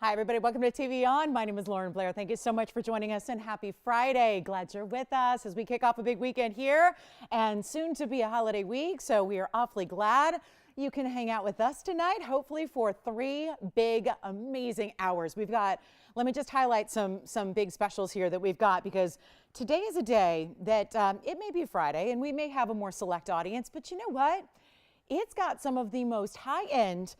Hi, everybody. Welcome to TVON. My name is Lauren Blair. Thank you so much for joining us and happy Friday. Glad you're with us as we kick off a big weekend here and soon to be a holiday week. So we are awfully glad you can hang out with us tonight, hopefully for 3 big, amazing hours. We've got, let me just highlight some big specials here that we've got, because today is a day that it may be Friday and we may have a more select audience, but you know what? It's got some of the most high-end,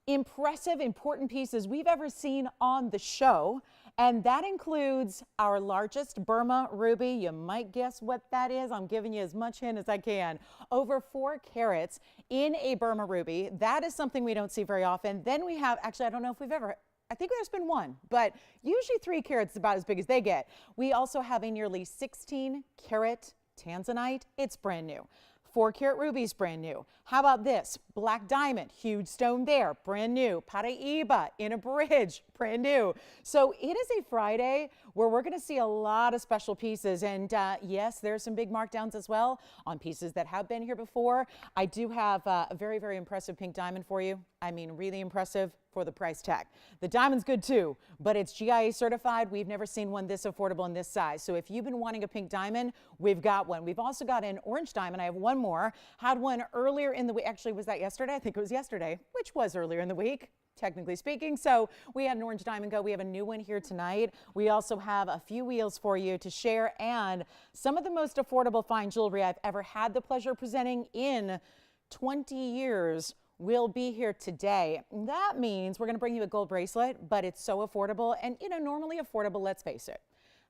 impressive, important pieces we've ever seen on the show, and that includes our largest Burma ruby. You might guess what that is. I'm giving you as much hint as I can. Over 4 carats in a Burma ruby. That is something we don't see very often. Then we have, actually, I don't know if we've ever, I think there's been one, but usually 3 carats is about as big as they get. We also have a nearly 16 carat Tanzanite. It's brand new. 4 carat rubies, brand new. How about this? Black diamond, huge stone there, brand new. Paraiba in a bridge, brand new. So it is a Friday where we're going to see a lot of special pieces. And yes, there's some big markdowns as well on pieces that have been here before. I do have a very, very impressive pink diamond for you. I mean, really impressive for the price tag. The diamond's good too, but it's GIA certified. We've never seen one this affordable in this size. So if you've been wanting a pink diamond, we've got one. We've also got an orange diamond. I have one more. Had one earlier in the week. Actually, was that yesterday? I think it was yesterday, which was earlier in the week, technically speaking. So we had an orange diamond go. We have a new one here tonight. We also have a few wheels for you to share and some of the most affordable fine jewelry I've ever had the pleasure of presenting in 20 years. Will be here today. That means we're going to bring you a gold bracelet, but it's so affordable. And you know, normally affordable, let's face it,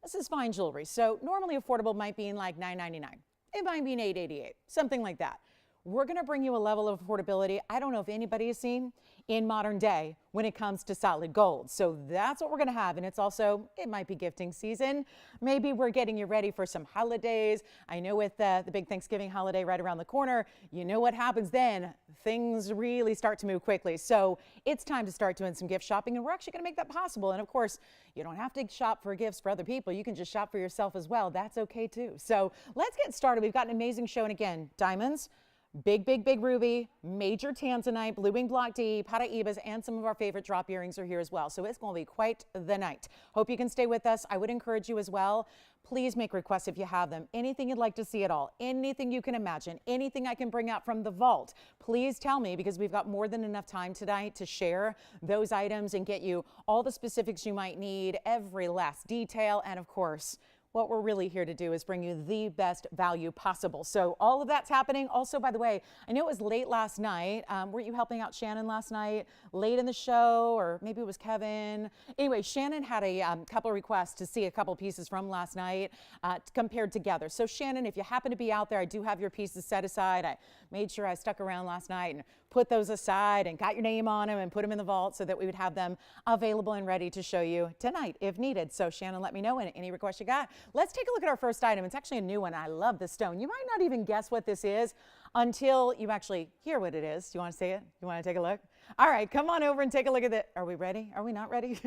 this is fine jewelry. So normally affordable might be in like $9.99. It might be $8.88, something like that. We're going to bring you a level of affordability I don't know if anybody has seen in modern day when it comes to solid gold. So that's what we're going to have. And it's also, it might be gifting season. Maybe we're getting you ready for some holidays. I know with the big Thanksgiving holiday right around the corner, you know what happens then? Things really start to move quickly. So it's time to start doing some gift shopping, and we're actually going to make that possible. And of course, you don't have to shop for gifts for other people. You can just shop for yourself as well. That's okay too. So let's get started. We've got an amazing show. And again, diamonds, big, big, big ruby, major Tanzanite, blue wing block D, Paraibas, and some of our favorite drop earrings are here as well. So it's going to be quite the night. Hope you can stay with us. I would encourage you as well. Please make requests if you have them. Anything you'd like to see at all, anything you can imagine, anything I can bring out from the vault, please tell me, because we've got more than enough time tonight to share those items and get you all the specifics you might need, every last detail, and of course, what we're really here to do is bring you the best value possible. So all of that's happening. Also, by the way, I know it was late last night. Weren't you helping out Shannon last night? Late in the show, or maybe it was Kevin. Anyway, Shannon had a couple of requests to see a couple pieces from last night compared together. So Shannon, if you happen to be out there, I do have your pieces set aside. I made sure I stuck around last night and put those aside and got your name on them and put them in the vault so that we would have them available and ready to show you tonight if needed. So Shannon, let me know any requests you got. Let's take a look at our first item. It's actually a new one. I love this stone. You might not even guess what this is until you actually hear what it is. Do you want to see it? You want to take a look? All right, come on over and take a look at it. Are we ready? Are we not ready?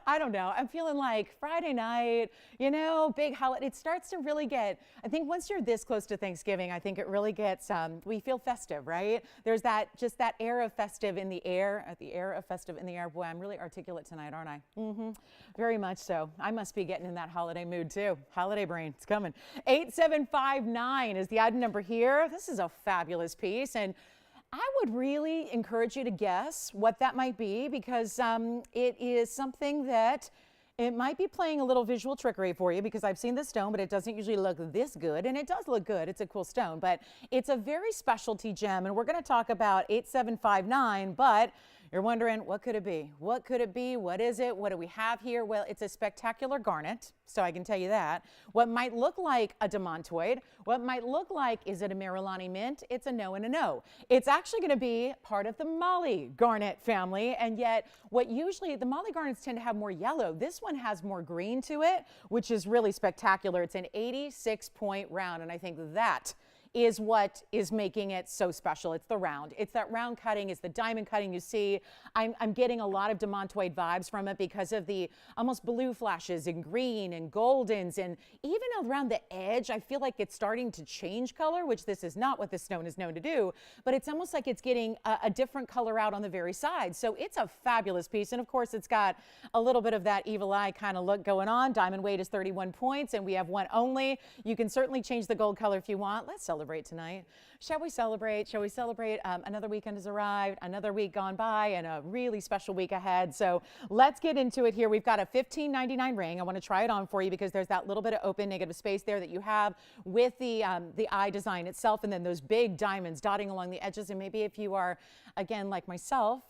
I don't know. I'm feeling like Friday night, you know, big holiday. It starts to really get, I think once you're this close to Thanksgiving, I think it really gets, we feel festive, right? There's that, just that air of festive in the air, Boy, I'm really articulate tonight, aren't I? Very much so. I must be getting in that holiday mood too. Holiday brain, it's coming. 8759 is the item number here. This is a fabulous piece, and I would really encourage you to guess what that might be, because it is something that it might be playing a little visual trickery for you, because I've seen this stone, but it doesn't usually look this good, and it does look good. It's a cool stone, but it's a very specialty gem, and we're going to talk about 8759, but you're wondering, what could it be? What could it be? What is it? What do we have here? Well, it's a spectacular garnet, so I can tell you that. What might look like a demontoid, what might look like, is it a Marilani mint? It's a no and a no. It's actually going to be part of the Mali garnet family, and yet what usually, the Mali garnets tend to have more yellow. This one has more green to it, which is really spectacular. It's an 86-point round, and I think that is what is making it so special. It's the round. It's that round cutting. It's the diamond cutting you see. I'm getting a lot of demontoid vibes from it because of the almost blue flashes and green and goldens, and even around the edge, I feel like it's starting to change color, which this is not what this stone is known to do, but it's almost like it's getting a different color out on the very side. So it's a fabulous piece. And of course, it's got a little bit of that evil eye kind of look going on. Diamond weight is 31 points, and we have one only. You can certainly change the gold color if you want. Let's celebrate tonight. Shall we celebrate? Shall we celebrate? Another weekend has arrived, another week gone by, and a really special week ahead. So let's get into it here. We've got a $15.99 ring. I want to try it on for you because there's that little bit of open negative space there that you have with the eye design itself, and then those big diamonds dotting along the edges. And maybe if you are, again, like myself,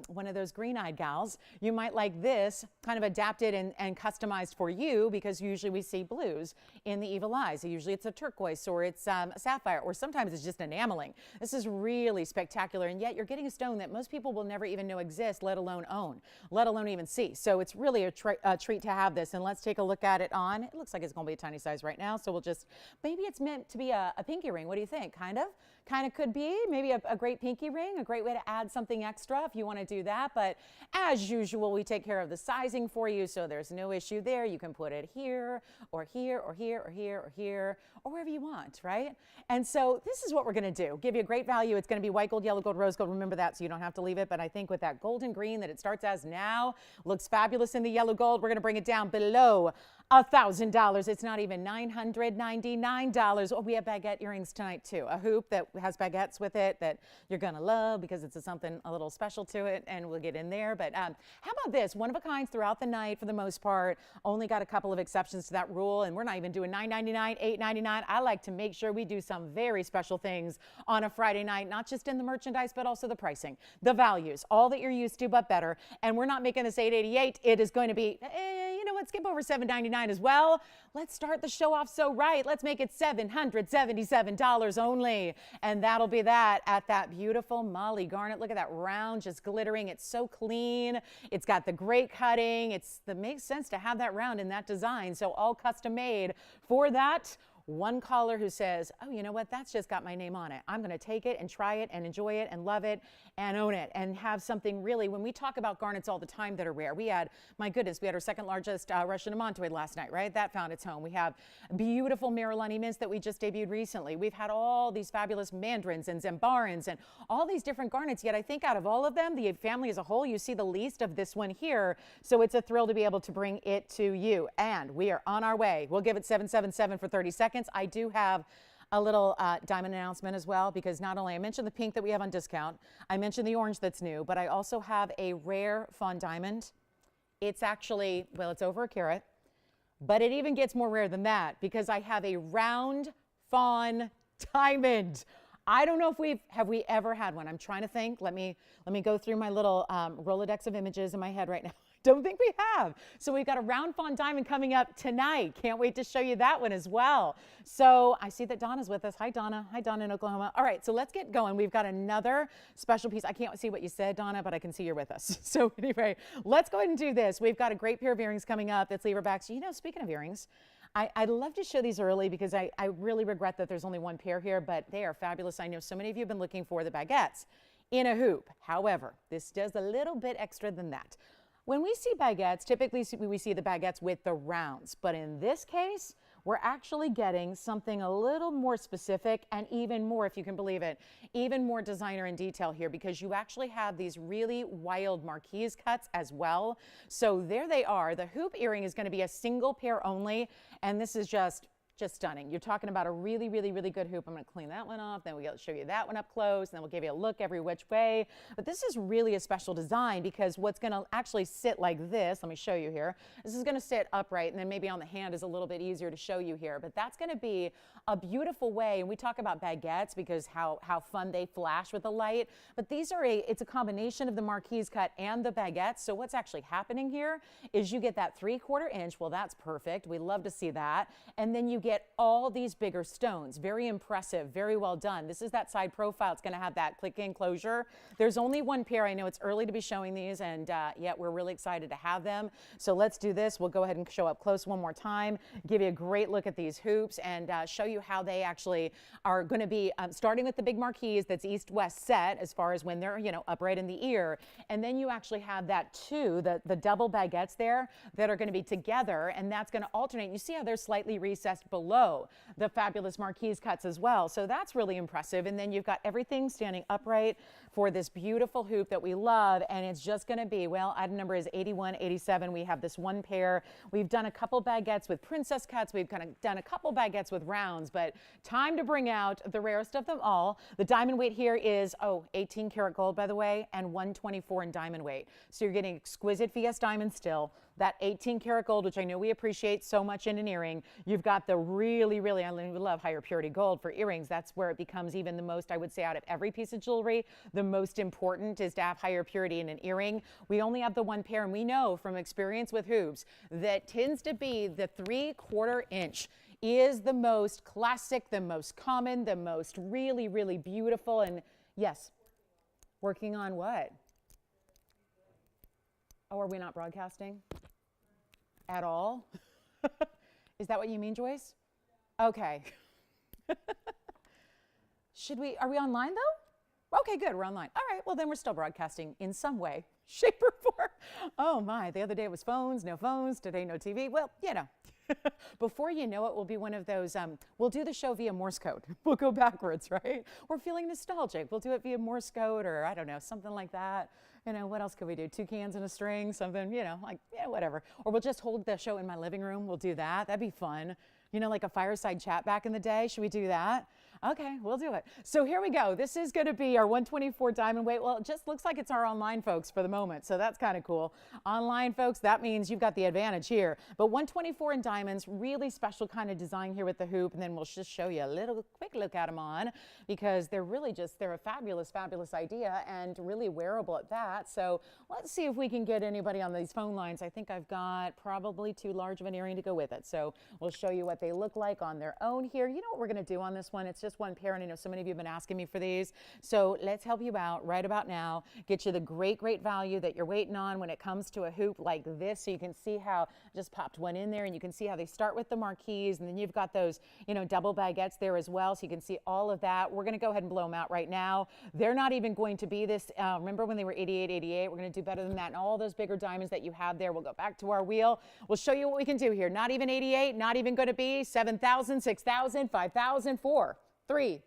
one of those green-eyed gals, you might like this kind of adapted and customized for you, because usually we see blues in the evil eyes. Usually it's a turquoise, or it's a sapphire, or sometimes it's just enameling. This is really spectacular, and yet you're getting a stone that most people will never even know exists, let alone own, let alone even see. So it's really a treat to have this. And let's take a look at it on. It looks like it's going to be a tiny size right now, so we'll just, maybe it's meant to be a pinky ring. What do you think? Kind of could be maybe a great pinky ring, a great way to add something extra if you want to do that. But as usual, we take care of the sizing for you, so there's no issue there. You can put it here or here or here or here or here or wherever you want, right? And so this is what we're going to do. Give you a great value. It's going to be white gold, yellow gold, rose gold. Remember that, so you don't have to leave it. But I think with that golden green that it starts as now, looks fabulous in the yellow gold. We're going to bring it down below $1,000. It's not even $999. Oh, we have baguette earrings tonight too. A hoop that has baguettes with it that you're gonna love because it's something a little special to it, and we'll get in there. But how about this? One of a kind throughout the night for the most part. Only got a couple of exceptions to that rule, and we're not even doing $9.99, $8.99. I like to make sure we do some very special things on a Friday night, not just in the merchandise, but also the pricing, the values, all that you're used to, but better. And we're not making this $8.88. It is going to be, you know what, skip over $7.99 as well. Let's start the show off so right. Let's make it $777 only. And that'll be that at that beautiful Molly garnet. Look at that round just glittering. It's so clean. It's got the great cutting. It makes sense to have that round in that design. So all custom made for that. One caller who says, oh, you know what, that's just got my name on it. I'm going to take it and try it and enjoy it and love it and own it and have something really, when we talk about garnets all the time that are rare, we had, my goodness, we had our second largest Russian demontoid last night, right? That found its home. We have beautiful Marilani mints that we just debuted recently. We've had all these fabulous mandarins and zambarans and all these different garnets, yet I think out of all of them, the family as a whole, you see the least of this one here. So it's a thrill to be able to bring it to you. And we are on our way. We'll give it 777 for 30 seconds. I do have a little diamond announcement as well, because not only I mentioned the pink that we have on discount, I mentioned the orange that's new, but I also have a rare fawn diamond. It's actually, well, it's over a carat, but it even gets more rare than that because I have a round fawn diamond. I don't know if have we ever had one. I'm trying to think. Let me go through my little Rolodex of images in my head right now. Don't think we have. So we've got a round fawn diamond coming up tonight. Can't wait to show you that one as well. So I see that Donna's with us. Hi, Donna. Hi, Donna in Oklahoma. All right, so let's get going. We've got another special piece. I can't see what you said, Donna, but I can see you're with us. So anyway, let's go ahead and do this. We've got a great pair of earrings coming up. That's lever backs. You know, speaking of earrings, I'd love to show these early because I really regret that there's only one pair here, but they are fabulous. I know so many of you have been looking for the baguettes in a hoop. However, this does a little bit extra than that. When we see baguettes, typically we see the baguettes with the rounds, but in this case, we're actually getting something a little more specific and even more, if you can believe it, even more designer and detail here, because you actually have these really wild marquise cuts as well. So there they are. The hoop earring is going to be a single pair only, and this is just stunning. You're talking about a really, really, really good hoop. I'm going to clean that one off. Then we'll show you that one up close. And then we'll give you a look every which way. But this is really a special design because what's going to actually sit like this, let me show you here. This is going to sit upright, and then maybe on the hand is a little bit easier to show you here. But that's going to be a beautiful way. And we talk about baguettes because how fun they flash with the light. But these are it's a combination of the marquise cut and the baguettes. So what's actually happening here is you get that 3/4 inch. Well, that's perfect. We love to see that. And then you get get all these bigger stones. Very impressive, very well done. This is that side profile. It's going to have that click-in closure. There's only one pair. I know it's early to be showing these, and yet we're really excited to have them. So let's do this. We'll go ahead and show up close one more time, give you a great look at these hoops, and show you how they actually are going to be starting with the big marquise that's east-west set as far as when they're, you know, upright in the ear. And then you actually have that the double baguettes there that are going to be together, and that's going to alternate. You see how they're slightly recessed below the fabulous marquise cuts as well. So that's really impressive. And then you've got everything standing upright for this beautiful hoop that we love, and it's just going to be, well, item number is 8187. We have this one pair. We've done a couple baguettes with princess cuts. We've kind of done a couple baguettes with rounds, but time to bring out the rarest of them all. The diamond weight here is 18 karat gold, by the way, and 124 in diamond weight. So you're getting exquisite VS diamond still, that 18 karat gold, which I know we appreciate so much in an earring. You've got the really, I love higher purity gold for earrings. That's where it becomes even the most, I would say, out of every piece of jewelry, the most important is to have higher purity in an earring. We only have the one pair, and we know from experience with hoops that tends to be the 3/4 inch is the most classic, the most common, the most really beautiful. And yes, working on what? Oh, are we not broadcasting at all? Is that what you mean, Joyce? Okay. Are we online though? Okay, good, we're online. All right, well then we're still broadcasting in some way, shape or form. Oh my, the other day it was phones, no phones, today no TV. Well, you know. Before you know it, we'll be one of those, we'll do the show via Morse code. We'll go backwards, right? We're feeling nostalgic. We'll do it via Morse code, or I don't know, something like that. You know, what else could we do? 2 cans and a string, something, you know, like, yeah, whatever. Or we'll just hold the show in my living room. We'll do that. That'd be fun. You know, like a fireside chat back in the day. Should we do that? Okay, we'll do it. So here we go. This is going to be our 124 diamond weight. Well, it just looks like it's our online folks for the moment, so that's kind of cool. Online folks, that means you've got the advantage here. But 124 in diamonds, really special kind of design here with the hoop, and then we'll just show you a little quick look at them on, because they're really they're a fabulous idea and really wearable at that. So let's see if we can get anybody on these phone lines. I think I've got probably too large of an earring to go with it. So we'll show you what they look like on their own here. You know what we're going to do on this one? It's just one pair, and I know so many of you have been asking me for these. So let's help you out right about now, get you the great value that you're waiting on when it comes to a hoop like this. So you can see how I just popped one in there, and you can see how they start with the marquise, and then you've got those, you know, double baguettes there as well. So you can see all of that. We're going to go ahead and blow them out right now. They're not even going to be this. Remember when they were 88, we're going to do better than that. And all those bigger diamonds that you have there, we'll go back to our wheel. We'll show you what we can do here. Not even 88, not even going to be 7,000, 6,000, 5,000, 4, 3,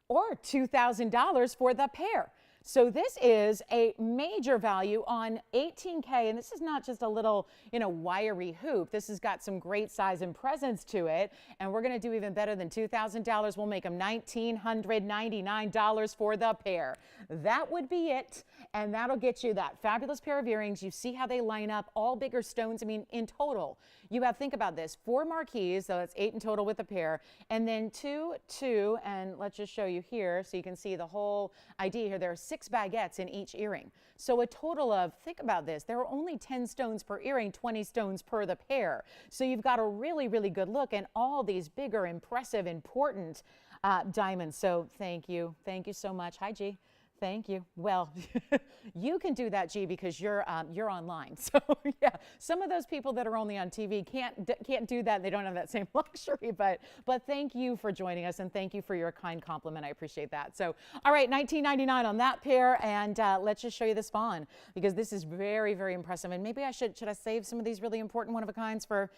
or $2,000 for the pair. So this is a major value on 18K, and this is not just a little, you know, wiry hoop. This has got some great size and presence to it, and we're going to do even better than $2,000. We'll make them $1,999 for the pair. That would be it, and that'll get you that fabulous pair of earrings. You see how they line up, all bigger stones. I mean, in total, you have, think about this, 4 marquise, so that's 8 in total with the pair, and then 2, and let's just show you here so you can see the whole idea here. There are 6 baguettes in each earring. So a total of, think about this, there are only 10 stones per earring, 20 stones per the pair. So you've got a really good look, and all these bigger, impressive, important diamonds. So thank you so much. Hi, G. Thank you. Well, you can do that, G, because you're online. So yeah, some of those people that are only on TV can't do that. They don't have that same luxury. But thank you for joining us, and thank you for your kind compliment. I appreciate that. So all right, $19.99 on that pair, and let's just show you this fawn, because this is very impressive. And maybe I should I save some of these really important one of a kinds for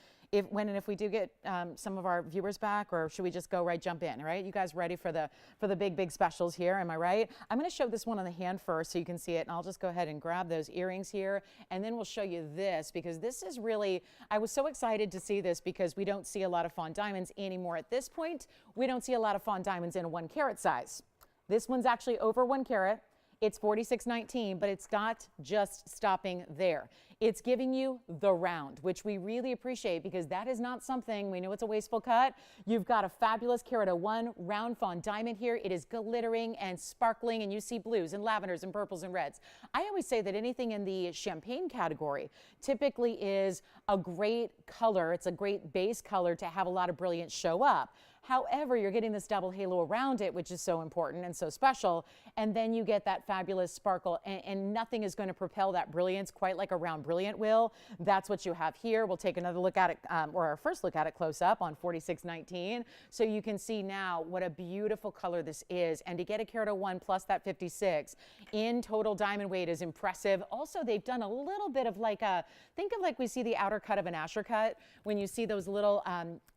when and if we do get some of our viewers back, or should we just jump in? All right, you guys ready for the big specials here? Am I right? I'm going to show this one on the hand first so you can see it, and I'll just go ahead and grab those earrings here, and then we'll show you this, because this is really, I was so excited to see this because we don't see a lot of fawn diamonds anymore at this point. We don't see a lot of fawn diamonds in a 1 carat size. This one's actually over 1 carat. It's $46.19, but it's not just stopping there. It's giving you the round, which we really appreciate because that is not something, we know it's a wasteful cut. You've got a fabulous carat of 1 round fawn diamond here. It is glittering and sparkling, and you see blues and lavenders and purples and reds. I always say that anything in the champagne category typically is a great color. It's a great base color to have a lot of brilliance show up. However, you're getting this double halo around it, which is so important and so special. And then you get that fabulous sparkle, and nothing is going to propel that brilliance quite like a round brilliant will. That's what you have here. We'll take another look at it, or our first look at it close up on $46.19. So you can see now what a beautiful color this is. And to get a carat of 1 plus that 56 in total diamond weight is impressive. Also, they've done a little bit of like a, think of like we see the outer cut of an Asher cut when you see those little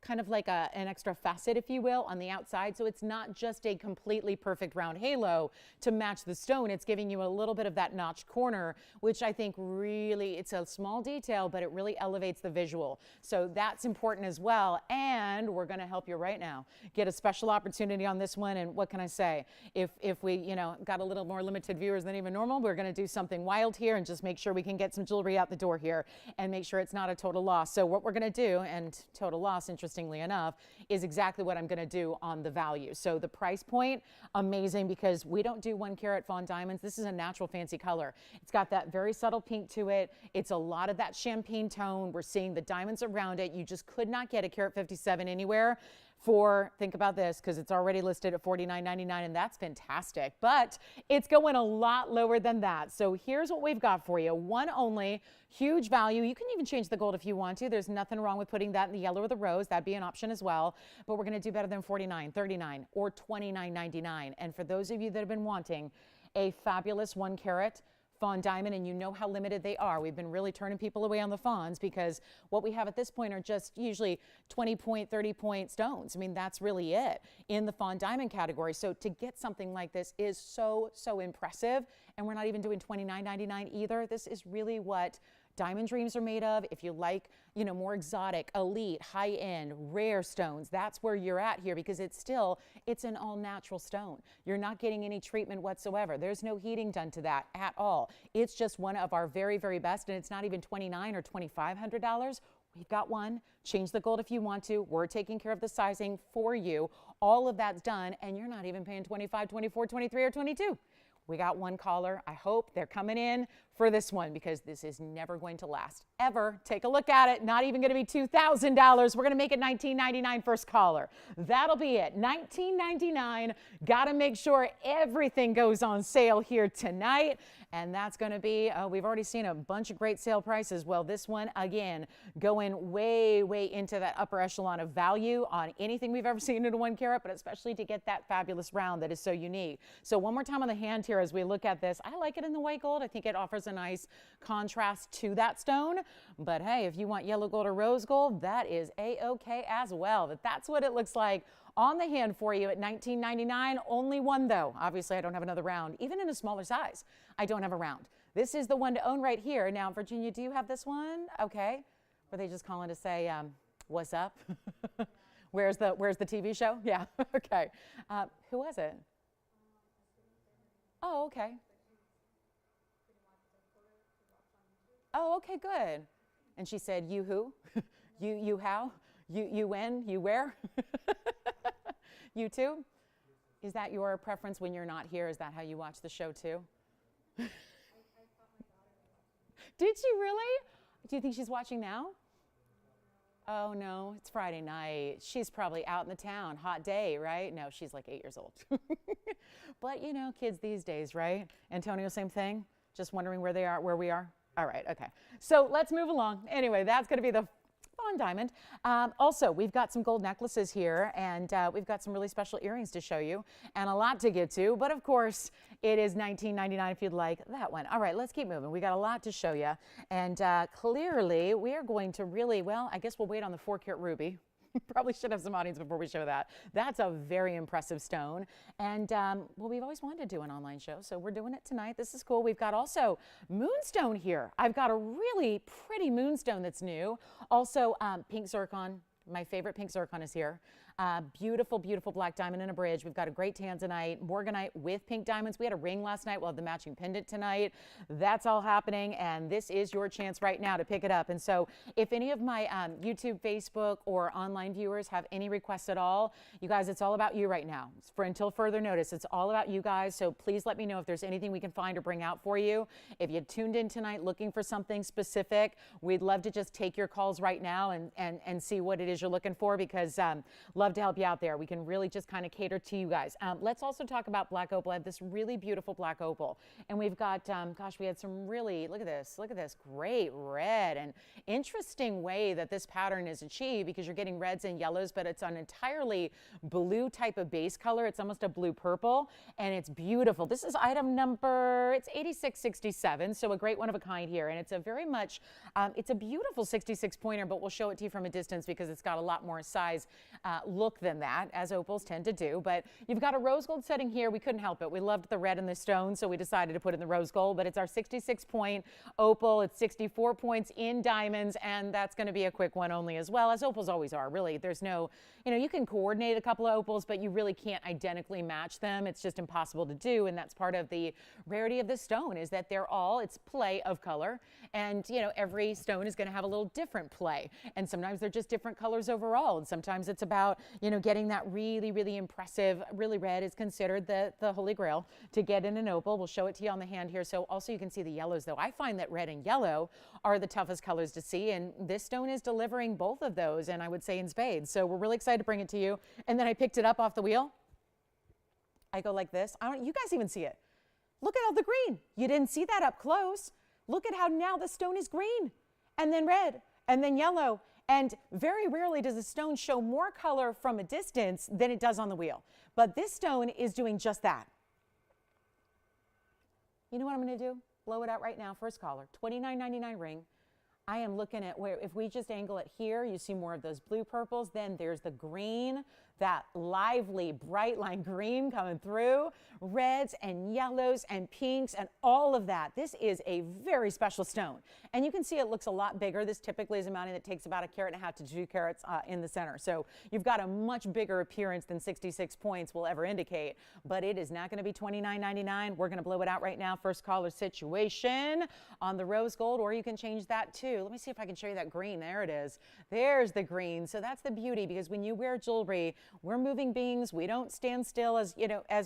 kind of like an extra facet, if you will, on the outside. So it's not just a completely perfect round halo to match the stone. It's giving you a little bit of that notched corner, which I think really, it's a small detail, but it really elevates the visual. So that's important as well. And we're going to help you right now get a special opportunity on this one. And what can I say? If we, you know, got a little more limited viewers than even normal, we're going to do something wild here and just make sure we can get some jewelry out the door here and make sure it's not a total loss. So what we're going to do, and total loss, interestingly enough, is exactly what I'm going to do on the value. So the price point, amazing, because we don't do 1 carat fawn diamonds. This is a natural fancy color. It's got that very subtle pink to it. It's a lot of that champagne tone. We're seeing the diamonds around it. You just could not get a carat 57 anywhere for, think about this, because it's already listed at $49.99, and that's fantastic, but it's going a lot lower than that. So here's what we've got for you. One only, huge value. You can even change the gold if you want to. There's nothing wrong with putting that in the yellow or the rose. That'd be an option as well, but we're going to do better than $49, $39, or $29.99. And for those of you that have been wanting a fabulous 1 carat fawn diamond, and you know how limited they are. We've been really turning people away on the fawns because what we have at this point are just usually 20 point, 30 point stones. I mean, that's really it in the fawn diamond category. So to get something like this is so, so impressive. And we're not even doing $29.99 either. This is really what diamond dreams are made of. If you like, you know, more exotic, elite, high-end, rare stones, that's where you're at here, because it's an all-natural stone. You're not getting any treatment whatsoever. There's no heating done to that at all. It's just one of our very, very best, and it's not even $2,900 or $2,500. We've got one. Change the gold if you want to. We're taking care of the sizing for you. All of that's done, and you're not even paying $25, $24, $23, or $22. We got one caller. I hope they're coming in for this one because this is never going to last ever. Take a look at it. Not even going to be $2,000. We're going to make it $19.99 first caller. That'll be it. $19.99. Got to make sure everything goes on sale here tonight. And that's going to be, we've already seen a bunch of great sale prices. Well, this one, again, going way, way into that upper echelon of value on anything we've ever seen in a 1 carat, but especially to get that fabulous round that is so unique. So one more time on the hand here as we look at this. I like it in the white gold. I think it offers a nice contrast to that stone. But hey, if you want yellow gold or rose gold, that is a-okay as well. But that's what it looks like on the hand for you at $19.99. Only one though. Obviously, I don't have another round. Even in a smaller size, I don't have a round. This is the one to own right here. Now, Virginia, do you have this one? Okay. Were they just calling to say, what's up? Where's the TV show? Yeah. Okay. Who was it? Oh, okay. Oh, okay, good. And she said, you who? you how? You when? You where? You too? Is that your preference when you're not here? Is that how you watch the show too? Did she really? Do you think she's watching now? Oh no, it's Friday night. She's probably out in the town. Hot day, right? No, she's like 8 years old. But you know, kids these days, right? Antonio, same thing? Just wondering where they are, where we are? All right, okay. So let's move along. Anyway, that's going to be the fawn diamond. Also, we've got some gold necklaces here, and we've got some really special earrings to show you, and a lot to get to. But of course, it is $19.99 if you'd like that one. All right, let's keep moving. We got a lot to show you, and clearly we are going to really, well, I guess we'll wait on the 4 carat ruby. Probably should have some audience before we show that. That's a very impressive stone. And, well, we've always wanted to do an online show, so we're doing it tonight. This is cool. We've got also Moonstone here. I've got a really pretty Moonstone that's new. Also, pink zircon. My favorite pink zircon is here. Beautiful, beautiful black diamond in a bridge. We've got a great Tanzanite, morganite with pink diamonds. We had a ring last night. We'll have the matching pendant tonight. That's all happening, and this is your chance right now to pick it up. And so if any of my YouTube, Facebook, or online viewers have any requests at all, you guys, it's all about you right now. Until further notice, it's all about you guys. So please let me know if there's anything we can find or bring out for you. If you tuned in tonight looking for something specific, we'd love to just take your calls right now and see what it is you're looking for, because love to help you out there. We can really just kind of cater to you guys. Let's also talk about black opal. I have this really beautiful black opal, and we've got, gosh, we had some really, look at this, great red, and interesting way that this pattern is achieved, because you're getting reds and yellows, but it's an entirely blue type of base color. It's almost a blue purple, and it's beautiful. This is item number, it's 8667, so a great one of a kind here, and it's a very much, it's a beautiful 66 pointer, but we'll show it to you from a distance because it's got a lot more size look than that, as opals tend to do. But you've got a rose gold setting here. We couldn't help it. We loved the red and the stone, so we decided to put in the rose gold, but it's our 66 point opal. It's 64 points in diamonds, and that's going to be a quick one only as well, as opals always are. Really, there's no, you can coordinate a couple of opals, but you really can't identically match them. It's just impossible to do, and that's part of the rarity of this stone, is that it's play of color, and every stone is going to have a little different play, and sometimes they're just different colors overall, and sometimes it's about getting that really, really impressive. Really, red is considered the holy grail to get in an opal. We'll show it to you on the hand here, so also you can see the yellows, though. I find that red and yellow are the toughest colors to see, and this stone is delivering both of those, and I would say in spades. So we're really excited to bring it to you. And then I picked it up off the wheel. I go like this. You guys even see it. Look at all the green. You didn't see that up close. Look at how now the stone is green, and then red, and then yellow. And very rarely does a stone show more color from a distance than it does on the wheel. But this stone is doing just that. You know what I'm going to do? Blow it out right now. First caller, $29.99 ring. I am looking at where, if we just angle it here, you see more of those blue purples. Then there's the green, that lively, bright line green coming through, reds and yellows and pinks and all of that. This is a very special stone. And you can see it looks a lot bigger. This typically is a mounting that takes about 1.5 carats to 2 carats in the center. So you've got a much bigger appearance than 66 points will ever indicate, but it is not going to be $29.99. We're going to blow it out right now. First caller situation on the rose gold, or you can change that too. Let me see if I can show you that green. There it is. There's the green. So that's the beauty, because when you wear jewelry, we're moving beings. We don't stand still as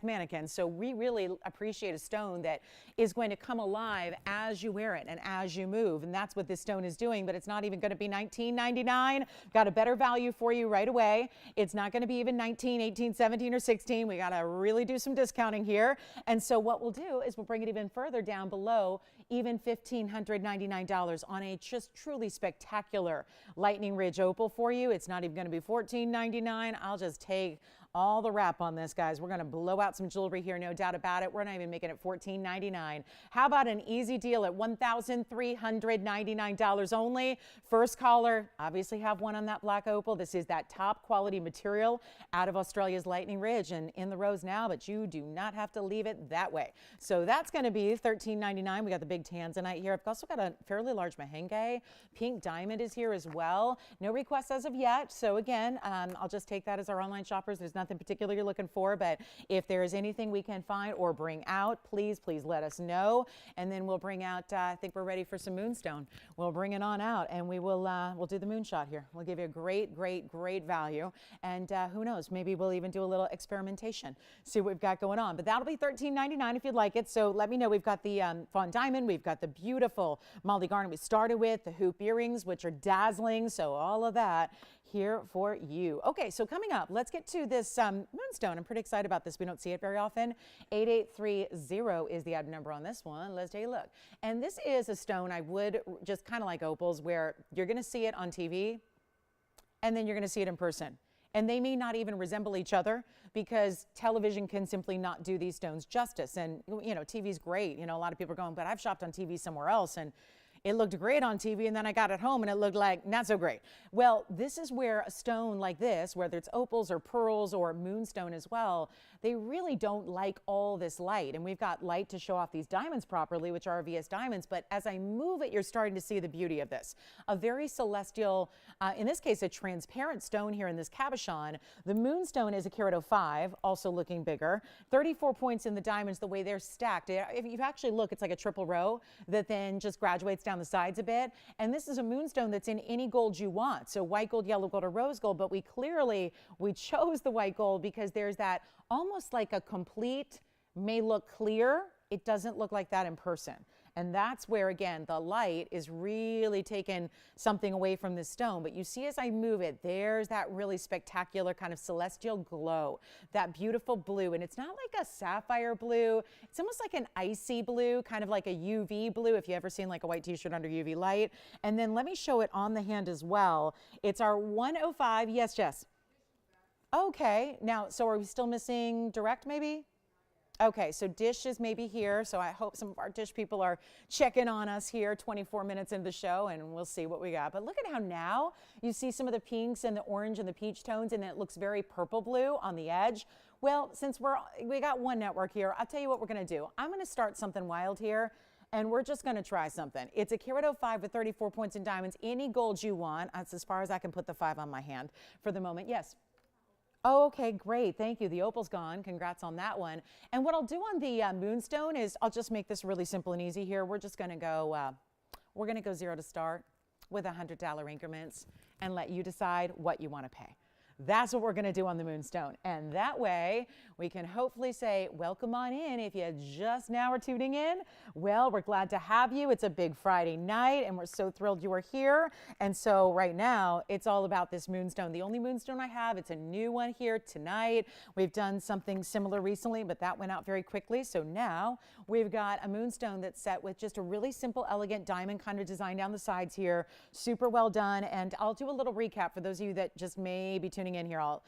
mannequins. So we really appreciate a stone that is going to come alive as you wear it and as you move. And that's what this stone is doing, but it's not even going to be $19.99. Got a better value for you right away. It's not going to be even $19, $18, $17, or $16. We got to really do some discounting here. And so what we'll do is we'll bring it even further down below, even $1,599 on a just truly spectacular Lightning Ridge opal for you. It's not even going to be $14.99. I'll just take all the wrap on this, guys. We're going to blow out some jewelry here, no doubt about it. We're not even making it $14.99. How about an easy deal at $1,399 only? First caller, obviously have one on that black opal. This is that top quality material out of Australia's Lightning Ridge and in the rose now, but you do not have to leave it that way. So that's going to be $13.99. We got the big Tanzanite here. I've also got a fairly large merengue. Pink diamond is here as well. No requests as of yet. So again, I'll just take that as our online shoppers. There's nothing particular you're looking for, but if there is anything we can find or bring out, please let us know, and then we'll bring out, I think we're ready for some Moonstone. We'll bring it on out, and we'll do the moonshot here. We'll give you a great value, and who knows, maybe we'll even do a little experimentation, see what we've got going on. But that'll be $13.99 if you'd like it. So let me know. We've got the fawn diamond, we've got the beautiful Molly garnet we started with, the hoop earrings, which are dazzling, so all of that here for you. Okay, so coming up, let's get to this Moonstone. I'm pretty excited about this. We don't see it very often. 8830 is the item number on this one. Let's take a look. And this is a stone I would just kind of like opals, where you're going to see it on TV and then you're going to see it in person. And they may not even resemble each other, because television can simply not do these stones justice. And, TV's great. A lot of people are going, but I've shopped on TV somewhere else, and it looked great on TV, and then I got it home and it looked like not so great. Well, this is where a stone like this, whether it's opals or pearls or moonstone as well, they really don't like all this light. And we've got light to show off these diamonds properly, which are VS diamonds. But as I move it, you're starting to see the beauty of this. A very celestial, in this case, a transparent stone here in this cabochon. The moonstone is a carat 05, also looking bigger. 34 points in the diamonds, the way they're stacked. If you actually look, it's like a triple row that then just graduates down the sides a bit. And this is a moonstone that's in any gold you want. So white gold, yellow gold, or rose gold. But we chose the white gold because there's that almost like a complete, may look clear. It doesn't look like that in person. And that's where, again, the light is really taking something away from this stone. But you see as I move it, there's that really spectacular kind of celestial glow, that beautiful blue. And it's not like a sapphire blue. It's almost like an icy blue, kind of like a UV blue, if you ever seen like a white t-shirt under UV light. And then let me show it on the hand as well. It's our 105. Yes, Jess. Okay. Now, so are we still missing direct maybe? Okay, so dish is maybe here, so I hope some of our dish people are checking on us here 24 minutes into the show, and we'll see what we got. But look at how now you see some of the pinks and the orange and the peach tones, and it looks very purple blue on the edge. Well, since we got one network here, I'll tell you what we're going to do. I'm going to start something wild here, and we're just going to try something. It's a carat 05 with 34 points in diamonds. Any gold you want. That's as far as I can put the 5 on my hand for the moment. Yes. Oh, okay, great. Thank you. The opal's gone. Congrats on that one. And what I'll do on the moonstone is I'll just make this really simple and easy here. We're just going to go, we're going to go 0 to start with $100 increments and let you decide what you want to pay. That's what we're going to do on the moonstone. And that way we can hopefully say, welcome on in. If you just now are tuning in, well, we're glad to have you. It's a big Friday night and we're so thrilled you are here. And so right now it's all about this moonstone. The only moonstone I have, it's a new one here tonight. We've done something similar recently, but that went out very quickly. So now we've got a moonstone that's set with just a really simple, elegant diamond kind of design down the sides here. Super well done. And I'll do a little recap for those of you that just may be tuning in here. I'll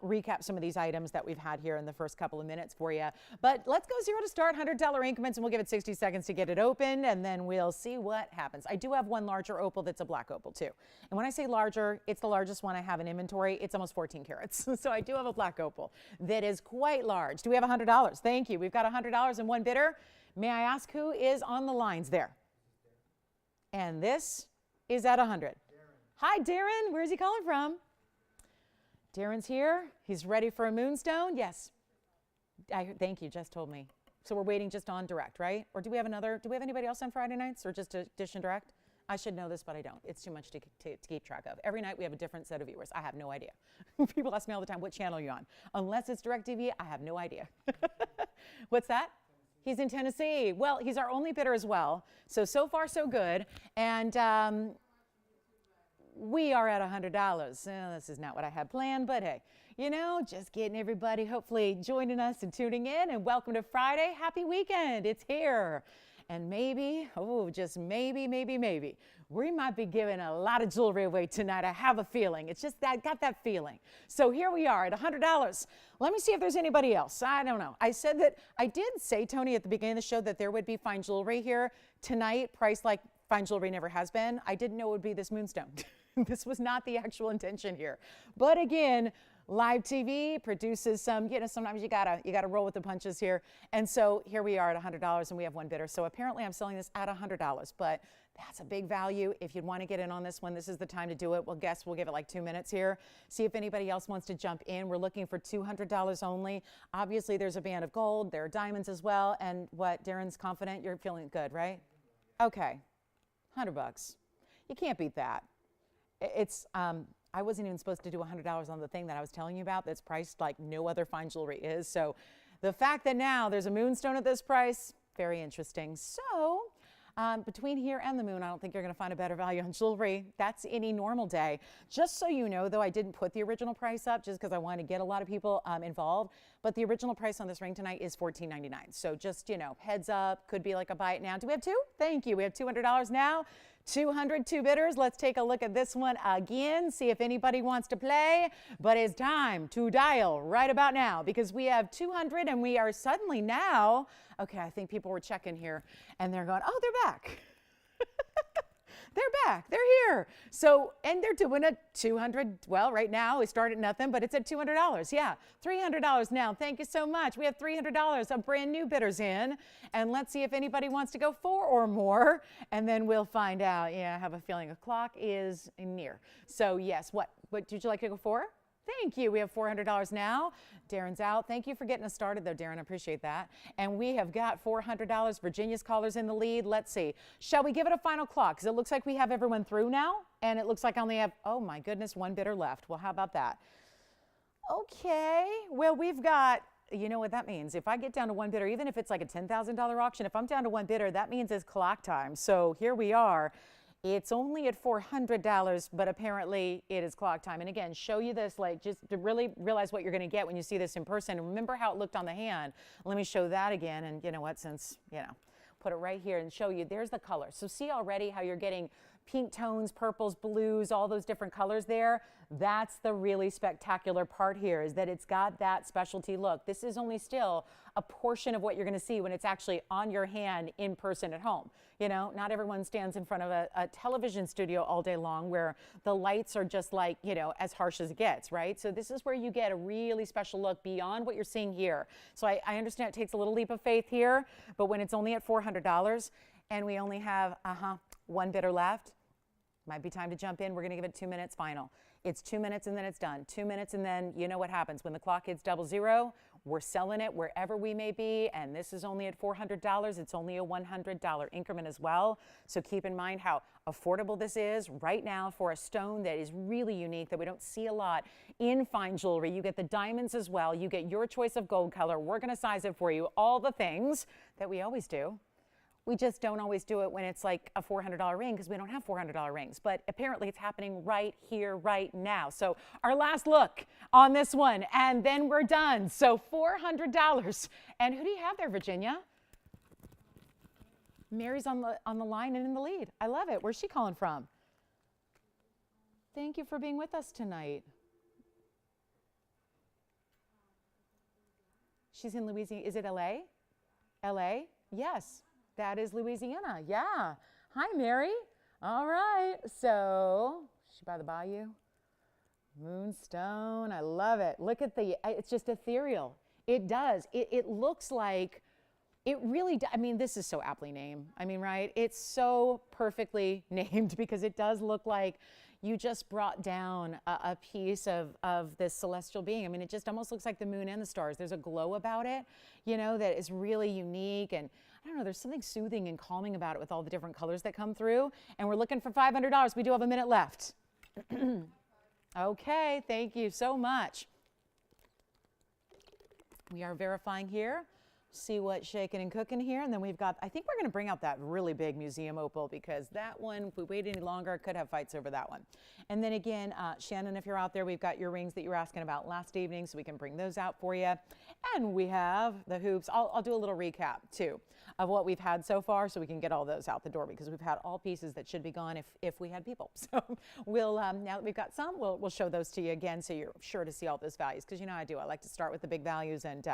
recap some of these items that we've had here in the first couple of minutes for you. But let's go 0 to start, $100 increments, and we'll give it 60 seconds to get it open, and then we'll see what happens. I do have one larger opal that's a black opal too. And when I say larger, it's the largest one I have in inventory. It's almost 14 carats. So I do have a black opal that is quite large. Do we have $100? Thank you. We've got $100 and one bidder. May I ask who is on the lines there? And this is at 100. Hi, Darren. Where's he calling from? Darren's here. He's ready for a moonstone. Yes. Thank you. Jess told me. So we're waiting just on direct, right? Or do we have anybody else on Friday nights or just a dish and direct? I should know this, but I don't. It's too much to keep track of. Every night we have a different set of viewers. I have no idea. People ask me all the time, what channel are you on? Unless it's direct TV, I have no idea. What's that? He's in Tennessee. Well, he's our only bidder as well. So far, so good. And we are at $100. This is not what I had planned, but hey, you know, just getting everybody hopefully joining us and tuning in. And welcome to Friday. Happy weekend. It's here. And maybe, just maybe, we might be giving a lot of jewelry away tonight. I have a feeling. It's just that, got that feeling. So here we are at $100. Let me see if there's anybody else. I don't know. I did say, Tony, at the beginning of the show that there would be fine jewelry here tonight, priced like fine jewelry never has been. I didn't know it would be this moonstone. This was not the actual intention here. But again, live TV produces some, sometimes you gotta roll with the punches here. And so here we are at $100 and we have one bidder. So apparently I'm selling this at $100, but that's a big value. If you'd want to get in on this one, this is the time to do it. We'll give it like 2 minutes here. See if anybody else wants to jump in. We're looking for $200 only. Obviously there's a band of gold. There are diamonds as well. And what, Darren's confident? You're feeling good, right? Okay, $100. You can't beat that. It's, I wasn't even supposed to do $100 on the thing that I was telling you about that's priced like no other fine jewelry is. So the fact that now there's a moonstone at this price, very interesting. So between here and the moon, I don't think you're going to find a better value on jewelry. That's any normal day. Just so you know, though, I didn't put the original price up just because I wanted to get a lot of people involved. But the original price on this ring tonight is $14.99. So just, heads up, could be like a buy it now. Do we have two? Thank you. We have $200 now. 202 bidders. Let's take a look at this one again, see if anybody wants to play. But it's time to dial right about now because we have 200 and we are suddenly now, okay, I think people were checking here and they're going, oh, they're back. They're back. They're here. So, and they're doing a $200. Well, right now we start at nothing, but it's at $200. Yeah, $300 now. Thank you so much. We have $300 of brand new bidders in, and let's see if anybody wants to go 4 or more, and then we'll find out. Yeah, I have a feeling a clock is near. So yes, what did you like to go for? Thank you. We have $400 now. Darren's out. Thank you for getting us started, though, Darren. I appreciate that. And we have got $400. Virginia's caller's in the lead. Let's see. Shall we give it a final clock? Because it looks like we have everyone through now, and it looks like I only have, oh, my goodness, 1 bidder left. Well, how about that? Okay. Well, we've got, you know what that means. If I get down to 1 bidder, even if it's like a $10,000 auction, if I'm down to 1 bidder, that means it's clock time. So here we are. It's only at $400, but apparently it is clock time. And again, show you this, like, just to really realize what you're going to get when you see this in person. And remember how it looked on the hand. Let me show that again. And you know what, since, you know, put it right here and show you, there's the color. So see already how you're getting pink tones, purples, blues, all those different colors there. That's the really spectacular part here, is that it's got that specialty look. This is only still a portion of what you're going to see when it's actually on your hand in person at home. You know, not everyone stands in front of a television studio all day long where the lights are just like, you know, as harsh as it gets, right? So this is where you get a really special look beyond what you're seeing here. So I understand it takes a little leap of faith here, but when it's only at $400 and we only have 1 bidder left, might be time to jump in. We're going to give it 2 minutes final. It's 2 minutes and then it's done. 2 minutes and then you know what happens. When the clock hits 00, we're selling it wherever we may be, and this is only at $400. It's only a $100 increment as well. So keep in mind how affordable this is right now for a stone that is really unique, that we don't see a lot in fine jewelry. You get the diamonds as well. You get your choice of gold color. We're going to size it for you. All the things that we always do. We just don't always do it when it's like a $400 ring because we don't have $400 rings. But apparently it's happening right here, right now. So our last look on this one, and then we're done. So $400. And who do you have there, Virginia? Mary's on the line and in the lead. I love it. Where's she calling from? Thank you for being with us tonight. She's in Louisiana. Is it LA? LA? Yes. That is Louisiana. Yeah. Hi, Mary. All right. So, she by the bayou. Moonstone. I love it. Look at it's just ethereal. It does. It looks like, it really does. I mean, this is so aptly named. I mean, right? It's so perfectly named because it does look like you just brought down a piece of this celestial being. I mean, it just almost looks like the moon and the stars. There's a glow about it, you know, that is really unique. And I don't know, there's something soothing and calming about it with all the different colors that come through. And we're looking for $500. We do have a minute left. Okay, thank you so much. We are verifying here. See what's shaking and cooking here. And then we've got, I think we're going to bring out that really big museum opal because that one, if we wait any longer, could have fights over that one. And then again, Shannon, if you're out there, we've got your rings that you were asking about last evening, so we can bring those out for you. And we have the hoops. I'll do a little recap too of what we've had so far so we can get all those out the door because we've had all pieces that should be gone if we had people. So we'll, now that we've got some, we'll show those to you again so you're sure to see all those values because you know I do. I like to start with the big values and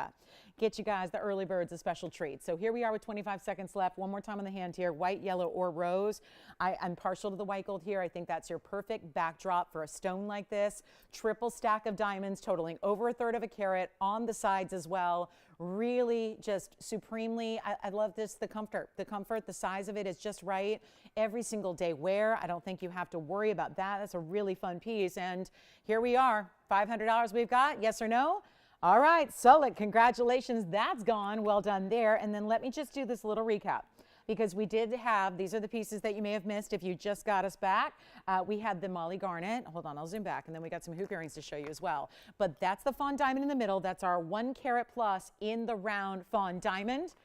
get you guys, the early birds, a special treat. So here we are with 25 seconds left. One more time on the hand here, white, yellow, or rose. I'm partial to the white gold here. I think that's your perfect backdrop for a stone like this. Triple stack of diamonds totaling over 1/3 of a carat on the sides as well. Really just supremely, I love this, the comfort, the size of it is just right. Every single day wear. I don't think you have to worry about that. That's a really fun piece. And here we are, $500 we've got, yes or no? All right, Sulik, congratulations, that's gone. Well done there. And then let me just do this little recap because we did have, these are the pieces that you may have missed if you just got us back. We had the Molly garnet. Hold on, I'll zoom back. And then we got some hoop earrings to show you as well. But that's the fawn diamond in the middle. That's our 1 carat plus in the round fawn diamond.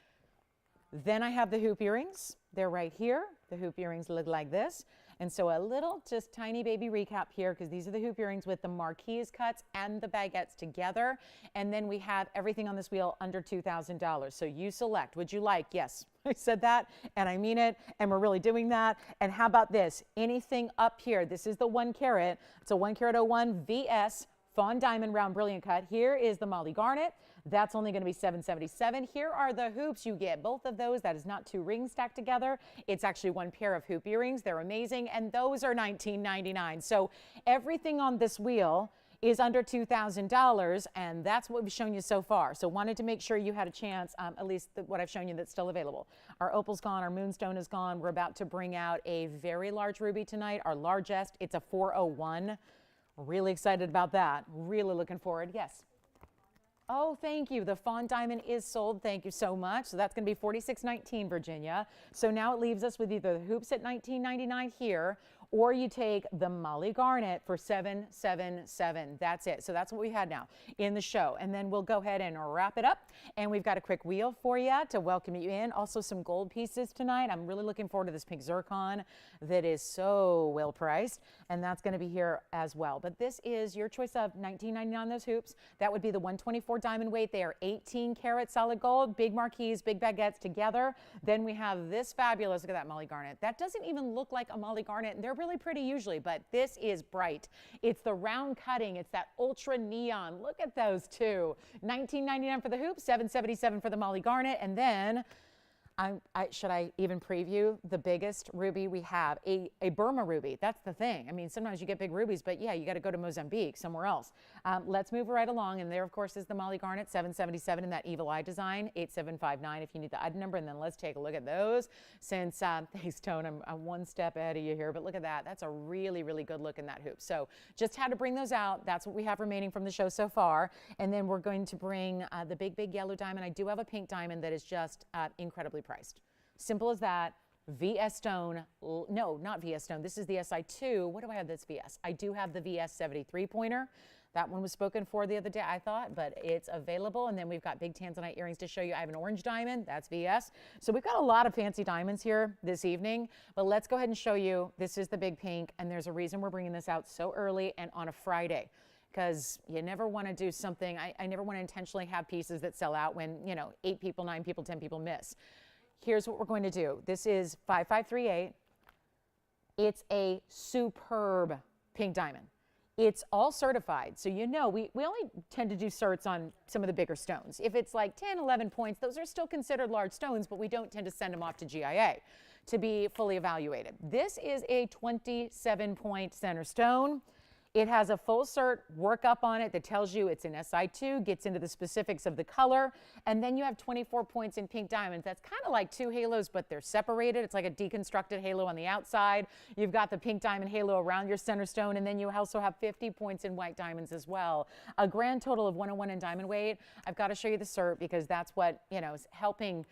Then I have the hoop earrings. They're right here. The hoop earrings look like this. And so a little just tiny baby recap here because these are the hoop earrings with the marquise cuts and the baguettes together. And then we have everything on this wheel under $2,000. So you select. Would you like? Yes, I said that and I mean it. And we're really doing that. And how about this? Anything up here. This is the 1 carat. It's a 1 carat 01 VS fawn diamond round brilliant cut. Here is the Molly garnet. That's only going to be $777. Here are the hoops. You get both of those. That is not two rings stacked together. It's actually one pair of hoop earrings. They're amazing, and those are $19.99. So everything on this wheel is under $2,000, and that's what we've shown you so far. So wanted to make sure you had a chance, at least what I've shown you that's still available. Our opal's gone, our moonstone is gone. We're about to bring out a very large ruby tonight, our largest. It's a 401. Really excited about that. Really looking forward. Yes. Oh, thank you. The fawn diamond is sold. Thank you so much. So that's going to be $46.19, Virginia. So now it leaves us with either the hoops at $19.99 here, or you take the Molly Garnet for $777. That's it. So that's what we had now in the show. And then we'll go ahead and wrap it up. And we've got a quick wheel for you to welcome you in. Also some gold pieces tonight. I'm really looking forward to this pink zircon that is so well priced. And that's going to be here as well. But this is your choice of $19.99 those hoops. That would be the 124 diamond weight. They are 18 karat solid gold, big marquise, big baguettes together. Then we have this fabulous, look at that Molly Garnet. That doesn't even look like a Molly Garnet. They're really pretty usually, but this is bright. It's the round cutting. It's that ultra neon. Look at those two. $19.99 for the hoop, $777 for the Molly Garnet. And then should I even preview the biggest ruby we have? A Burma ruby. That's the thing. I mean, sometimes you get big rubies, but yeah, you got to go to Mozambique, somewhere else. Let's move right along. And there, of course, is the Molly Garnet, $777 in that evil eye design, $8759 if you need the item number. And then let's take a look at those. Since, thanks, Tone, I'm one step ahead of you here, but look at that. That's a really, really good look in that hoop. So just had to bring those out. That's what we have remaining from the show so far. And then we're going to bring the big, big yellow diamond. I do have a pink diamond that is just incredibly priced. Simple as that. VS Stone, no, not VS Stone. This is the SI2. What do I have that's VS? I do have the VS 73 pointer. That one was spoken for the other day, I thought, but it's available. And then we've got big Tanzanite earrings to show you. I have an orange diamond. That's VS. So we've got a lot of fancy diamonds here this evening, but let's go ahead and show you. This is the big pink, and there's a reason we're bringing this out so early and on a Friday, because you never want to do something. I never want to intentionally have pieces that sell out when, 8 people, 9 people, 10 people miss. Here's what we're going to do. This is 5538. It's a superb pink diamond. It's all certified. So we only tend to do certs on some of the bigger stones. If it's like 10, 11 points, those are still considered large stones, but we don't tend to send them off to GIA to be fully evaluated. This is a 27-point center stone. It has a full cert workup on it that tells you it's an SI2, gets into the specifics of the color, and then you have 24 points in pink diamonds. That's kind of like 2 halos, but they're separated. It's like a deconstructed halo on the outside. You've got the pink diamond halo around your center stone, and then you also have 50 points in white diamonds as well. A grand total of 101 in diamond weight. I've got to show you the cert because that's what, is helping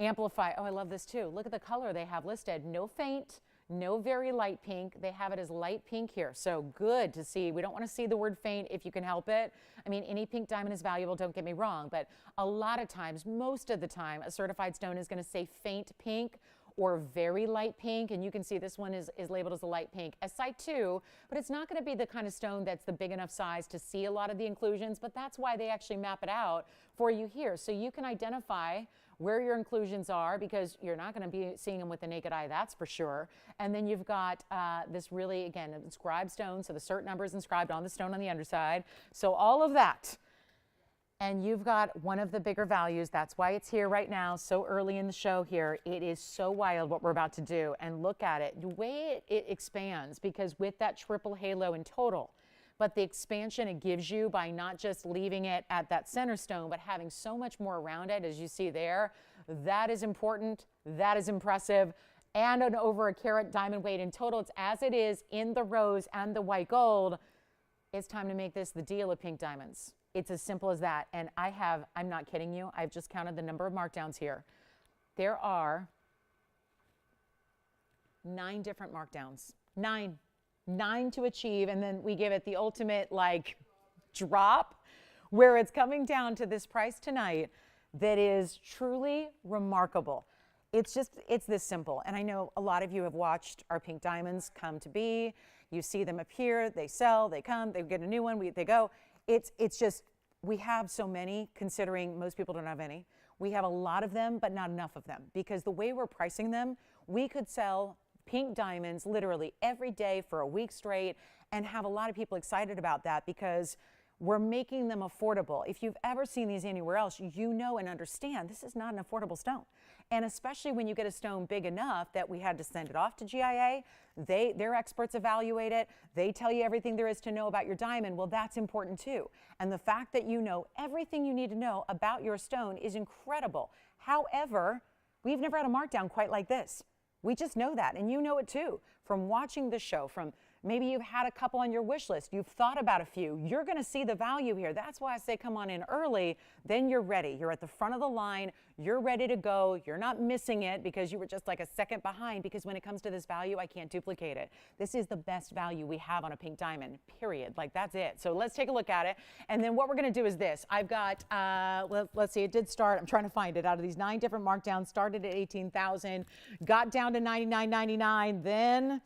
amplify. Oh, I love this too. Look at the color they have listed. No faint. No very light pink. They have it as light pink here. So good to see. We don't want to see the word faint if you can help it. I mean, any pink diamond is valuable, don't get me wrong, but a lot of times, most of the time, a certified stone is going to say faint pink or very light pink, and you can see this one is labeled as a light pink, SI2, but it's not going to be the kind of stone that's the big enough size to see a lot of the inclusions, but that's why they actually map it out for you here. So you can identify where your inclusions are, because you're not going to be seeing them with the naked eye, that's for sure. And then you've got this really, again, inscribed stone, so the cert number is inscribed on the stone on the underside. So all of that. And you've got one of the bigger values. That's why it's here right now, so early in the show here. It is so wild what we're about to do. And look at it, the way it expands, because with that triple halo in total, but the expansion it gives you by not just leaving it at that center stone, but having so much more around it, as you see there, that is important, that is impressive, and an over a carat diamond weight in total. It's as it is in the rose and the white gold. It's time to make this the deal of pink diamonds. It's as simple as that. And I'm not kidding you, I've just counted the number of markdowns here. There are 9 different markdowns, 9 to achieve, and then we give it the ultimate drop where it's coming down to this price tonight that is truly remarkable. It's this simple. And I know a lot of you have watched our pink diamonds come to be. You see them appear, they sell, they come, they get a new one, they go. It's just, we have so many, considering most people don't have any. We have a lot of them, but not enough of them, because the way we're pricing them, we could sell pink diamonds literally every day for a week straight and have a lot of people excited about that, because We're making them affordable. If you've ever seen these anywhere else, you know and understand this is not an affordable stone. And especially when you get a stone big enough that we had to send it off to GIA, their experts evaluate it. They tell you everything there is to know about your diamond. Well, that's important too. And the fact that you know everything you need to know about your stone is incredible. However, we've never had a markdown quite like this. We just know that, and you know it too from watching the show, from maybe you've had a couple on your wish list. You've thought about a few. You're going to see the value here. That's why I say come on in early. Then you're ready. You're at the front of the line. You're ready to go. You're not missing it because you were just like a second behind, because when it comes to this value, I can't duplicate it. This is the best value we have on a pink diamond, period. Like, that's it. So let's take a look at it. And then what we're going to do is this. I've got, let's see, it did start. I'm trying to find it. Out of these 9 different markdowns, started at $18,000, got down to $99.99, then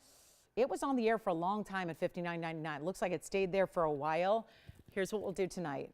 it was on the air for a long time at $59.99. Looks like it stayed there for a while. Here's what we'll do tonight.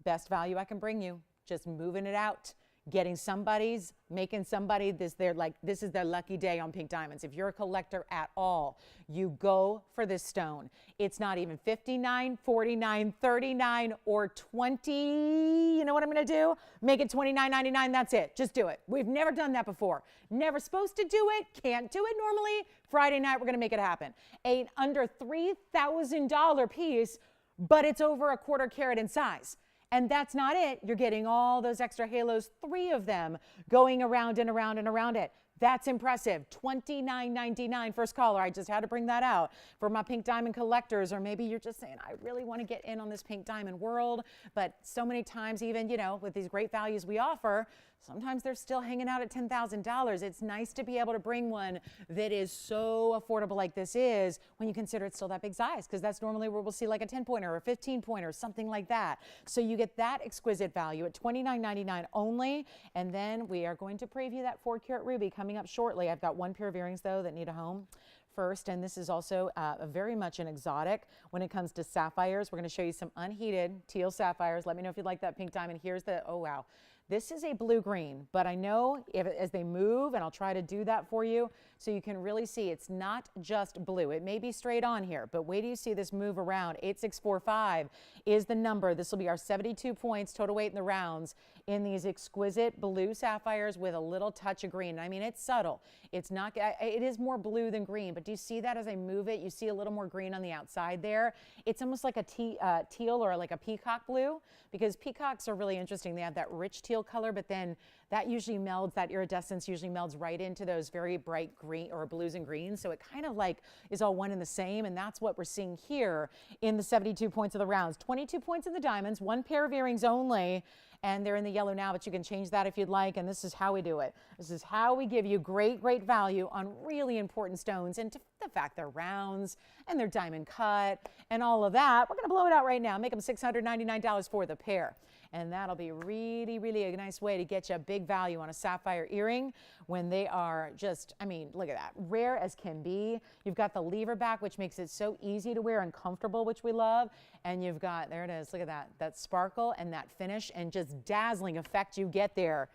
Best value I can bring you. Just moving it out. Getting somebody's, making somebody this is their lucky day on pink diamonds. If you're a collector at all, you go for this stone. It's not even $59, $49, $39, or $20. You know what I'm going to do? Make it $29.99. That's it. Just do it. We've never done that before. Never supposed to do it. Can't do it normally. Friday night, we're going to make it happen. An under $3,000 piece, but it's over a 1/4 carat in size. And that's not it. You're getting all those extra halos, 3 of them going around and around and around it. That's impressive. $29.99. First caller. I just had to bring that out for my pink diamond collectors, or maybe you're just saying, I really want to get in on this pink diamond world, but so many times, even, you know, with these great values we offer, sometimes they're still hanging out at $10,000. It's nice to be able to bring one that is so affordable like this is, when you consider it's still that big size, because that's normally where we'll see like a 10-pointer or a 15-pointer, something like that. So you get that exquisite value at $29.99 only. And then we are going to preview that 4-carat ruby coming up shortly. I've got 1 pair of earrings though that need a home first, and this is also very much an exotic when it comes to sapphires. We're going to show you some unheated teal sapphires. Let me know if you'd like that pink diamond. Here's the, oh wow. This is a blue-green, but I know as they move, and I'll try to do that for you so you can really see it's not just blue. It may be straight on here, but wait till you see this move around. 8645 is the number. This will be our 72 points, total weight in the rounds, in these exquisite blue sapphires with a little touch of green. I mean, it's subtle. It's not, it is more blue than green, but do you see that as I move it? You see a little more green on the outside there. It's almost like a teal or like a peacock blue, because peacocks are really interesting. They have that rich teal color, but then that usually melds, that iridescence usually melds right into those very bright green or blues and greens. So it kind of like is all one and the same. And that's what we're seeing here in the 72 points of the rounds. 22 points in the diamonds, 1 pair of earrings only. And they're in the yellow now, but you can change that if you'd like. And this is how we do it. This is how we give you great, great value on really important stones. And the fact they're rounds and they're diamond cut and all of that, we're going to blow it out right now. Make them $699 for the pair. And that'll be really, really a nice way to get you a big value on a sapphire earring when they are just, I mean, look at that, rare as can be. You've got the lever back, which makes it so easy to wear and comfortable, which we love. And you've got, there it is, look at that, that sparkle and that finish and just dazzling effect you get there.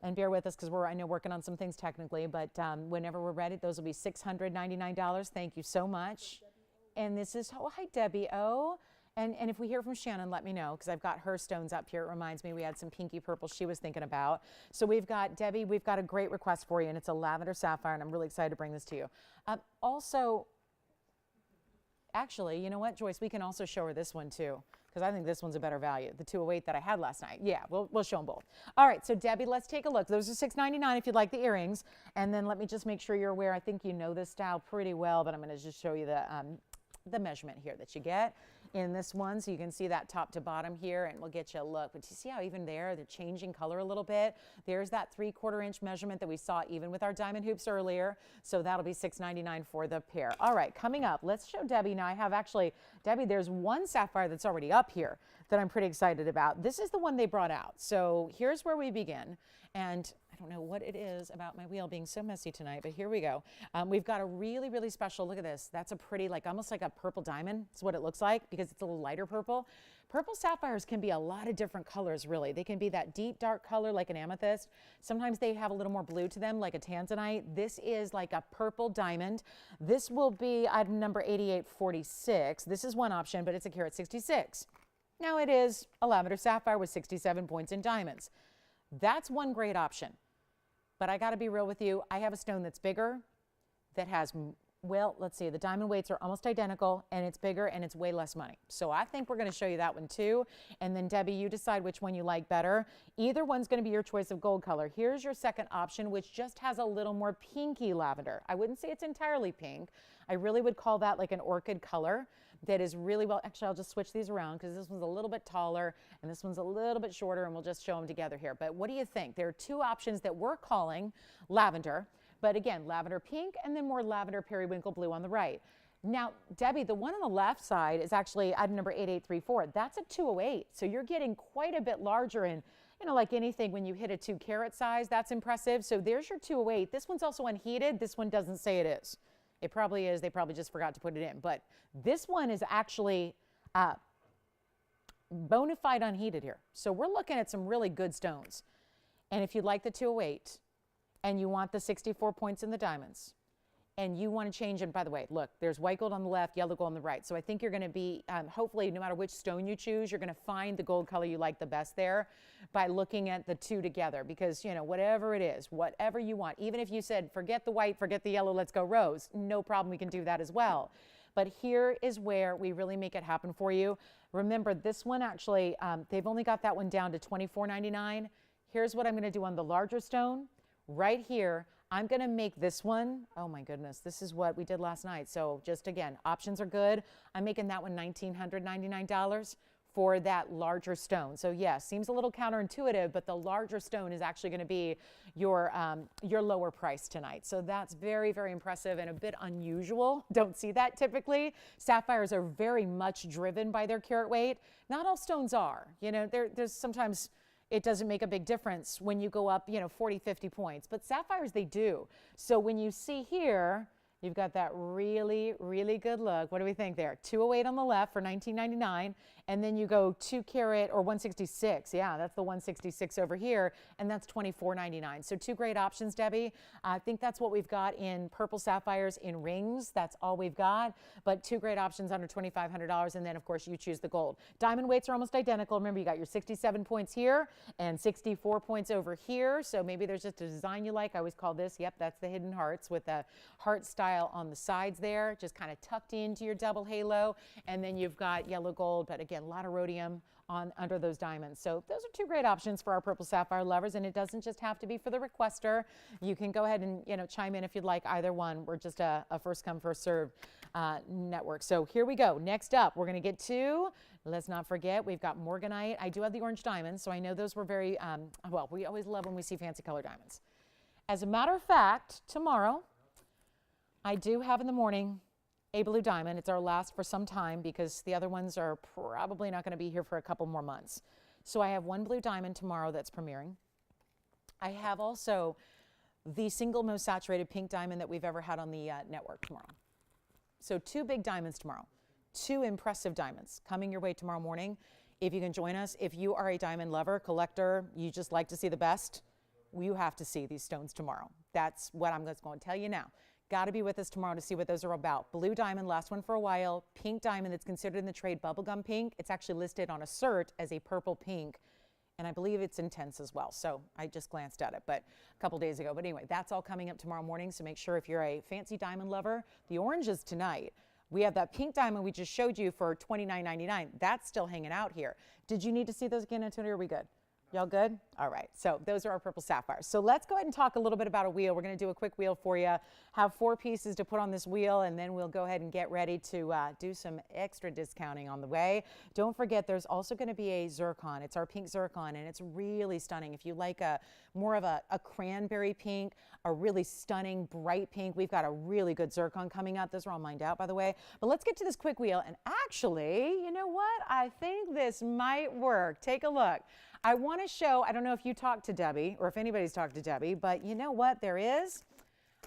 And bear with us because we're, I know, working on some things technically, but whenever we're ready, those will be $699. Thank you so much. And this is, oh, hi, Debbie O. And if we hear from Shannon, let me know, because I've got her stones up here. It reminds me we had some pinky purple she was thinking about. So we've got, Debbie, we've got a great request for you, and it's a lavender sapphire, and I'm really excited to bring this to you. Also, actually, you know what, Joyce, we can also show her this one too, because I think this one's a better value, the 208 that I had last night. Yeah, we'll show them both. All right, so Debbie, let's take a look. Those are $699 if you'd like the earrings. And then let me just make sure you're aware. I think you know this style pretty well, but I'm going to just show you the measurement here that you get in this one, so you can see that top to bottom here, and we'll get you a look. But you see how even there they're changing color a little bit. There's that 3/4 inch measurement that we saw even with our diamond hoops earlier. So that'll be $699 for the pair. All right, coming up, let's show Debbie. Now I have actually, Debbie, there's one sapphire that's already up here that I'm pretty excited about. This is the one they brought out. So here's where we begin. And I don't know what it is about my wheel being so messy tonight, but here we go. We've got a really, really special, look at this. That's a pretty, like almost like a purple diamond. It's what it looks like because it's a little lighter purple. Purple sapphires can be a lot of different colors, really. They can be that deep, dark color like an amethyst. Sometimes they have a little more blue to them, like a Tanzanite. This is like a purple diamond. This will be item number 8846. This is one option, but it's a carat 66. Now it is a lavender sapphire with 67 points in diamonds. That's one great option. But I got to be real with you. I have a stone that's bigger, that has, well, let's see, the diamond weights are almost identical, and it's bigger and it's way less money. So I think we're going to show you that one too. And then Debbie, you decide which one you like better. Either one's going to be your choice of gold color. Here's your second option, which just has a little more pinky lavender. I wouldn't say it's entirely pink. I really would call that like an orchid color that is really well. Actually, I'll just switch these around because this one's a little bit taller and this one's a little bit shorter, and we'll just show them together here. But what do you think? There are two options that we're calling lavender, but again, lavender pink and then more lavender periwinkle blue on the right. Now, Debbie, the one on the left side is actually item number 8834. That's a 208. So you're getting quite a bit larger, and like anything, when you hit a 2 carat size, that's impressive. So there's your 208. This one's also unheated. This one doesn't say it is. It probably is. They probably just forgot to put it in. But this one is actually bona fide unheated here. So we're looking at some really good stones. And if you'd like the 208 and you want the 64 points in the diamonds and you want to change it, by the way, look, there's white gold on the left, yellow gold on the right. So I think you're going to be, hopefully, no matter which stone you choose, you're going to find the gold color you like the best there by looking at the two together. Because, whatever it is, whatever you want, even if you said, forget the white, forget the yellow, let's go rose, no problem, we can do that as well. But here is where we really make it happen for you. Remember, this one actually, they've only got that one down to $24.99. Here's what I'm going to do on the larger stone. Right here, I'm going to make this one, oh my goodness, this is what we did last night. So just again, options are good. I'm making that one $1,999 for that larger stone. So yeah, seems a little counterintuitive, but the larger stone is actually going to be your lower price tonight. So that's very, very impressive and a bit unusual. Don't see that typically. Sapphires are very much driven by their carat weight. Not all stones are. There's sometimes it doesn't make a big difference when you go up, 40, 50 points. But sapphires, they do. So when you see here, you've got that really, really good look. What do we think there? 208 on the left for $19.99. And then you go 2 carat or 166. Yeah, that's the 166 over here. And that's $24.99. So two great options, Debbie. I think that's what we've got in purple sapphires in rings. That's all we've got. But two great options under $2,500. And then, of course, you choose the gold. Diamond weights are almost identical. Remember, you got your 67 points here and 64 points over here. So maybe there's just a design you like. I always call this, yep, that's the hidden hearts with the heart style on the sides there, just kind of tucked into your double halo. And then you've got yellow gold, but again, a lot of rhodium under those diamonds. So those are two great options for our purple sapphire lovers, and it doesn't just have to be for the requester. You can go ahead and chime in if you'd like either one. We're just a first come, first serve network. So here we go. Next up, we're going to get to, let's not forget, we've got morganite. I do have the orange diamonds, so I know those were very, well, we always love when we see fancy color diamonds. As a matter of fact, tomorrow, I do have in the morning a blue diamond. It's our last for some time because the other ones are probably not going to be here for a couple more months. So I have one blue diamond tomorrow that's premiering. I have also the single most saturated pink diamond that we've ever had on the network tomorrow. So two big diamonds tomorrow, two impressive diamonds coming your way tomorrow morning. If you can join us, if you are a diamond lover, collector, you just like to see the best, you have to see these stones tomorrow. That's what I'm just going to tell you now. Got to be with us tomorrow to see what those are about. Blue diamond, last one for a while. Pink diamond that's considered in the trade bubblegum pink. It's actually listed on a cert as a purple pink, and I believe it's intense as well. So I just glanced at it, but a couple days ago. But anyway, that's all coming up tomorrow morning, so make sure if you're a fancy diamond lover, the orange is tonight. We have that pink diamond we just showed you for $29.99. That's still hanging out here. Did you need to see those again, Antonio? Are we good? Y'all good? All right, so those are our purple sapphires. So let's go ahead and talk a little bit about a wheel. We're going to do a quick wheel for you, have 4 pieces to put on this wheel, and then we'll go ahead and get ready to do some extra discounting on the way. Don't forget, there's also going to be a zircon. It's our pink zircon, and it's really stunning. If you like more of a cranberry pink, a really stunning bright pink, we've got a really good zircon coming up. Those are all mined out, by the way. But let's get to this quick wheel, and actually, you know what? I think this might work. Take a look. I want to show, I don't know if you talked to Debbie or if anybody's talked to Debbie, but you know what there is?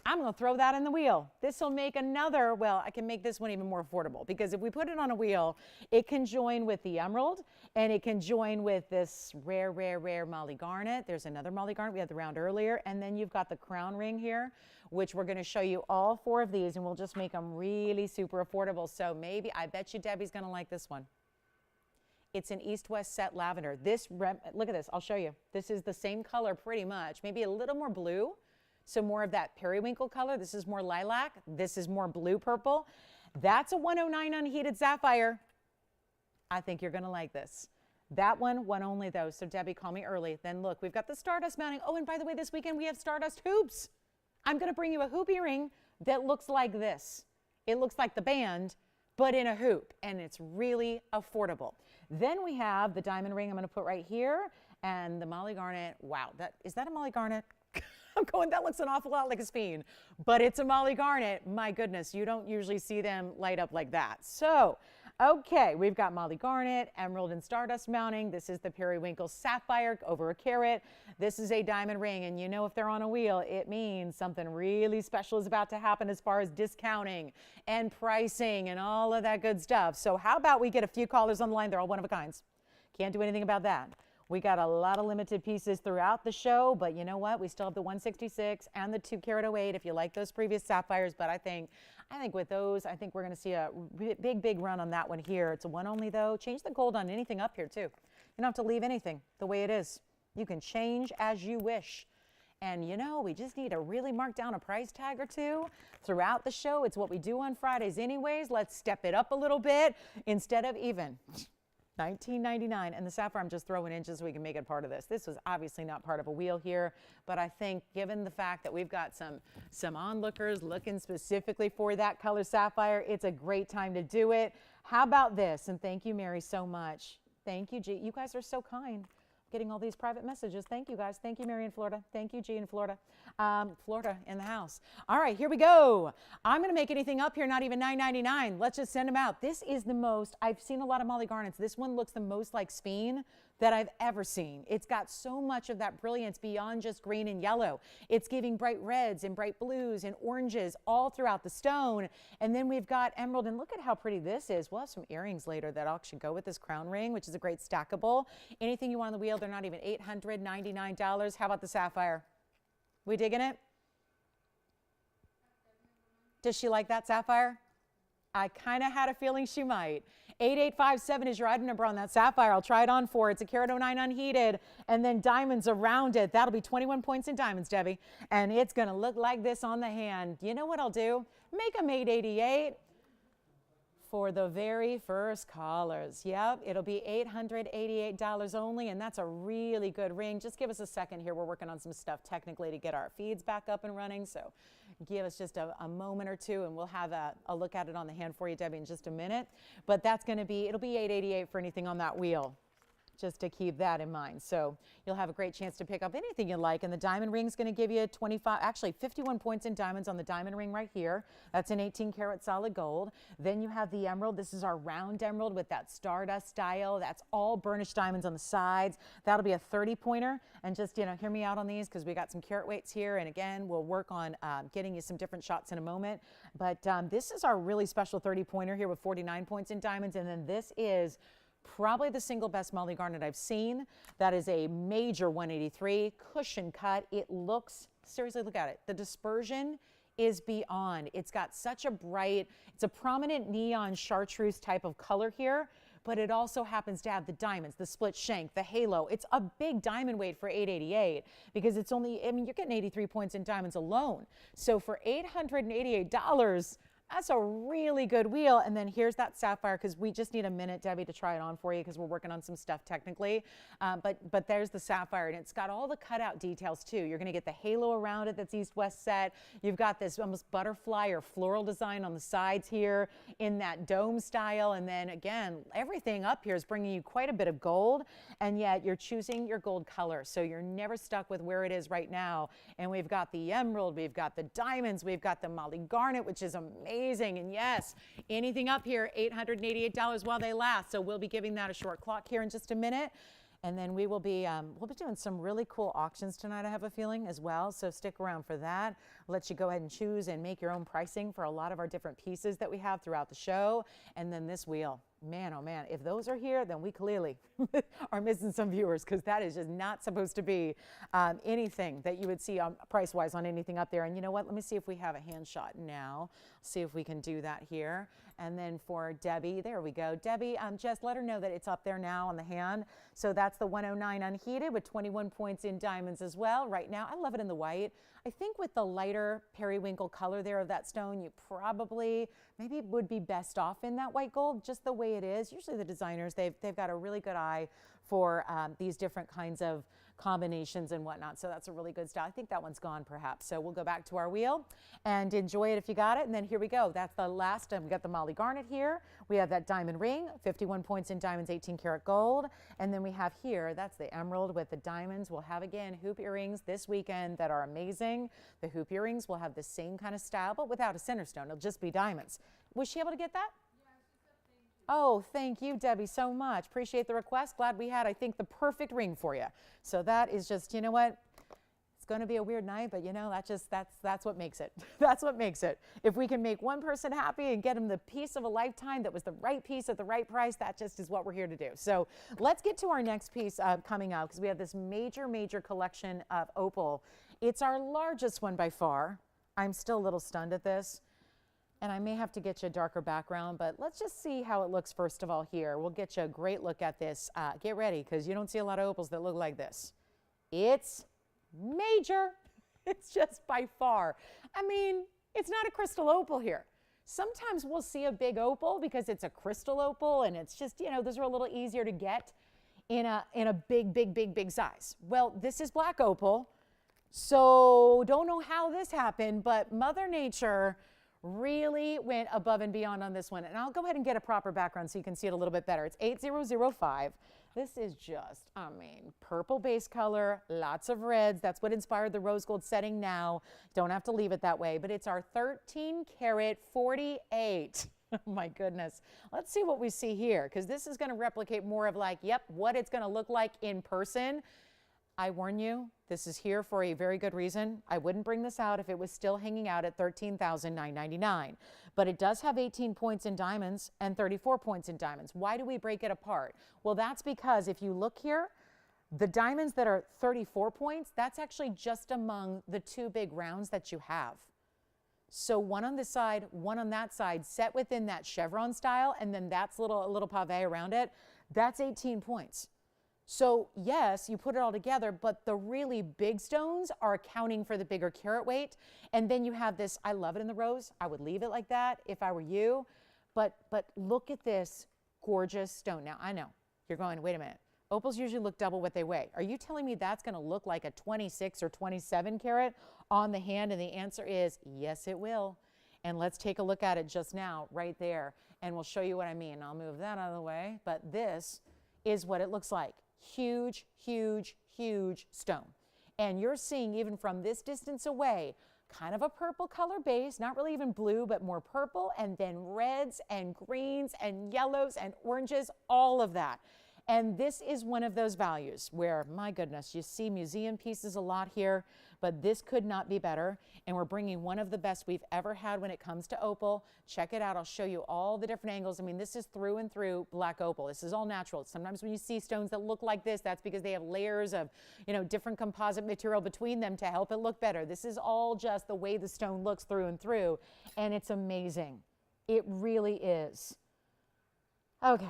I'm going to throw that in the wheel. This will make another, well, I can make this one even more affordable because if we put it on a wheel, it can join with the emerald and it can join with this rare, rare, rare Molly garnet. There's another Molly garnet. We had the round earlier. And then you've got the crown ring here, which we're going to show you all 4 of these and we'll just make them really super affordable. So maybe, I bet you Debbie's going to like this one. It's an east-west set lavender. Look at this, I'll show you. This is the same color pretty much, maybe a little more blue. So more of that periwinkle color. This is more lilac. This is more blue purple. That's a 109 unheated sapphire. I think you're gonna like this. That one only though, so Debbie, call me early. Then look, we've got the Stardust mounting. Oh, and by the way, this weekend we have Stardust hoops. I'm gonna bring you a hoop earring that looks like this. It looks like the band, but in a hoop, and it's really affordable. Then we have the diamond ring I'm gonna put right here, and the Molly Garnet. Wow, is that a Molly Garnet? I'm going, that looks an awful lot like a speen, but it's a Molly Garnet. My goodness, you don't usually see them light up like that. So, okay, we've got Molly Garnet, emerald and stardust mounting. This is the periwinkle sapphire over a carat. This is a diamond ring, and you know if they're on a wheel, it means something really special is about to happen as far as discounting and pricing and all of that good stuff. So how about we get a few callers on the line? They're all one of a kinds. Can't do anything about that. We got a lot of limited pieces throughout the show, but you know what? We still have the 166 and the 2 carat 08 if you like those previous sapphires. But I think with those, I think we're going to see a big run on that one here. It's a one only though. Change the gold on anything up here too. You don't have to leave anything the way it is. You can change as you wish. And you know, we just need to really mark down a price tag or two throughout the show. It's what we do on Fridays anyways. Let's step it up a little bit instead of even. $19.99, and the sapphire I'm just throwing in just so we can make it part of this. This was obviously not part of a wheel here, but I think given the fact that we've got some onlookers looking specifically for that color sapphire, it's a great time to do it. How about this? And thank you, Mary, so much. Thank you, G. You guys are so kind. Getting all these private messages. Thank you, guys. Thank you, Mary in Florida. Thank you, G in Florida. Florida in the house. All right, here we go. I'm going to make anything up here, not even $9.99. Let's just send them out. This is the most, I've seen a lot of Molly Garnets. This one looks the most like Speen that I've ever seen. It's got so much of that brilliance beyond just green and yellow. It's giving bright reds and bright blues and oranges all throughout the stone. And then we've got emerald, and look at how pretty this is. We'll have some earrings later that actually go with this crown ring, which is a great stackable. Anything you want on the wheel, they're not even $899. How about the sapphire? We digging it? Does she like that sapphire? I kind of had a feeling she might. 8857 is your item number on that sapphire. I'll try it on for. It's a carat 09 unheated, and then diamonds around it. That'll be 21 points in diamonds, Debbie. And it's going to look like this on the hand. You know what I'll do? Make them 888 for the very first callers. Yep, it'll be $888 only, and that's a really good ring. Just give us a second here. We're working on some stuff technically to get our feeds back up and running, so give us just a moment or two, and we'll have a look at it on the hand for you, Debbie, in just a minute. But that's going to be, it'll be $888 for anything on that wheel, just to keep that in mind. So you'll have a great chance to pick up anything you like. And the diamond ring's going to give you 51 points in diamonds on the diamond ring right here. That's an 18 karat solid gold. Then you have the emerald. This is our round emerald with that stardust style. That's all burnished diamonds on the sides. That'll be a 30 pointer. And just, you know, hear me out on these because we got some carat weights here. And again, we'll work on getting you some different shots in a moment. But this is our really special 30 pointer here with 49 points in diamonds. And then this is probably the single best Molly Garnet I've seen. That is a major 183 cushion cut. It looks, seriously, look at it. The dispersion is beyond. It's got such a bright, it's a prominent neon chartreuse type of color here, but it also happens to have the diamonds, the split shank, the halo. It's a big diamond weight for $888 because it's only, I mean, you're getting 83 points in diamonds alone. So for $888, that's a really good wheel. And then here's that sapphire, because we just need a minute, Debbie, to try it on for you because we're working on some stuff technically. But there's the sapphire, and it's got all the cutout details too. You're going to get the halo around it that's east-west set. You've got this almost butterfly or floral design on the sides here in that dome style. And then again, everything up here is bringing you quite a bit of gold, and yet you're choosing your gold color. So you're never stuck with where it is right now. And we've got the emerald, we've got the diamonds, we've got the Molly Garnet, which is amazing. And yes, anything up here, $888 while they last. So we'll be giving that a short clock here in just a minute. And then we'll be doing some really cool auctions tonight, I have a feeling, as well. So stick around for that. I'll let you go ahead and choose and make your own pricing for a lot of our different pieces that we have throughout the show. And then this wheel. Man, oh man, if those are here, then we clearly are missing some viewers, because that is just not supposed to be anything that you would see price-wise on anything up there. And you know what? Let me see if we have a hand shot now. See if we can do that here. And then for Debbie, there we go. Debbie, just let her know that it's up there now on the hand. So that's the 109 unheated with 21 points in diamonds as well. Right now, I love it in the white. I think with the lighter periwinkle color there of that stone, you probably maybe would be best off in that white gold, just the way it is. Usually the designers, they've got a really good eye for these different kinds of combinations and whatnot. So that's a really good style. I think that one's gone perhaps. So we'll go back to our wheel and enjoy it if you got it. And then here we go. That's the last. We got the Molly Garnet here. We have that diamond ring, 51 points in diamonds, 18 karat gold. And then we have here, that's the emerald with the diamonds. We'll have again hoop earrings this weekend that are amazing. The hoop earrings will have the same kind of style, but without a center stone. It'll just be diamonds. Was she able to get that? Oh, thank you, Debbie, so much. Appreciate the request. Glad we had, I think, the perfect ring for you. So that is just, you know what? It's going to be a weird night, but you know, that's what makes it. That's what makes it. If we can make one person happy and get them the piece of a lifetime that was the right piece at the right price, that just is what we're here to do. So let's get to our next piece coming out, because we have this major, major collection of opal. It's our largest one by far. I'm still a little stunned at this. And I may have to get you a darker background, but let's just see how it looks first of all here. We'll get you a great look at this. Get ready, because you don't see a lot of opals that look like this. It's major. It's just by far. I mean, it's not a crystal opal here. Sometimes we'll see a big opal because it's a crystal opal, and it's just, you know, those are a little easier to get in a big size. Well, this is black opal, so don't know how this happened, but Mother Nature really went above and beyond on this one. And I'll go ahead and get a proper background so you can see it a little bit better. It's 8005. This is just, I mean, purple base color, lots of reds. That's what inspired the rose gold setting now. Don't have to leave it that way, but it's our 13 karat 48. Oh my goodness. Let's see what we see here, because this is going to replicate more of like, yep, what it's going to look like in person. I warn you, this is here for a very good reason. I wouldn't bring this out if it was still hanging out at $13,999. But it does have 18 points in diamonds and 34 points in diamonds. Why do we break it apart? Well, that's because if you look here, the diamonds that are 34 points, that's actually just among the two big rounds that you have. So one on this side, one on that side, set within that chevron style, and then that's a little pave around it. That's 18 points. So yes, you put it all together, but the really big stones are accounting for the bigger carat weight. And then you have this, I love it in the rose. I would leave it like that if I were you. But look at this gorgeous stone. Now, I know you're going, wait a minute. Opals usually look double what they weigh. Are you telling me that's going to look like a 26 or 27 karat on the hand? And the answer is yes, it will. And let's take a look at it just now, right there. And we'll show you what I mean. I'll move that out of the way. But this is what it looks like. Huge, huge, huge stone. And you're seeing, even from this distance away, kind of a purple color base, not really even blue, but more purple, and then reds and greens and yellows and oranges, all of that. And this is one of those values where, my goodness, you see museum pieces a lot here, but this could not be better. And we're bringing one of the best we've ever had when it comes to opal. Check it out. I'll show you all the different angles. I mean, this is through and through black opal. This is all natural. Sometimes when you see stones that look like this, that's because they have layers of, you know, different composite material between them to help it look better. This is all just the way the stone looks through and through. And it's amazing. It really is. Okay.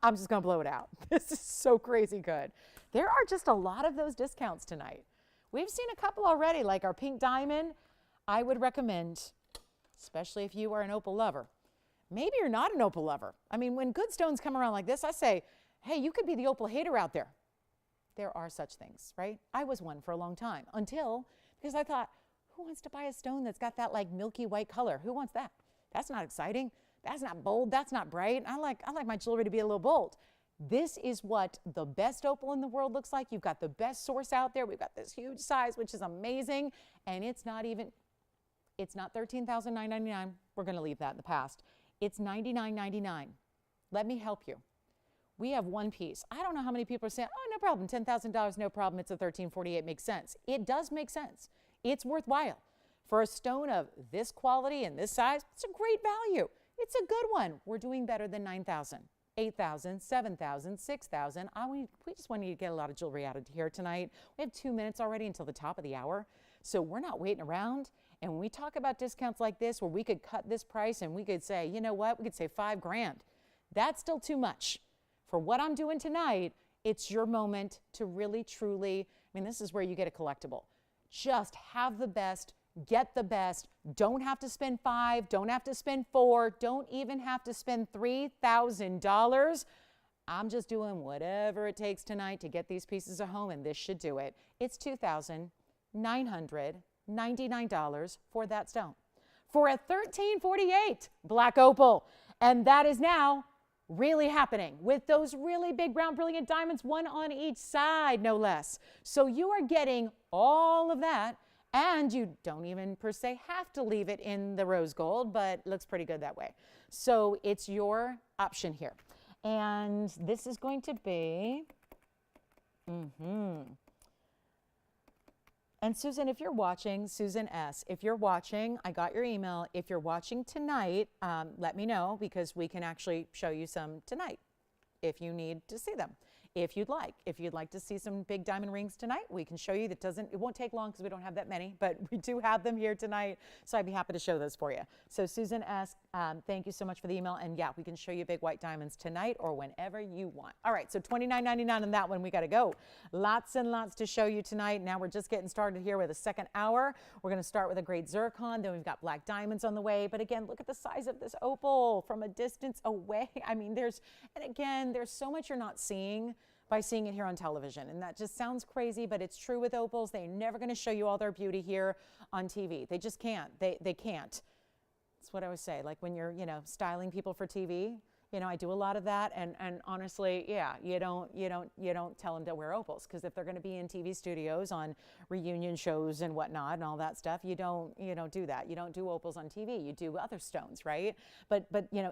I'm just going to blow it out. This is so crazy good. There are just a lot of those discounts tonight. We've seen a couple already, like our pink diamond. I would recommend, especially if you are an opal lover. Maybe you're not an opal lover. I mean, when good stones come around like this, I say, hey, you could be the opal hater out there. There are such things, right? I was one for a long time because I thought, who wants to buy a stone that's got that like milky white color? Who wants that? That's not exciting. That's not bold. That's not bright. I like my jewelry to be a little bold. This is what the best opal in the world looks like. You've got the best source out there. We've got this huge size, which is amazing. And it's not $13,999. We're going to leave that in the past. It's $99.99. Let me help you. We have one piece. I don't know how many people are saying, oh, no problem, $10,000, no problem. It's a 1348. Makes sense. It does make sense. It's worthwhile. For a stone of this quality and this size, it's a great value. It's a good one. We're doing better than 9,000. 8,000, 7,000, 6,000. We just want you to get a lot of jewelry out of here tonight. We have 2 minutes already until the top of the hour. So we're not waiting around. And when we talk about discounts like this, where we could cut this price and we could say, you know what, we could say $5,000. That's still too much. For what I'm doing tonight, it's your moment to really, truly, I mean, this is where you get a collectible. Just have the best, get the best. Don't have to spend $5,000, don't have to spend $4,000, don't even have to spend $3,000. I'm just doing whatever it takes tonight to get these pieces of home, and this should do it. It's $2,999 for that stone. For a $1,348 black opal. And that is now really happening with those really big, round, brilliant diamonds, one on each side, no less. So you are getting all of that, and you don't even per se have to leave it in the rose gold, but it looks pretty good that way. So it's your option here. And this is going to be, And Susan, if you're watching, Susan S., if you're watching, I got your email. If you're watching tonight, let me know, because we can actually show you some tonight if you need to see them. If you'd like to see some big diamond rings tonight, we can show you. It won't take long because we don't have that many, but we do have them here tonight. So I'd be happy to show those for you. So Susan S., thank you so much for the email. And yeah, we can show you big white diamonds tonight or whenever you want. All right, so $29.99 on that one. We got to go. Lots and lots to show you tonight. Now we're just getting started here with a second hour. We're going to start with a great zircon. Then we've got black diamonds on the way. But again, look at the size of this opal from a distance away. I mean, there's so much you're not seeing by seeing it here on television. And that just sounds crazy, but it's true with opals. They're never going to show you all their beauty here on TV. They just can't. They can't. That's what I always say. Like when you're, styling people for TV, I do a lot of that. And honestly, yeah, you don't tell them to wear opals, because if they're going to be in TV studios on reunion shows and whatnot and all that stuff, you don't do that. You don't do opals on TV. You do other stones, right? But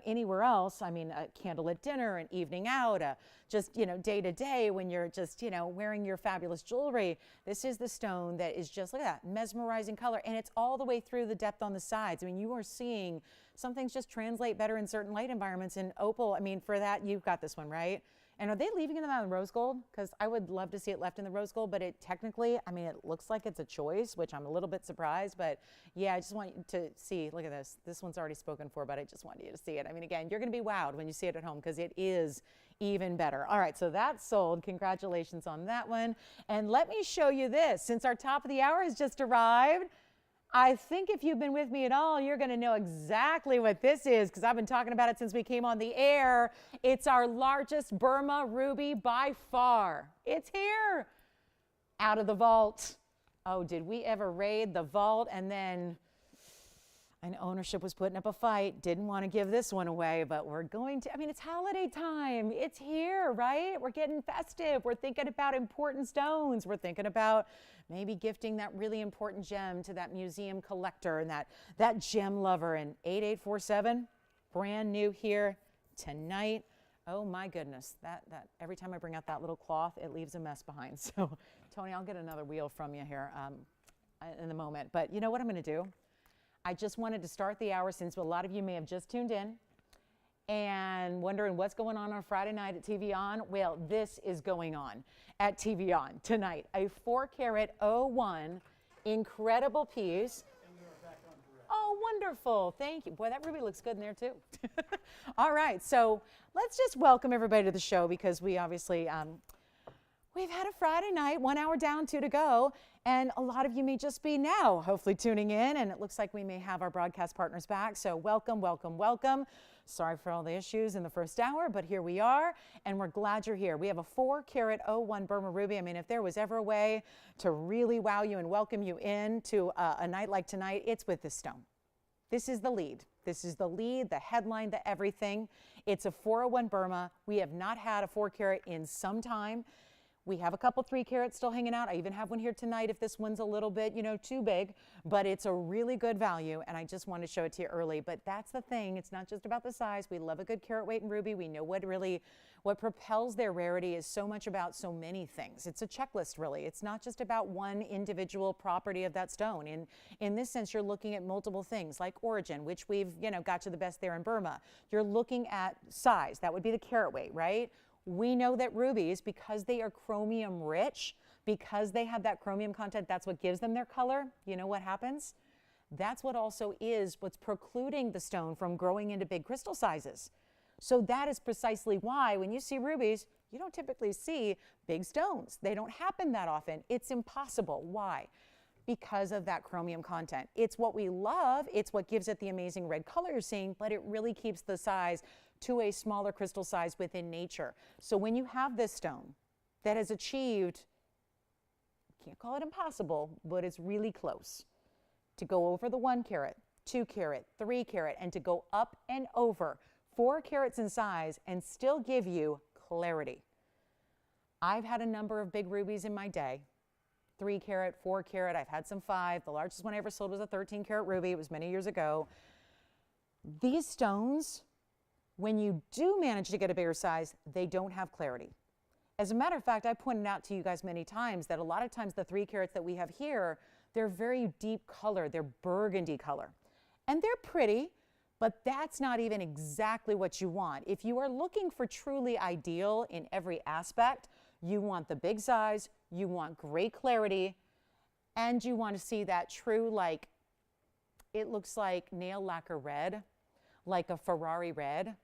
anywhere else, I mean, a candlelit dinner, an evening out, just day to day when you're just wearing your fabulous jewelry. This is the stone that is just, look at that, mesmerizing color, and it's all the way through the depth on the sides. I mean, you are seeing some things just translate better in certain light environments. And opal, I mean, for that, you've got this one, right? And are they leaving it out in rose gold? Because I would love to see it left in the rose gold, but it technically, I mean, it looks like it's a choice, which I'm a little bit surprised. But yeah, I just want you to see, look at this. This one's already spoken for, but I just want you to see it. I mean, again, you're going to be wowed when you see it at home, because it is even better. All right, so that's sold. Congratulations on that one. And let me show you this. Since our top of the hour has just arrived, I think if you've been with me at all, you're going to know exactly what this is, because I've been talking about it since we came on the air. It's our largest Burma ruby by far. It's here, out of the vault. Oh, did we ever raid the vault? And then and ownership was putting up a fight, didn't want to give this one away, but we're going to. I mean, it's holiday time. It's here, right? We're getting festive. We're thinking about important stones. We're thinking about maybe gifting that really important gem to that museum collector and that gem lover. And 8847, brand new here tonight. Oh my goodness, that every time I bring out that little cloth, it leaves a mess behind. So Tony, I'll get another wheel from you here in a moment. But you know what I'm going to do? I just wanted to start the hour, since a lot of you may have just tuned in and wondering what's going on Friday night at TVON. Well, this is going on at TVON tonight. A 4-carat 01 incredible piece. Oh, wonderful. Thank you. Boy, that ruby looks good in there too. All right, so let's just welcome everybody to the show, because we obviously we've had a Friday night, 1 hour down, 2 to go, and a lot of you may just be now hopefully tuning in, and it looks like we may have our broadcast partners back. So welcome, welcome, welcome. Sorry for all the issues in the first hour, but here we are, and we're glad you're here. We have a 4-carat 01 Burma ruby. I mean, if there was ever a way to really wow you and welcome you in to a night like tonight, it's with this stone. This is the lead. This is the lead, the headline, the everything. It's a 401 Burma. We have not had a 4-carat in some time. We have a couple 3 carats still hanging out. I even have one here tonight if this one's a little bit, you know, too big, but it's a really good value, and I just wanted to show it to you early. But that's the thing. It's not just about the size. We love a good carat weight in ruby. We know what propels their rarity is so much about so many things. It's a checklist, really. It's not just about one individual property of that stone. In this sense, you're looking at multiple things like origin, which we've, you know, got to the best there in Burma. You're looking at size. That would be the carat weight, right? We know that rubies, because they are chromium rich, because they have that chromium content, that's what gives them their color. You know what happens? That's what also is what's precluding the stone from growing into big crystal sizes. So that is precisely why when you see rubies, you don't typically see big stones. They don't happen that often. It's impossible. Why? Because of that chromium content. It's what we love. It's what gives it the amazing red color you're seeing, but it really keeps the size to a smaller crystal size within nature. So when you have this stone that has achieved, can't call it impossible, but it's really close, to go over the 1 carat, 2 carat, 3 carat, and to go up and over 4 carats in size and still give you clarity. I've had a number of big rubies in my day. 3 carat, 4 carat, I've had some 5. The largest one I ever sold was a 13 carat ruby. It was many years ago. These stones, when you do manage to get a bigger size, they don't have clarity. As a matter of fact, I pointed out to you guys many times that a lot of times the 3 carats that we have here, they're very deep color. They're burgundy color. And they're pretty, but that's not even exactly what you want. If you are looking for truly ideal in every aspect, you want the big size, you want great clarity, and you want to see that true, like, it looks like nail lacquer red, like a Ferrari red.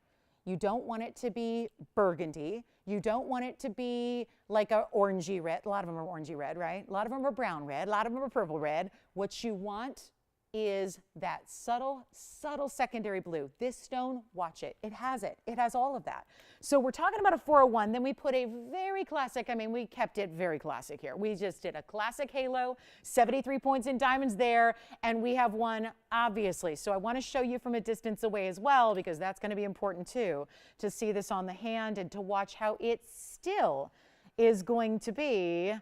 You don't want it to be burgundy. You don't want it to be like a orangey red. A lot of them are orangey red, right? A lot of them are brown red. A lot of them are purple red. What you want is that subtle, subtle secondary blue. This stone, watch it. It has it. It has all of that. So we're talking about a 401. Then we put a very classic, I mean, we kept it very classic here. We just did a classic halo, 73 points in diamonds there, and we have one, obviously. So I want to show you from a distance away as well, because that's going to be important too, to see this on the hand and to watch how it still is going to be,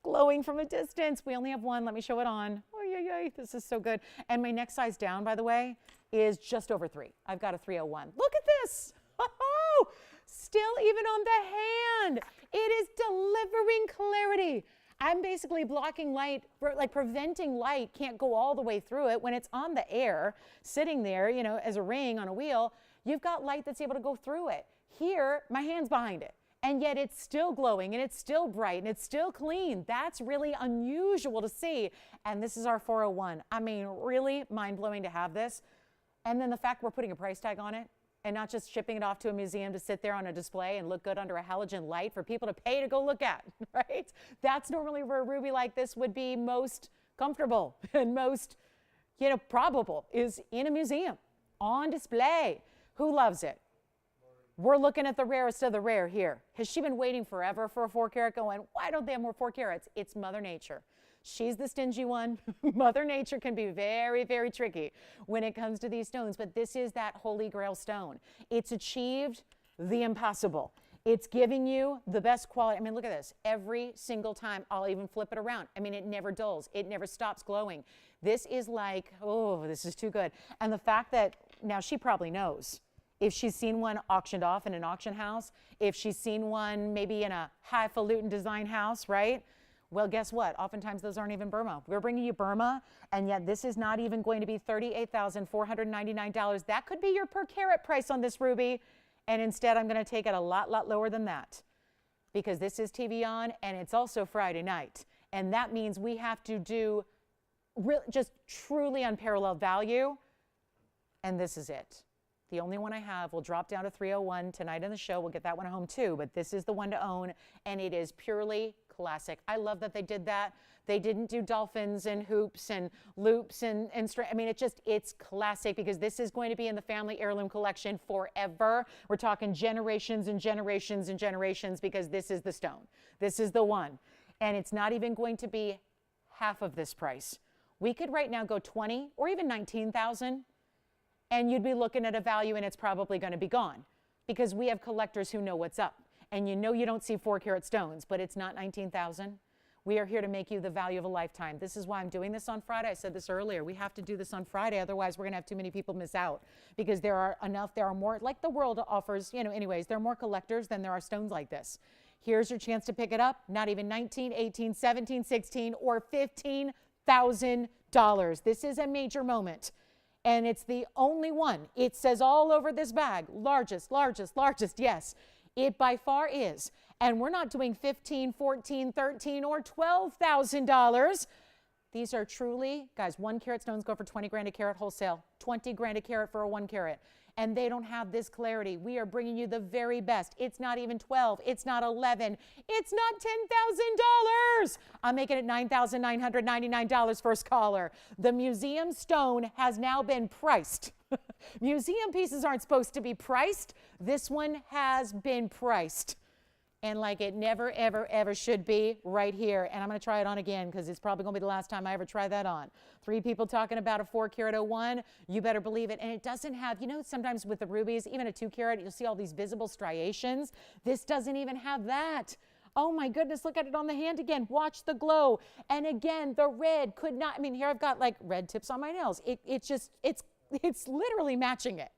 glowing from a distance. We only have one. Let me show it on. Oh, yeah, this is so good. And my next size down, by the way, is just over 3. I've got a 301. Look at this. Oh, still even on the hand. It is delivering clarity. I'm basically blocking light, like preventing light can't go all the way through it. When it's on the air, sitting there, you know, as a ring on a wheel, you've got light that's able to go through it. Here, my hand's behind it. And yet it's still glowing and it's still bright and it's still clean. That's really unusual to see. And this is our 401. I mean, really mind-blowing to have this. And then the fact we're putting a price tag on it and not just shipping it off to a museum to sit there on a display and look good under a halogen light for people to pay to go look at, right? That's normally where a ruby like this would be most comfortable and most, you know, probable, is in a museum on display. Who loves it? We're looking at the rarest of the rare here. Has she been waiting forever for a 4 carat going, why don't they have more 4 carats? It's Mother Nature. She's the stingy one. Mother Nature can be very, very tricky when it comes to these stones, but this is that holy grail stone. It's achieved the impossible. It's giving you the best quality. I mean, look at this. Every single time, I'll even flip it around. I mean, it never dulls. It never stops glowing. This is like, oh, this is too good. And the fact that, now she probably knows. If she's seen one auctioned off in an auction house, if she's seen one maybe in a highfalutin design house, right? Well, guess what? Oftentimes those aren't even Burma. We're bringing you Burma, and yet this is not even going to be $38,499. That could be your per carat price on this ruby, and instead I'm going to take it a lot lower than that, because this is TVON and it's also Friday night, and that means we have to do just truly unparalleled value, and this is it. The only one I have will drop down to 301 tonight in the show. We'll get that one home too, but this is the one to own, and it is purely classic. I love that they did that. They didn't do dolphins and hoops and loops and I mean, it's classic, because this is going to be in the family heirloom collection forever. We're talking generations and generations and generations, because this is the stone. This is the one. And it's not even going to be half of this price. We could right now go 20 or even 19,000. And you'd be looking at a value and it's probably going to be gone, because we have collectors who know what's up. and you know you don't see 4-carat stones, but it's not $19,000. We are here to make you the value of a lifetime. This is why I'm doing this on Friday. I said this earlier. We have to do this on Friday. Otherwise, we're going to have too many people miss out, because there are more, like the world offers, anyways, there are more collectors than there are stones like this. Here's your chance to pick it up. Not even $19,000, $18,000, $17,000, $16,000, or $15,000. This is a major moment. And it's the only one. It says all over this bag, largest, largest, largest. Yes, it by far is. And we're not doing $15,000, $14,000, $13,000, or $12,000. These are truly, guys, 1-carat stones go for 20 grand a carat wholesale, 20 grand a carat for a 1-carat. And they don't have this clarity. We are bringing you the very best. It's not even 12. It's not 11. It's not $10,000. I'm making it $9,999 first caller. The museum stone has now been priced. Museum pieces aren't supposed to be priced. This one has been priced. And like it never, ever, ever should be, right here. And I'm going to try it on again, because it's probably going to be the last time I ever try that on. 3 people talking about a 4-carat 01. You better believe it. And it doesn't have, sometimes with the rubies, even a 2-carat, you'll see all these visible striations. This doesn't even have that. Oh my goodness, look at it on the hand again. Watch the glow. And again, the red could not, here I've got like red tips on my nails. It's literally matching it.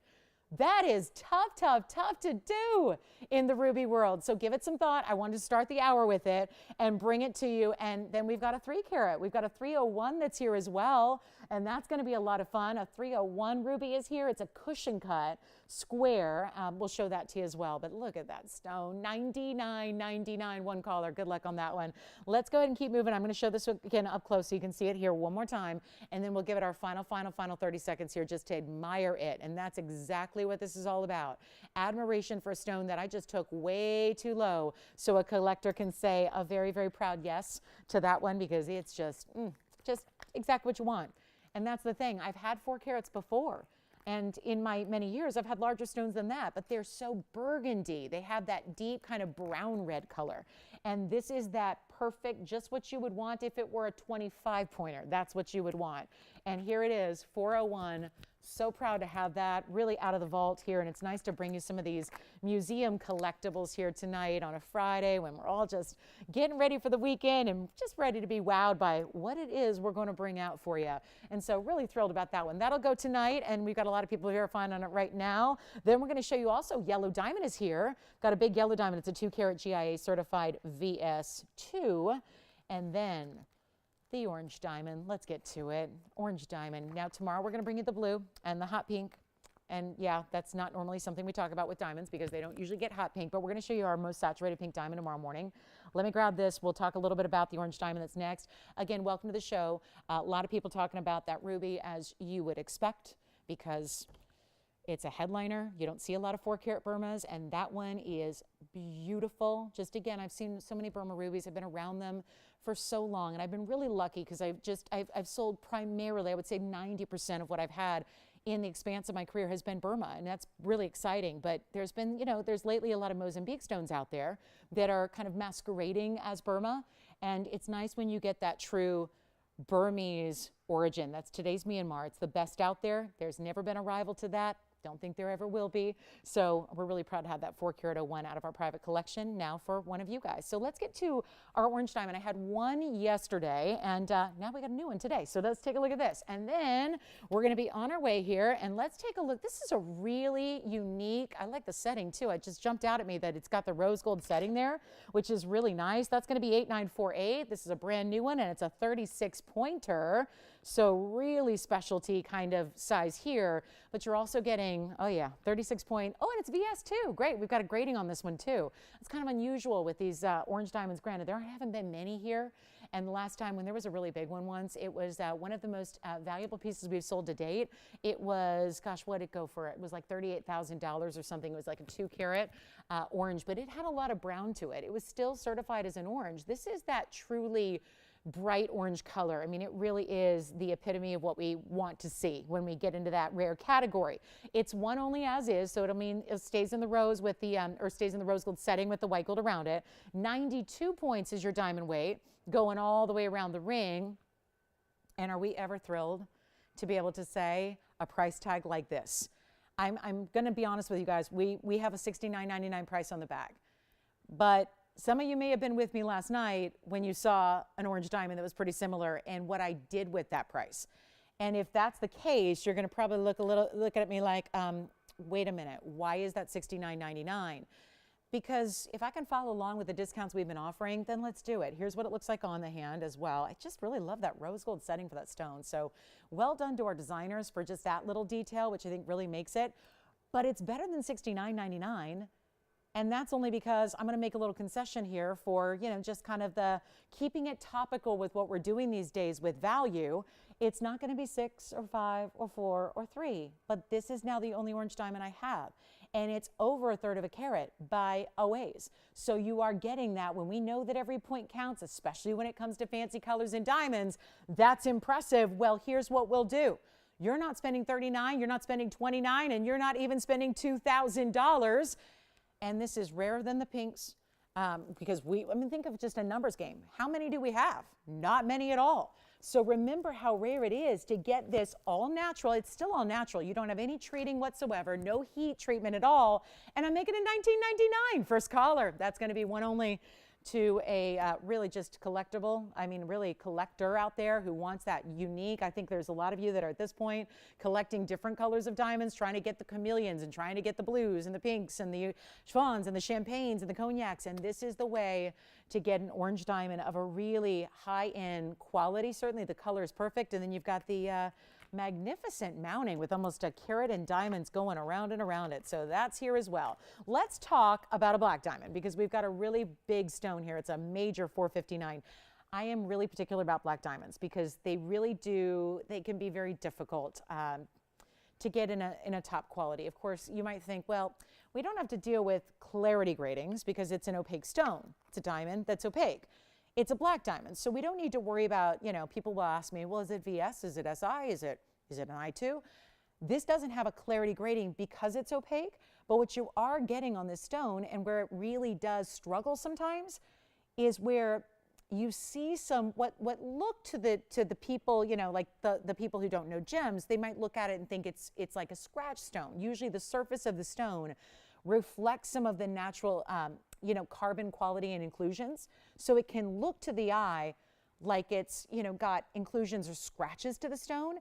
That is tough, tough, tough to do in the ruby world. So give it some thought. I wanted to start the hour with it and bring it to you. And then we've got a 3-carat. We've got a 301 that's here as well. And that's going to be a lot of fun. A 301 ruby is here. It's a cushion cut square. We'll show that to you as well. But look at that stone. $99.99. One caller. Good luck on that one. Let's go ahead and keep moving. I'm going to show this again up close so you can see it here one more time. And then we'll give it our final 30 seconds here just to admire it. And that's exactly what this is all about. Admiration for a stone that I just took way too low, so a collector can say a very, very proud yes to that one, because it's just exactly what you want. And that's the thing. I've had 4 carats before, and in my many years I've had larger stones than that, but they're so burgundy. They have that deep kind of brown red color. And this is that perfect, just what you would want if it were a 25 pointer. That's what you would want. And here it is, 401. So proud to have that really out of the vault here. And it's nice to bring you some of these museum collectibles here tonight on a Friday, when we're all just getting ready for the weekend and just ready to be wowed by what it is we're going to bring out for you. And so really thrilled about that one. That'll go tonight, and we've got a lot of people verifying on it right now. Then we're going to show you also yellow diamond is here. Got a big yellow diamond. It's a 2-carat GIA certified VS2. And then the orange diamond. Let's get to it. Orange diamond. Now tomorrow we're going to bring you the blue and the hot pink. And yeah, that's not normally something we talk about with diamonds, because they don't usually get hot pink, but we're going to show you our most saturated pink diamond tomorrow morning. Let me grab this. We'll talk a little bit about the orange diamond that's next. Again, welcome to the show. A lot of people talking about that ruby, as you would expect, because it's a headliner. You don't see a lot of 4-carat Burmas, and that one is beautiful. Just again, I've seen so many Burma rubies. I've been around them for so long, and I've been really lucky, because I've sold primarily, I would say 90% of what I've had in the expanse of my career has been Burma, and that's really exciting. But there's been, there's lately a lot of Mozambique stones out there that are kind of masquerading as Burma, and it's nice when you get that true Burmese origin. That's today's Myanmar. It's the best out there. There's never been a rival to that. Don't think there ever will be. So we're really proud to have that 4-carat 01 out of our private collection now for one of you guys. So let's get to our orange diamond. I had one yesterday, and now we got a new one today. So let's take a look at this. And then we're going to be on our way here, and let's take a look. This is a really unique, I like the setting too. It just jumped out at me that it's got the rose gold setting there, which is really nice. That's going to be 8948. This is a brand new one, and it's a 36 pointer. So really specialty kind of size here, but you're also getting, oh yeah, 36 point, oh, and it's VS too. Great, we've got a grading on this one too. It's kind of unusual with these orange diamonds. Granted, there haven't been many here. And the last time when there was a really big one once, it was one of the most valuable pieces we've sold to date. It was, gosh, what did it go for? It was like $38,000 or something. It was like a 2-carat orange, but it had a lot of brown to it. It was still certified as an orange. This is that truly bright orange color. I mean, it really is the epitome of what we want to see when we get into that rare category. It's one only as is, so it'll mean it stays in the rose with the, or stays in the rose gold setting with the white gold around it. 92 points is your diamond weight, going all the way around the ring. And are we ever thrilled to be able to say a price tag like this? I'm going to be honest with you guys. We have a $69.99 price on the bag. But some of you may have been with me last night when you saw an orange diamond that was pretty similar and what I did with that price. And if that's the case, you're going to probably look at me like, wait a minute, why is that $69.99? Because if I can follow along with the discounts we've been offering, then let's do it. Here's what it looks like on the hand as well. I just really love that rose gold setting for that stone. So well done to our designers for just that little detail, which I think really makes it. But it's better than $69.99. And that's only because I'm going to make a little concession here for, just kind of the keeping it topical with what we're doing these days with value. It's not going to be 6 or 5 or 4 or 3, but this is now the only orange diamond I have. And it's over 1/3 of a carat by OAs. So you are getting that when we know that every point counts, especially when it comes to fancy colors and diamonds. That's impressive. Well, here's what we'll do. You're not spending $39, you're not spending $29, and you're not even spending $2,000. And this is rarer than the pinks because think of just a numbers game. How many do we have? Not many at all. So remember how rare it is to get this all natural. It's still all natural. You don't have any treating whatsoever, no heat treatment at all. And I'm making it $19.99. First caller. That's going to be one only to a really just collectible, really collector out there who wants that unique. I think there's a lot of you that are at this point collecting different colors of diamonds, trying to get the chameleons and trying to get the blues and the pinks and the fawns and the champagnes and the cognacs. And this is the way to get an orange diamond of a really high-end quality. Certainly the color is perfect. And then you've got the magnificent mounting with almost a carat and diamonds going around and around it. So that's here as well. Let's talk about a black diamond because we've got a really big stone here. It's a major 459. I am really particular about black diamonds because they can be very difficult to get in a top quality. Of course, you might think, well, we don't have to deal with clarity gratings because it's an opaque stone. It's a diamond that's opaque. It's a black diamond, so we don't need to worry about, people will ask me, well, is it VS? Is it SI? Is it an I2? This doesn't have a clarity grading because it's opaque, but what you are getting on this stone and where it really does struggle sometimes is where you see some, what look to the people, like the people who don't know gems, they might look at it and think it's like a scratch stone. Usually the surface of the stone reflects some of the natural, carbon quality and inclusions. So it can look to the eye like it's, got inclusions or scratches to the stone.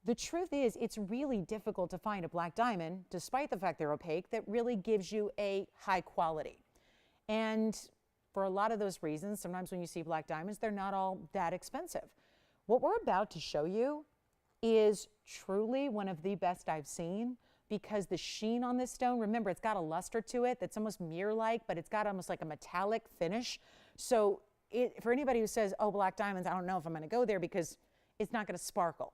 The truth is it's really difficult to find a black diamond, despite the fact they're opaque, that really gives you a high quality. And for a lot of those reasons, sometimes when you see black diamonds, they're not all that expensive. What we're about to show you is truly one of the best I've seen because the sheen on this stone, remember, it's got a luster to it that's almost mirror-like, but it's got almost like a metallic finish. So for anybody who says, oh, black diamonds, I don't know if I'm going to go there because it's not going to sparkle.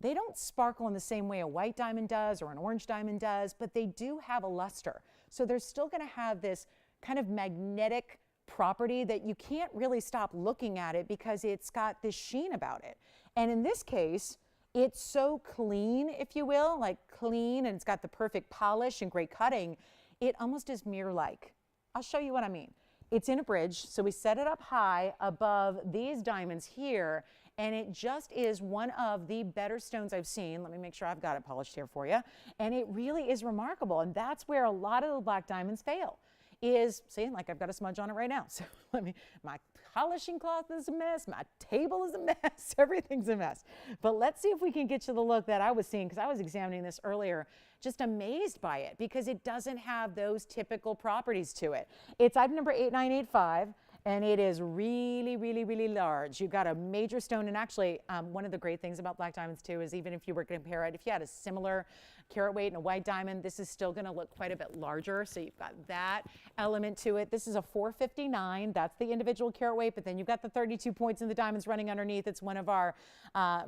They don't sparkle in the same way a white diamond does or an orange diamond does, but they do have a luster. So they're still going to have this kind of magnetic property that you can't really stop looking at it because it's got this sheen about it. And in this case, it's so clean, if you will, like clean, and it's got the perfect polish and great cutting. It almost is mirror-like. I'll show you what I mean. It's in a bridge, so we set it up high above these diamonds here, and it just is one of the better stones I've seen. Let me make sure I've got it polished here for you. And it really is remarkable, and that's where a lot of the black diamonds fail. See, like I've got a smudge on it right now. So my polishing cloth is a mess, my table is a mess, everything's a mess. But let's see if we can get you the look that I was seeing, because I was examining this earlier, just amazed by it because it doesn't have those typical properties to it. It's item number 8985. And it is really, really, really large. You've got a major stone, and actually one of the great things about black diamonds too is even if you were to compare it, if you had a similar carat weight and a white diamond, this is still gonna look quite a bit larger. So you've got that element to it. This is a 459, that's the individual carat weight, but then you've got the 32 points in the diamonds running underneath. It's one of our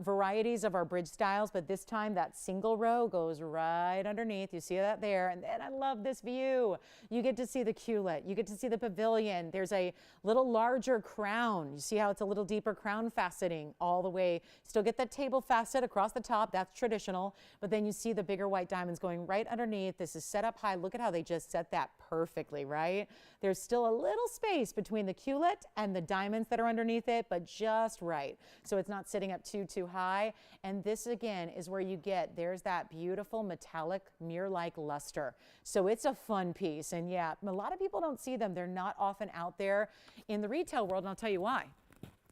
varieties of our bridge styles, but this time that single row goes right underneath. You see that there, and then I love this view. You get to see the culet, you get to see the pavilion. There's a little larger crown. You see how it's a little deeper crown faceting all the way. Still get that table facet across the top. That's traditional. But then you see the bigger white diamonds going right underneath. This is set up high. Look at how they just set that perfectly, right? There's still a little space between the culet and the diamonds that are underneath it, but just right. So it's not sitting up too high. And this again is where you get, there's that beautiful metallic mirror-like luster. So it's a fun piece. And yeah, a lot of people don't see them. They're not often out there in the retail world, and I'll tell you why.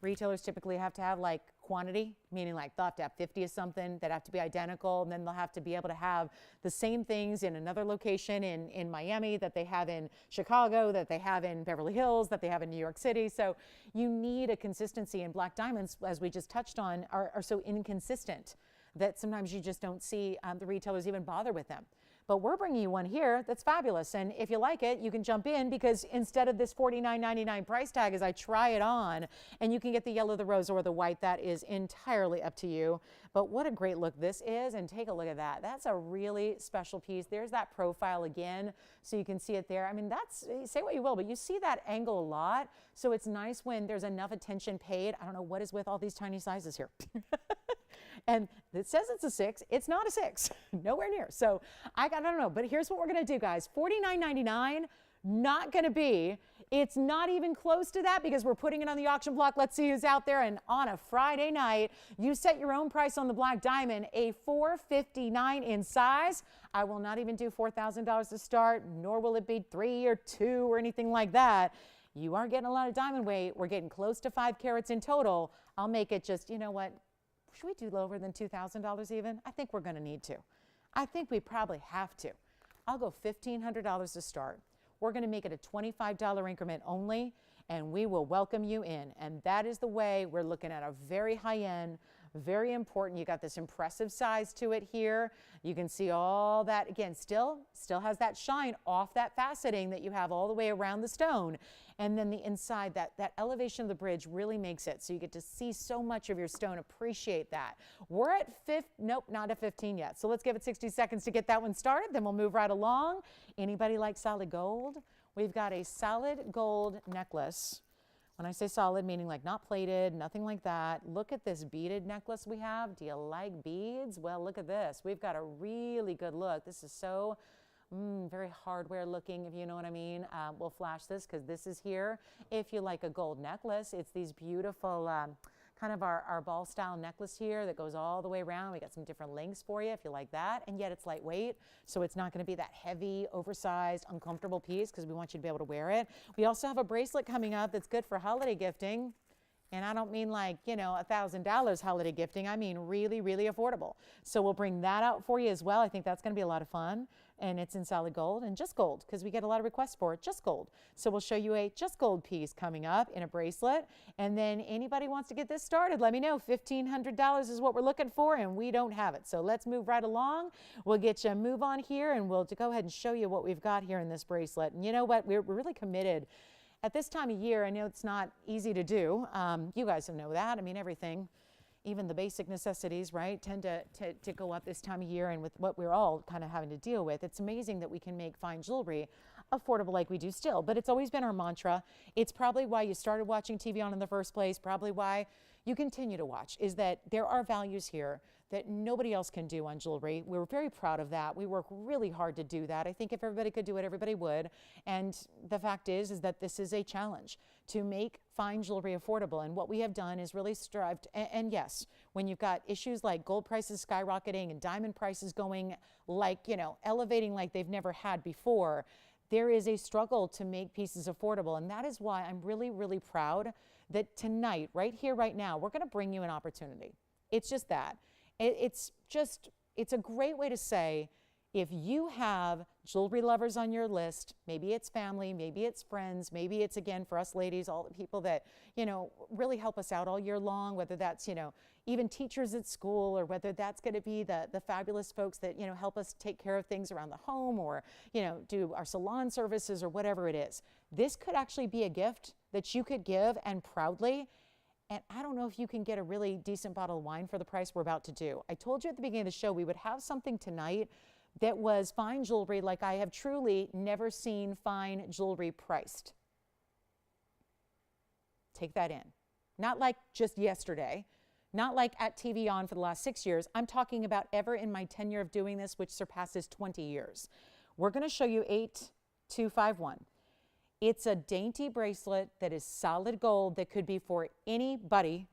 Retailers typically have to have like quantity, meaning like they'll have to have 50 of something that have to be identical, and then they'll have to be able to have the same things in another location in Miami that they have in Chicago, that they have in Beverly Hills, that they have in New York City. So you need a consistency, and black diamonds, as we just touched on, are so inconsistent that sometimes you just don't see the retailers even bother with them. But we're bringing you one here that's fabulous. And if you like it, you can jump in, because instead of this $49.99 price tag, as I try it on, and you can get the yellow, the rose, or the white, that is entirely up to you. But what a great look this is, and take a look at that. That's a really special piece. There's that profile again, so you can see it there. I mean, that's, say what you will, but you see that angle a lot. So it's nice when there's enough attention paid. I don't know what is with all these tiny sizes here. And it says it's a 6. It's not a 6, nowhere near. So I don't know, but here's what we're going to do, guys. $49.99, not going to be. It's not even close to that, because we're putting it on the auction block. Let's see who's out there. And on a Friday night, you set your own price on the black diamond, a $459 in size. I will not even do $4,000 to start, nor will it be 3 or 2 or anything like that. You are getting a lot of diamond weight. We're getting close to 5 carats in total. I'll make it just, you know what? Should we do lower than $2,000 even? I think we're going to need to. I think we probably have to. I'll go $1,500 to start. We're going to make it a $25 increment only, and we will welcome you in. And that is the way we're looking at a very high end, very important. You got this impressive size to it here. You can see all that, again, still has that shine off that faceting that you have all the way around the stone. And then the inside, that elevation of the bridge really makes it so you get to see so much of your stone. Appreciate that. We're at nope, not at 15 yet. So let's give it 60 seconds to get that one started. Then we'll move right along. Anybody like solid gold? We've got a solid gold necklace. When I say solid, meaning like not plated, nothing like that. Look at this beaded necklace we have. Do you like beads? Well, look at this. We've got a really good look. This is so very hardware looking, if you know what I mean. We'll flash this because this is here. If you like a gold necklace, it's these beautiful kind of our ball style necklace here that goes all the way around. We got some different lengths for you if you like that, and yet it's lightweight, so it's not going to be that heavy, oversized, uncomfortable piece, because we want you to be able to wear it. We also have a bracelet coming up that's good for holiday gifting. And I don't mean like, you know, $1,000 holiday gifting. I mean really, really affordable. So we'll bring that out for you as well. I think that's going to be a lot of fun. And it's in solid gold and just gold, because we get a lot of requests for it, just gold. So we'll show you a just gold piece coming up in a bracelet. And then anybody wants to get this started, let me know. $1,500 is what we're looking for, and we don't have it. So let's move right along. We'll get you a move on here, and we'll go ahead and show you what we've got here in this bracelet. And you know what? We're really committed. At this time of year, I know it's not easy to do. You guys know that. I mean, everything, even the basic necessities, right, tend to go up this time of year, and with what we're all kind of having to deal with. It's amazing that we can make fine jewelry affordable like we do still, but it's always been our mantra. It's probably why you started watching TVON in the first place, probably why you continue to watch, is that there are values here that nobody else can do on jewelry. We're very proud of that. We work really hard to do that. I think if everybody could do it, everybody would. And the fact is that this is a challenge to make fine jewelry affordable. And what we have done is really strived. And yes, when you've got issues like gold prices skyrocketing and diamond prices going like, you know, elevating like they've never had before, there is a struggle to make pieces affordable. And that is why I'm really, really proud that tonight, right here, right now, we're going to bring you an opportunity. It's just that. It's a great way to say, if you have jewelry lovers on your list, maybe it's family, maybe it's friends, maybe it's, again, for us ladies, all the people that, you know, really help us out all year long, whether that's, you know, even teachers at school, or whether that's going to be the fabulous folks that, you know, help us take care of things around the home, or, you know, do our salon services, or whatever it is. This could actually be a gift that you could give, and proudly. And I don't know if you can get a really decent bottle of wine for the price we're about to do. I told you at the beginning of the show we would have something tonight that was fine jewelry like I have truly never seen fine jewelry priced. Take that in. Not like just yesterday, not like at TVON for the last 6 years. I'm talking about ever in my tenure of doing this, which surpasses 20 years. We're going to show you 8251. It's a dainty bracelet that is solid gold that could be for anybody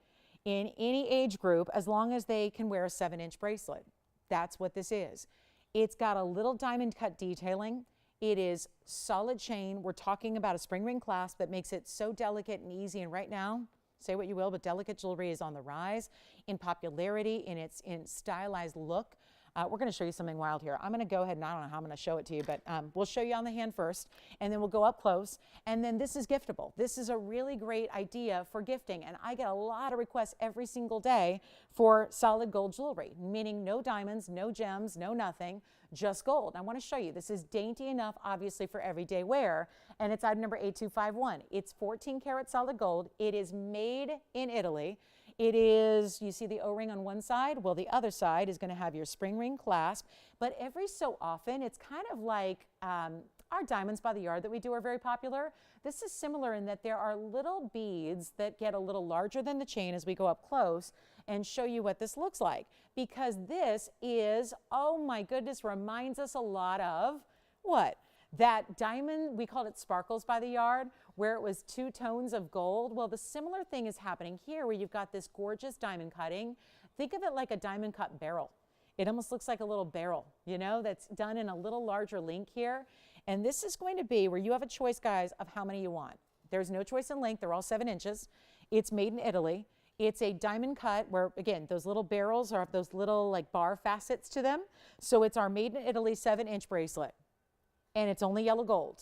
in any age group as long as they can wear a 7-inch bracelet. That's what this is. It's got a little diamond cut detailing. It is solid chain. We're talking about a spring ring clasp that makes it so delicate and easy. And right now, say what you will, but delicate jewelry is on the rise in popularity, in its stylized look. We're going to show you something wild here. I'm going to go ahead and I don't know how I'm going to show it to you, but we'll show you on the hand first, and then we'll go up close. And then this is giftable. This is a really great idea for gifting, and I get a lot of requests every single day for solid gold jewelry, meaning no diamonds, no gems, no nothing, just gold. I want to show you. This is dainty enough, obviously, for everyday wear, and it's item number 8251. It's 14 karat solid gold. It is made in Italy. It is, you see the O-ring on one side? Well, the other side is going to have your spring ring clasp, but every so often, it's kind of like our diamonds by the yard that we do are very popular. This is similar in that there are little beads that get a little larger than the chain as we go up close and show you what this looks like, because this is, oh my goodness, reminds us a lot of what? That diamond, we called it sparkles by the yard, where it was 2 tones of gold. Well, the similar thing is happening here where you've got this gorgeous diamond cutting. Think of it like a diamond cut barrel. It almost looks like a little barrel, you know, that's done in a little larger link here. And this is going to be where you have a choice, guys, of how many you want. There's no choice in length. They're all 7 inches. It's made in Italy. It's a diamond cut where, again, those little barrels have those little like bar facets to them. So it's our made in Italy 7-inch bracelet. And it's only yellow gold.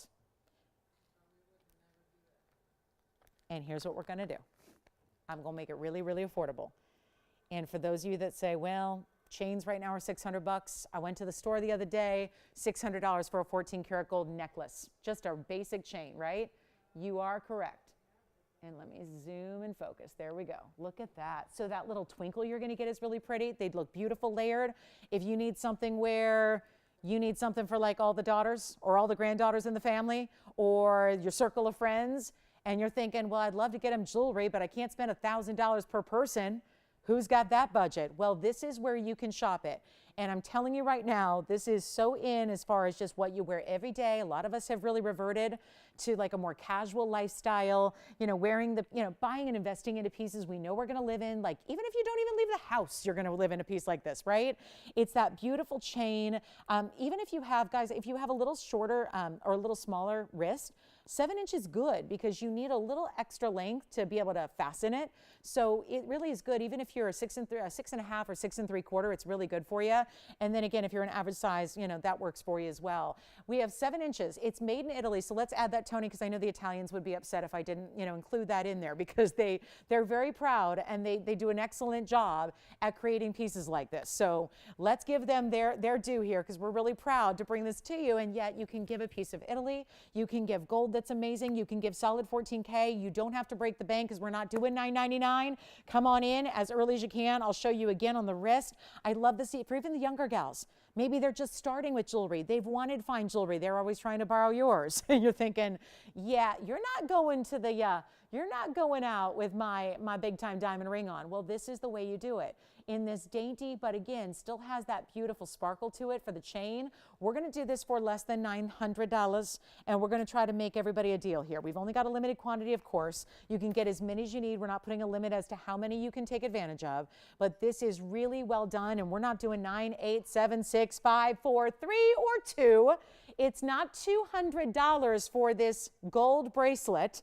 And here's what we're going to do. I'm going to make it really, really affordable. And for those of you that say, well, chains right now are $600. I went to the store the other day, $600 for a 14 karat gold necklace. Just a basic chain, right? You are correct. And let me zoom and focus. There we go. Look at that. So that little twinkle you're going to get is really pretty. They'd look beautiful layered. If you need something where you need something for like all the daughters or all the granddaughters in the family or your circle of friends, and you're thinking, well, I'd love to get them jewelry, but I can't spend $1,000 per person. Who's got that budget? Well, this is where you can shop it. And I'm telling you right now, this is so in as far as just what you wear every day. A lot of us have really reverted to like a more casual lifestyle, you know, wearing the, you know, buying and investing into pieces we know we're going to live in. Like even if you don't even leave the house, you're going to live in a piece like this, right? It's that beautiful chain. Even if you have, guys, if you have a little shorter or a little smaller wrist, 7 inches is good because you need a little extra length to be able to fasten it. So it really is good. Even if you're a 6.5 or 6 3/4, it's really good for you. And then again, if you're an average size, you know, that works for you as well. We have 7 inches. It's made in Italy. So let's add that, Tony, because I know the Italians would be upset if I didn't, you know, include that in there because they're very proud and they do an excellent job at creating pieces like this. So let's give them their due here because we're really proud to bring this to you. And yet you can give a piece of Italy. You can give gold that's amazing. You can give solid 14K. You don't have to break the bank because we're not doing $9.99. Come on in as early as you can. I'll show you again on the wrist. I love to see it for even the younger gals. Maybe they're just starting with jewelry. They've wanted fine jewelry. They're always trying to borrow yours. And you're thinking, yeah, you're not going to the, you're not going out with my big time diamond ring on. Well, this is the way you do it. In this dainty, but again, still has that beautiful sparkle to it for the chain. We're going to do this for less than $900, and we're going to try to make everybody a deal here. We've only got a limited quantity, of course. You can get as many as you need. We're not putting a limit as to how many you can take advantage of, but this is really well done, and we're not doing 9, 8, 7, 6, 5, 4, 3, or 2. It's not $200 for this gold bracelet.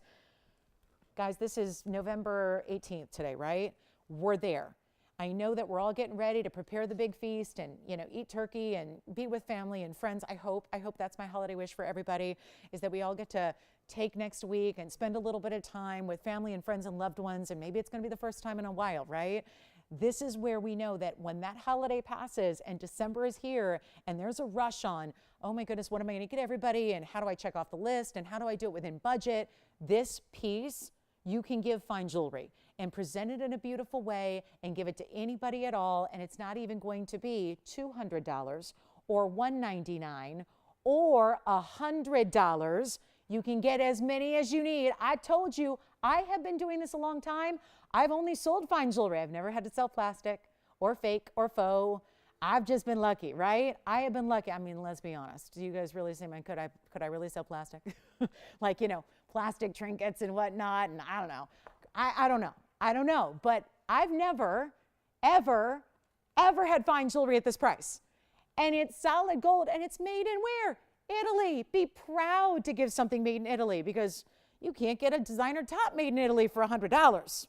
Guys, this is November 18th today, right? We're there. I know that we're all getting ready to prepare the big feast and, you know, eat turkey and be with family and friends. I hope that's my holiday wish for everybody, is that we all get to take next week and spend a little bit of time with family and friends and loved ones. And maybe it's going to be the first time in a while, right? This is where we know that when that holiday passes and December is here and there's a rush on, oh my goodness, what am I going to get everybody? And how do I check off the list? And how do I do it within budget? This piece, you can give fine jewelry and present it in a beautiful way and give it to anybody at all. And it's not even going to be $200 or $199 or $100. You can get as many as you need. I told you I have been doing this a long time. I've only sold fine jewelry. I've never had to sell plastic or fake or faux. I've just been lucky, right? I have been lucky. I mean, let's be honest. Do you guys really say, man, could I really sell plastic? Like, you know, plastic trinkets and whatnot, and I don't know. I don't know. I don't know. But I've never, ever had fine jewelry at this price. And it's solid gold, and it's made in where? Italy. Be proud to give something made in Italy, because you can't get a designer top made in Italy for $100.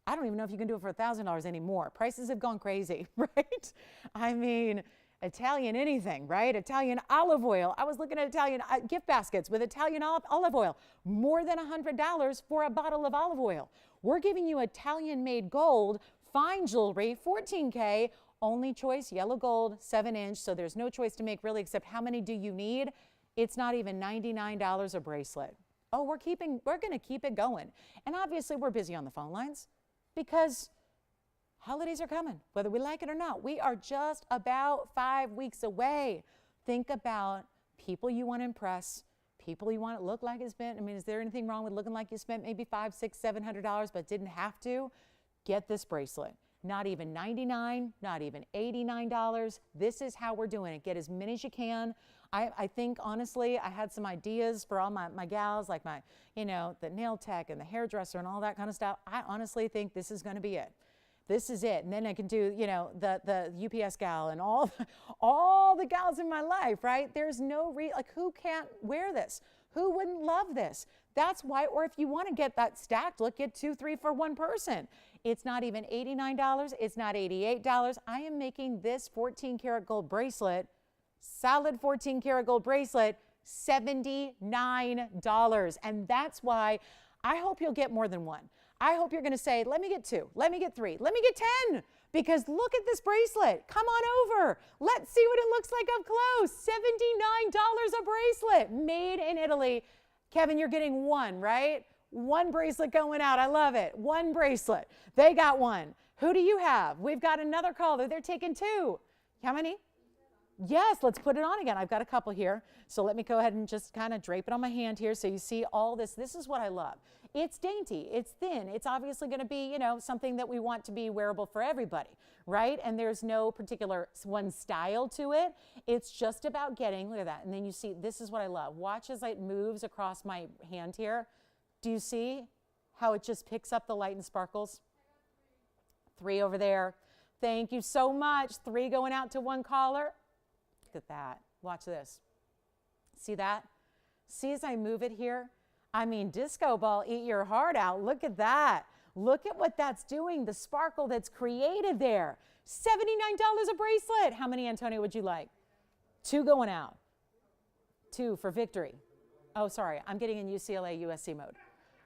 I don't even know if you can do it for $1,000 anymore. Prices have gone crazy, right? I mean, Italian anything, right? Italian olive oil. I was looking at Italian gift baskets with Italian olive oil. More than $100 for a bottle of olive oil. We're giving you Italian-made gold, fine jewelry, 14K, only choice, yellow gold, 7-inch, so there's no choice to make really except how many do you need? It's not even $99 a bracelet. Oh, we're going to keep it going. And obviously we're busy on the phone lines because holidays are coming, whether we like it or not. We are just about 5 weeks away. Think about people you want to impress, people you want to look like you spent. I mean, is there anything wrong with looking like you spent maybe $500, $600, $700 but didn't have to? Get this bracelet. Not even $99, not even $89. This is how we're doing it. Get as many as you can. I think, honestly, I had some ideas for all my gals, like my, you know, the nail tech and the hairdresser and all that kind of stuff. I honestly think this is going to be it. This is it. And then I can do, you know, the UPS gal and all the gals in my life, right? There's no like, who can't wear this? Who wouldn't love this? That's why, or if you want to get that stacked, look, get 2, 3 for one person. It's not even $89. It's not $88. I am making this 14 karat gold bracelet, solid 14 karat gold bracelet, $79. And that's why I hope you'll get more than one. I hope you're going to say, let me get 2, let me get 3, let me get 10, because look at this bracelet. Come on over. Let's see what it looks like up close. $79 a bracelet, made in Italy. Kevin, you're getting one, right? One bracelet going out. I love it. One bracelet. They got one. Who do you have? We've got another caller. They're taking 2. How many? Yes, let's put it on again. I've got a couple here. So let me go ahead and just kind of drape it on my hand here so you see all this. This is what I love. It's dainty. It's thin. It's obviously going to be, you know, something that we want to be wearable for everybody, right? And there's no particular one style to it. It's just about getting, look at that. And then you see, this is what I love. Watch as it moves across my hand here. Do you see how it just picks up the light and sparkles? 3 over there. Thank you so much. 3 going out to one caller. Look at that. Watch this. See that? See as I move it here? I mean, disco ball, eat your heart out. Look at that. Look at what that's doing, the sparkle that's created there. $79 a bracelet. How many, Antonio, would you like? 2 going out. 2 for victory. Oh, sorry. I'm getting in UCLA USC mode.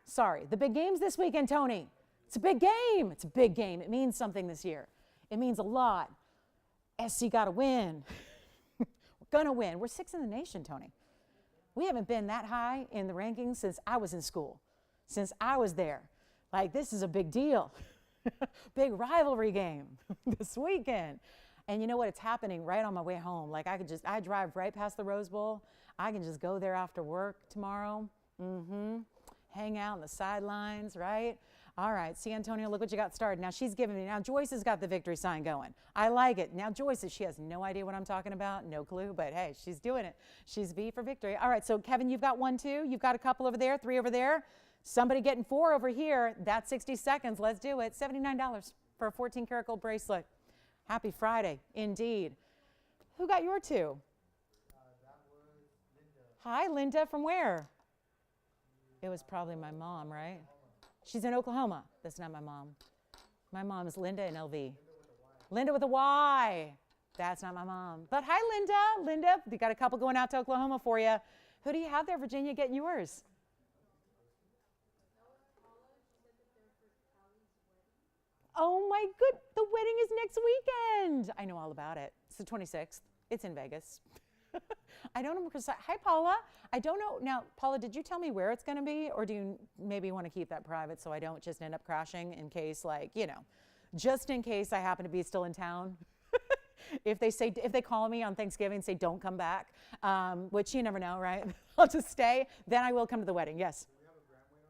Sorry. The big game's this weekend, Tony. It's a big game. It's a big game. It means something this year. It means a lot. SC got to win. We're going to win. We're 6th in the nation, Tony. We haven't been that high in the rankings since I was in school, since I was there. Like, this is a big deal. Big rivalry game this weekend. And you know what? It's happening right on my way home. Like, I drive right past the Rose Bowl. I can just go there after work tomorrow. Hang out on the sidelines, right? All right, see, Antonio, look what you got started. Now she's giving me, now Joyce has got the victory sign going. I like it. Now Joyce, she has no idea what I'm talking about, no clue, but hey, she's doing it. She's V for victory. All right, so Kevin, you've got 1, 2. You've got a couple over there, 3 over there. Somebody getting 4 over here. That's 60 seconds. Let's do it. $79 for a 14 karat gold bracelet. Happy Friday, indeed. Who got your 2? That was Linda. Hi, Linda, from where? It was probably my mom, right? She's in Oklahoma. That's not my mom. My mom is Linda in LV. Linda with a Y. That's not my mom. But hi, Linda. Linda, we got a couple going out to Oklahoma for you. Who do you have there, Virginia, getting yours? Oh my good, the wedding is next weekend. I know all about it. It's the 26th. It's in Vegas. I don't know. Hi, Paula. I don't know. Now, Paula, did you tell me where it's going to be, or do you maybe want to keep that private so I don't just end up crashing in case, like, you know, just in case I happen to be still in town? If they call me on Thanksgiving and say don't come back, which you never know, right? I'll just stay. Then I will come to the wedding. Yes. Do we have a gram weight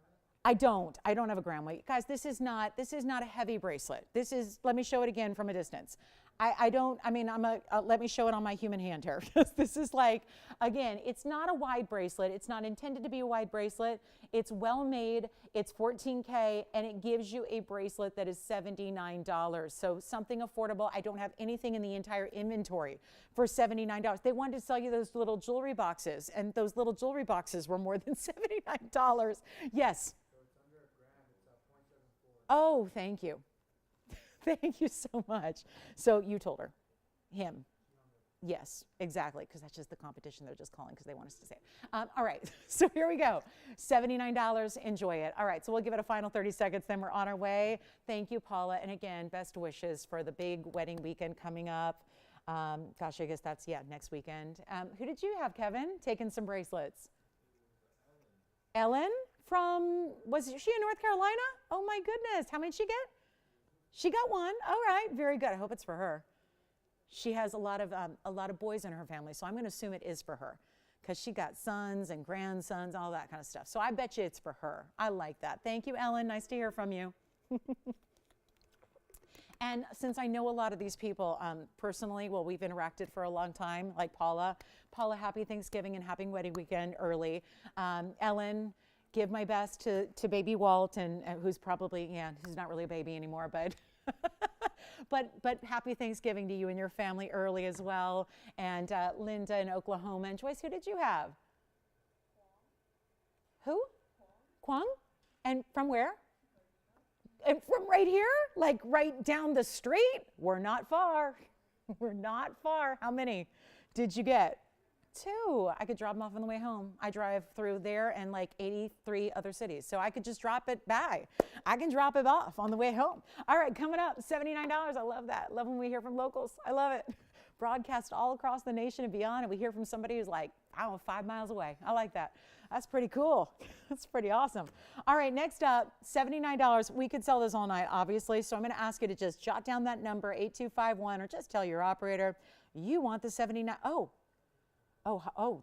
on I don't have a gram weight. Guys, this is not a heavy bracelet. This is, let me show it again from a distance. Let me show it on my human hand here. This is like, again, it's not a wide bracelet. It's not intended to be a wide bracelet. It's well made. It's $14K, and it gives you a bracelet that is $79. So something affordable. I don't have anything in the entire inventory for $79. They wanted to sell you those little jewelry boxes, and those little jewelry boxes were more than $79. Yes. So it's under a gram. It's 0.74. Oh, thank you. Thank you so much. So you told her, him. Yes, exactly, because that's just the competition. They're just calling because they want us to say it. All right, so here we go. $79, enjoy it. All right, so we'll give it a final 30 seconds, then we're on our way. Thank you, Paula, and again, best wishes for the big wedding weekend coming up. Gosh, I guess that's, next weekend. Who did you have, Kevin, taking some bracelets? Ellen from, was she in North Carolina? Oh my goodness, how many did she get? She got one. All right, very good. I hope it's for her. She has a lot of boys in her family, so I'm going to assume it is for her because she got sons and grandsons, all that kind of stuff. So I bet you it's for her. I like that. Thank you, Ellen. Nice to hear from you. And since I know a lot of these people personally, well, we've interacted for a long time, like Paula. Paula, happy Thanksgiving and happy wedding weekend early. Ellen, give my best to baby Walt, and who's probably, he's not really a baby anymore, but but happy Thanksgiving to you and your family early as well. And Linda in Oklahoma. And Joyce, who did you have? Who? Kwang. And from where? And from right here? Like right down the street? We're not far. We're not far. How many did you get? 2. I could drop them off on the way home. I drive through there and like 83 other cities. So I could just drop it by. I can drop it off on the way home. All right, coming up, $79. I love that. Love when we hear from locals. I love it. Broadcast all across the nation and beyond, and we hear from somebody who's like, I don't know, 5 miles away. I like that. That's pretty cool. That's pretty awesome. All right, next up, $79. We could sell this all night, obviously. So I'm going to ask you to just jot down that number, 8251, or just tell your operator you want the 79. Oh,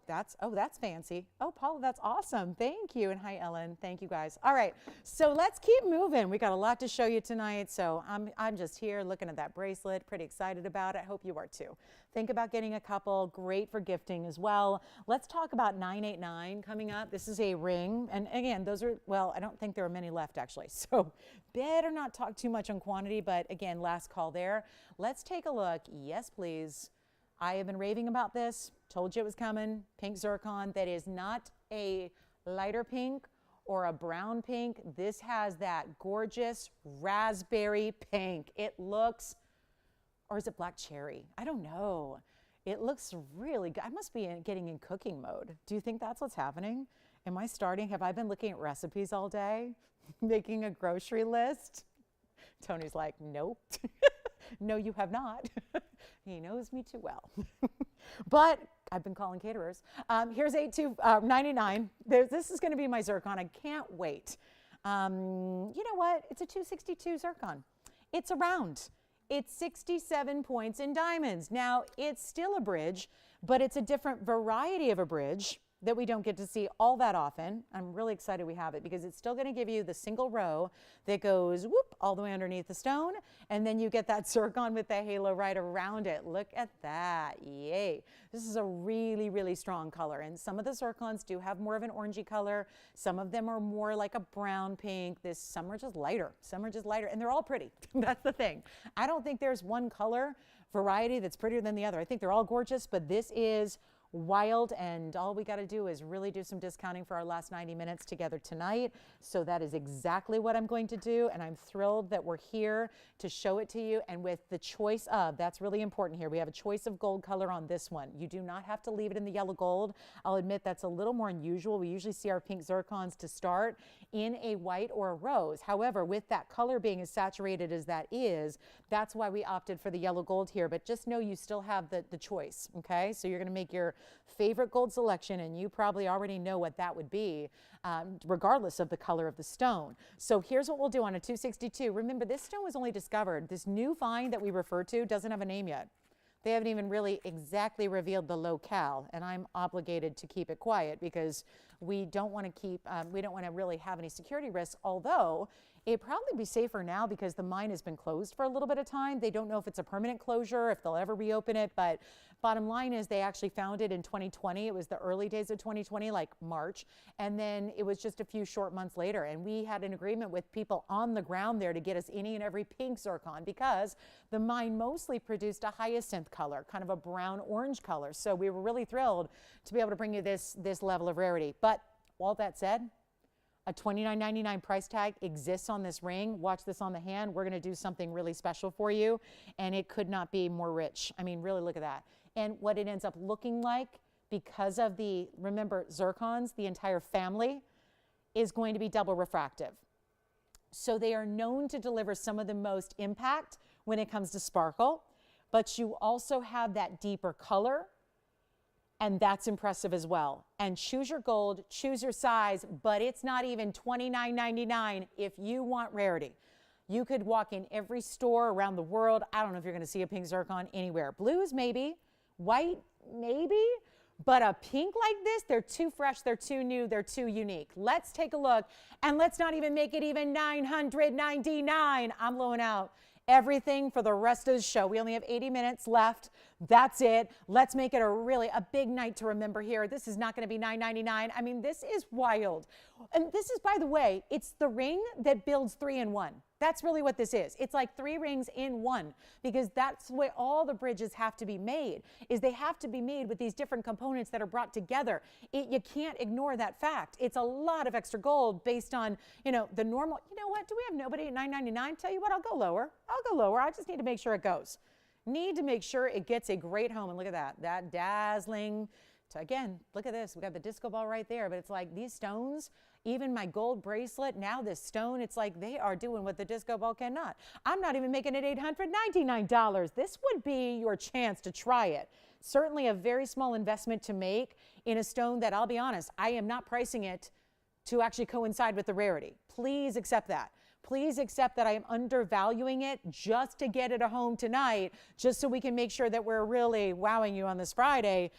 that's fancy. Oh, Paula, that's awesome. Thank you. And hi, Ellen. Thank you, guys. All right, so let's keep moving. We got a lot to show you tonight. So I'm just here looking at that bracelet, pretty excited about it. I hope you are too. Think about getting a couple. Great for gifting as well. Let's talk about 989 coming up. This is a ring. And again, those are, well, I don't think there are many left actually. So better not talk too much on quantity, but again, last call there. Let's take a look. Yes, please. I have been raving about this, told you it was coming. Pink zircon, that is not a lighter pink or a brown pink. This has that gorgeous raspberry pink. It looks, or is it black cherry? I don't know. It looks really good. I must be getting in cooking mode. Do you think that's what's happening? Am I starting? Have I been looking at recipes all day? Making a grocery list? Tony's like, nope. No, you have not. He knows me too well. But I've been calling caterers. Here's 8299. This is going to be my zircon. I can't wait. You know what? It's a 262 zircon. It's a round. It's 67 points in diamonds. Now, it's still a bridge, but it's a different variety of a bridge that we don't get to see all that often. I'm really excited we have it because it's still going to give you the single row that goes whoop all the way underneath the stone, and then you get that zircon with the halo right around it. Look at that. Yay. This is a really, really strong color, and some of the zircons do have more of an orangey color. Some of them are more like a brown pink. Some are just lighter. Some are just lighter, and they're all pretty. That's the thing. I don't think there's one color variety that's prettier than the other. I think they're all gorgeous, but this is wild, and all we got to do is really do some discounting for our last 90 minutes together tonight. So that is exactly what I'm going to do, and I'm thrilled that we're here to show it to you. And with the choice of, that's really important here, we have a choice of gold color on this one. You do not have to leave it in the yellow gold. I'll admit that's a little more unusual. We usually see our pink zircons to start in a white or a rose. However, with that color being as saturated as that is, that's why we opted for the yellow gold here. But just know you still have the choice, okay? So you're going to make your favorite gold selection, and you probably already know what that would be, regardless of the color of the stone. So here's what we'll do on a 262. Remember, this stone was only discovered. This new find that we refer to doesn't have a name yet. They haven't even really exactly revealed the locale, and I'm obligated to keep it quiet because we don't want to really have any security risks, although it'd probably be safer now because the mine has been closed for a little bit of time. They don't know if it's a permanent closure, if they'll ever reopen it, but bottom line is they actually found it in 2020. It was the early days of 2020, like March, and then it was just a few short months later, and we had an agreement with people on the ground there to get us any and every pink zircon because the mine mostly produced a hyacinth color, kind of a brown orange color. So we were really thrilled to be able to bring you this level of rarity. But all that said, a $29.99 price tag exists on this ring. Watch this on the hand. We're going to do something really special for you, and it could not be more rich. I mean, really look at that. And what it ends up looking like because of the, remember, zircons, the entire family is going to be double refractive. So they are known to deliver some of the most impact when it comes to sparkle, but you also have that deeper color, and that's impressive as well. And choose your gold, choose your size, but it's not even $29.99 if you want rarity. You could walk in every store around the world. I don't know if you're going to see a pink zircon anywhere. Blues, maybe. White, maybe. But a pink like this, they're too fresh, they're too new, they're too unique. Let's take a look, and let's not even make it even $999. I'm blowing out everything for the rest of the show. We only have 80 minutes left. That's it. Let's make it a big night to remember here. This is not going to be $9.99. I mean, this is wild. And this is, by the way, it's the ring that builds 3 in 1. That's really what this is. It's like 3 rings in 1 because that's the way all the bridges have to be made, is they have to be made with these different components that are brought together. You can't ignore that fact. It's a lot of extra gold based on, the normal. You know what? Do we have nobody at $9.99? Tell you what, I'll go lower. I just need to make sure it goes. Need to make sure it gets a great home. And look at that dazzling. So again, look at this. We got the disco ball right there, but it's like these stones, even my gold bracelet, now this stone, it's like they are doing what the disco ball cannot. I'm not even making it $899. This would be your chance to try it. Certainly a very small investment to make in a stone that, I'll be honest, I am not pricing it to actually coincide with the rarity. Please accept that. Please accept that I am undervaluing it just to get it a home tonight, just so we can make sure that we're really wowing you on this Friday.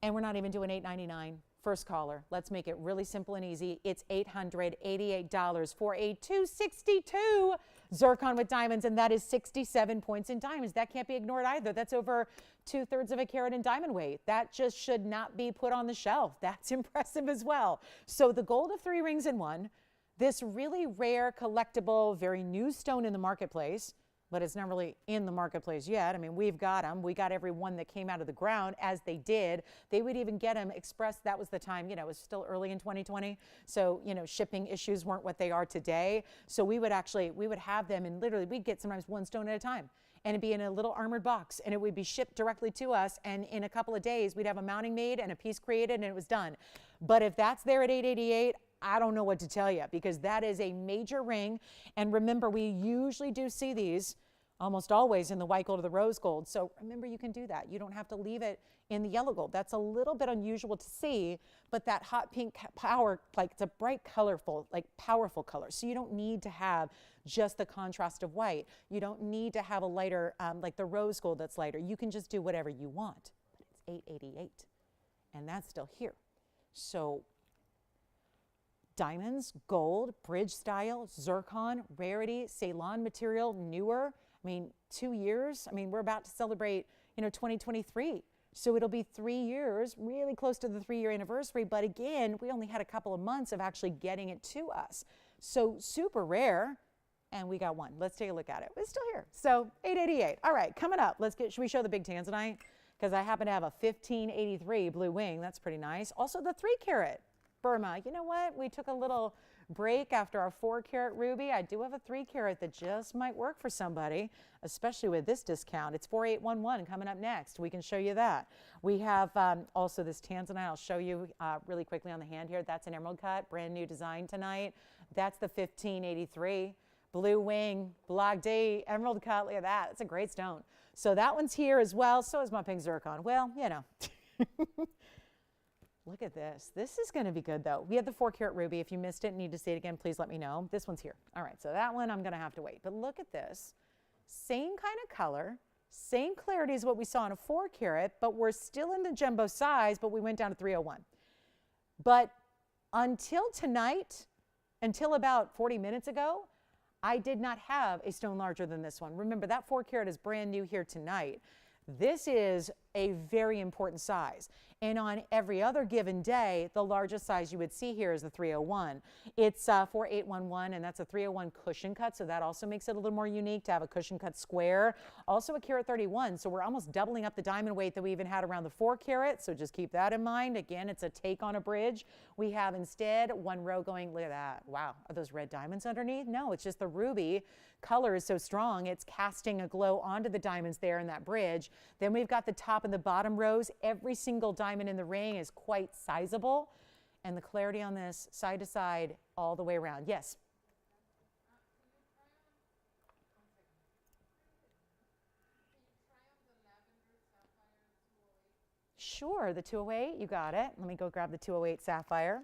And we're not even doing $899. First caller. Let's make it really simple and easy. It's $888 for a 262 zircon with diamonds, and that is 67 points in diamonds. That can't be ignored either. That's over 2/3 of a carat in diamond weight. That just should not be put on the shelf. That's impressive as well. So the gold of 3 rings in 1, this really rare, collectible, very new stone in the marketplace, but it's not really in the marketplace yet. I mean, we've got them. We got every one that came out of the ground as they did. They would even get them express. That was the time, it was still early in 2020. So, shipping issues weren't what they are today. So we would have them, and literally we'd get sometimes 1 stone at a time. And it'd be in a little armored box, and it would be shipped directly to us. And in a couple of days, we'd have a mounting made and a piece created, and it was done. But if that's there at $888, I don't know what to tell you, because that is a major ring. And remember, we usually do see these almost always in the white gold or the rose gold. So remember, you can do that. You don't have to leave it in the yellow gold. That's a little bit unusual to see, but that hot pink power, like it's a bright, colorful, like powerful color. So you don't need to have just the contrast of white. You don't need to have a lighter, like the rose gold that's lighter. You can just do whatever you want. But it's $888, and that's still here. So diamonds, gold, bridge style, zircon, rarity, Ceylon material, newer. I mean, 2 years. I mean, we're about to celebrate, 2023. So it'll be 3 years, really close to the 3-year anniversary. But again, we only had a couple of months of actually getting it to us. So super rare. And we got one. Let's take a look at it. It's still here. So $888. All right, coming up. Should we show the big Tanzanite? Because I happen to have a 1583 blue wing. That's pretty nice. Also the 3-carat. Burma. You know what? We took a little break after our 4-carat ruby. I do have a 3-carat that just might work for somebody, especially with this discount. It's 4811 coming up next. We can show you that. We have also this Tanzanite. I'll show you really quickly on the hand here. That's an emerald cut, brand new design tonight. That's the 1583. Blue wing, Block D, emerald cut. Look at that. It's a great stone. So that one's here as well. So is my pink zircon. Well, Look at this. This is going to be good, though. We have the 4-carat ruby. If you missed it and need to see it again, please let me know. This one's here. All right, so that one I'm going to have to wait. But look at this. Same kind of color, Same clarity as what we saw in a 4 carat, but we're still in the jumbo size, but we went down to 301. But until tonight, until about 40 minutes ago, I did not have a stone larger than this one. Remember, that 4 carat is brand new here tonight. This is a very important size. And on every other given day, the largest size you would see here is the 301. It's 4811, and that's a 301 cushion cut, so that also makes it a little more unique to have a cushion cut square. Also a carat 31, so we're almost doubling up the diamond weight that we even had around the 4 carat, so just keep that in mind. Again, it's a take on a bridge. We have instead one row going, look at that. Wow, are those red diamonds underneath? No, it's just the ruby color is so strong, it's casting a glow onto the diamonds there in that bridge. Then we've got the top and the bottom rows. Every single diamond in the ring is quite sizable. And the clarity on this side to side all the way around. Yes? Sure, the 208, you got it. Let me go grab the 208 sapphire.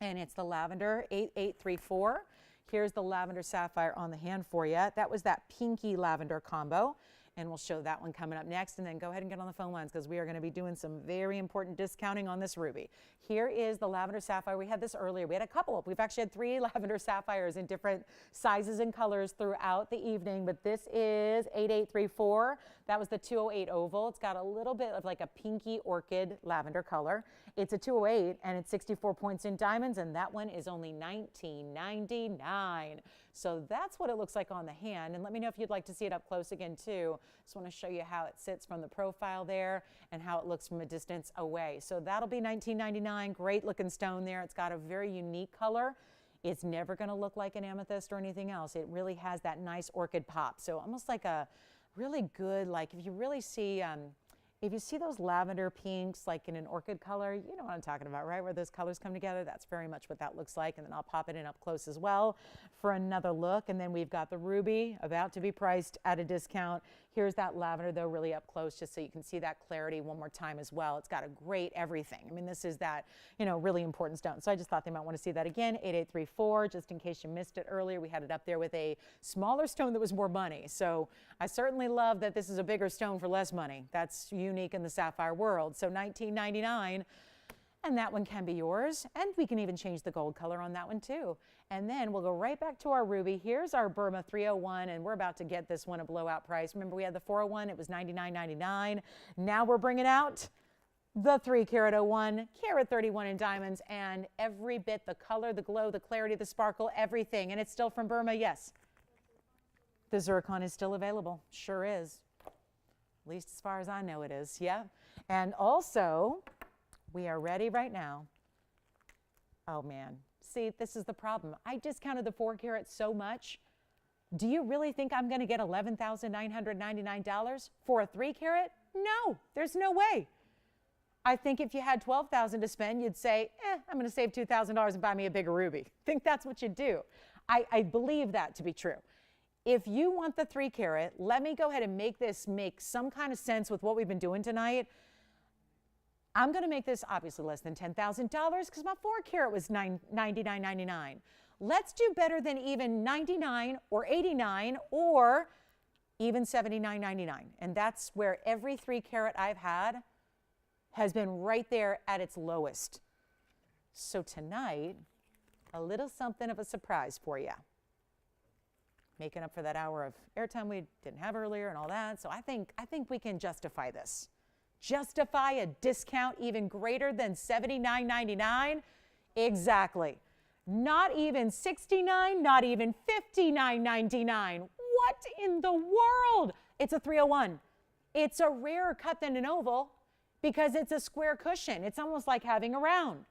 And it's the Lavender 8834. Here's the Lavender sapphire on the hand for you. That was that pinky lavender combo. And we'll show that one coming up next. And then go ahead and get on the phone lines because we are going to be doing some very important discounting on this ruby. Here is the Lavender sapphire. We had this earlier. We had a couple. We've actually had 3 lavender sapphires in different sizes and colors throughout the evening. But this is 8834. That was the 208 oval. It's got a little bit of like a pinky orchid lavender color. It's a 208 and it's 64 points in diamonds. And that one is only $19.99. So that's what it looks like on the hand. And let me know if you'd like to see it up close again too. Just want to show you how it sits from the profile there and how it looks from a distance away. So that'll be $19.99. Great looking stone there. It's got a very unique color. It's never going to look like an amethyst or anything else. It really has that nice orchid pop. So almost like a really good, like if you really see, if you see those lavender pinks like in an orchid color, you know what I'm talking about, right? Where those colors come together, that's very much what that looks like. And then I'll pop it in up close as well for another look. And then we've got the ruby about to be priced at a discount. Here's that lavender though, really up close, just so you can see that clarity one more time as well. It's got a great everything. I mean, this is that, you know, really important stone. So I just thought they might want to see that again. 8834, just in case you missed it earlier, we had it up there with a smaller stone that was more money. So I certainly love that this is a bigger stone for less money. That's unique in the sapphire world. So $19.99. And that one can be yours. And we can even change the gold color on that one too. And then we'll go right back to our ruby. Here's our Burma 301, and we're about to get this one a blowout price. Remember, we had the 401, it was $99.99. Now we're bringing out the 3 carat 01, carat 31 in diamonds, and every bit, the color, the glow, the clarity, the sparkle, everything. And it's still from Burma, yes. The zircon is still available, sure is. At least as far as I know it is, yeah. And also, we are ready right now. Oh man, see, this is the problem. I discounted the 4 carat so much. Do you really think I'm gonna get $11,999 for a 3 carat? No, there's no way. I think if you had $12,000 to spend, you'd say, I'm gonna save $2,000 and buy me a bigger ruby. I think that's what you'd do. I believe that to be true. If you want the 3 carat, let me go ahead and make this make some kind of sense with what we've been doing tonight. I'm going to make this obviously less than $10,000 because my 4 carat was $99.99. Let's do better than even $99 or $89 or even $79.99. And that's where every 3 carat I've had has been right there at its lowest. So tonight, a little something of a surprise for you. Making up for that hour of airtime we didn't have earlier and all that. So I think we can justify this. Justify a discount even greater than $79.99? Exactly. Not even $69, not even $59.99. What in the world? It's a 301. It's a rarer cut than an oval because it's a square cushion. It's almost like having a round.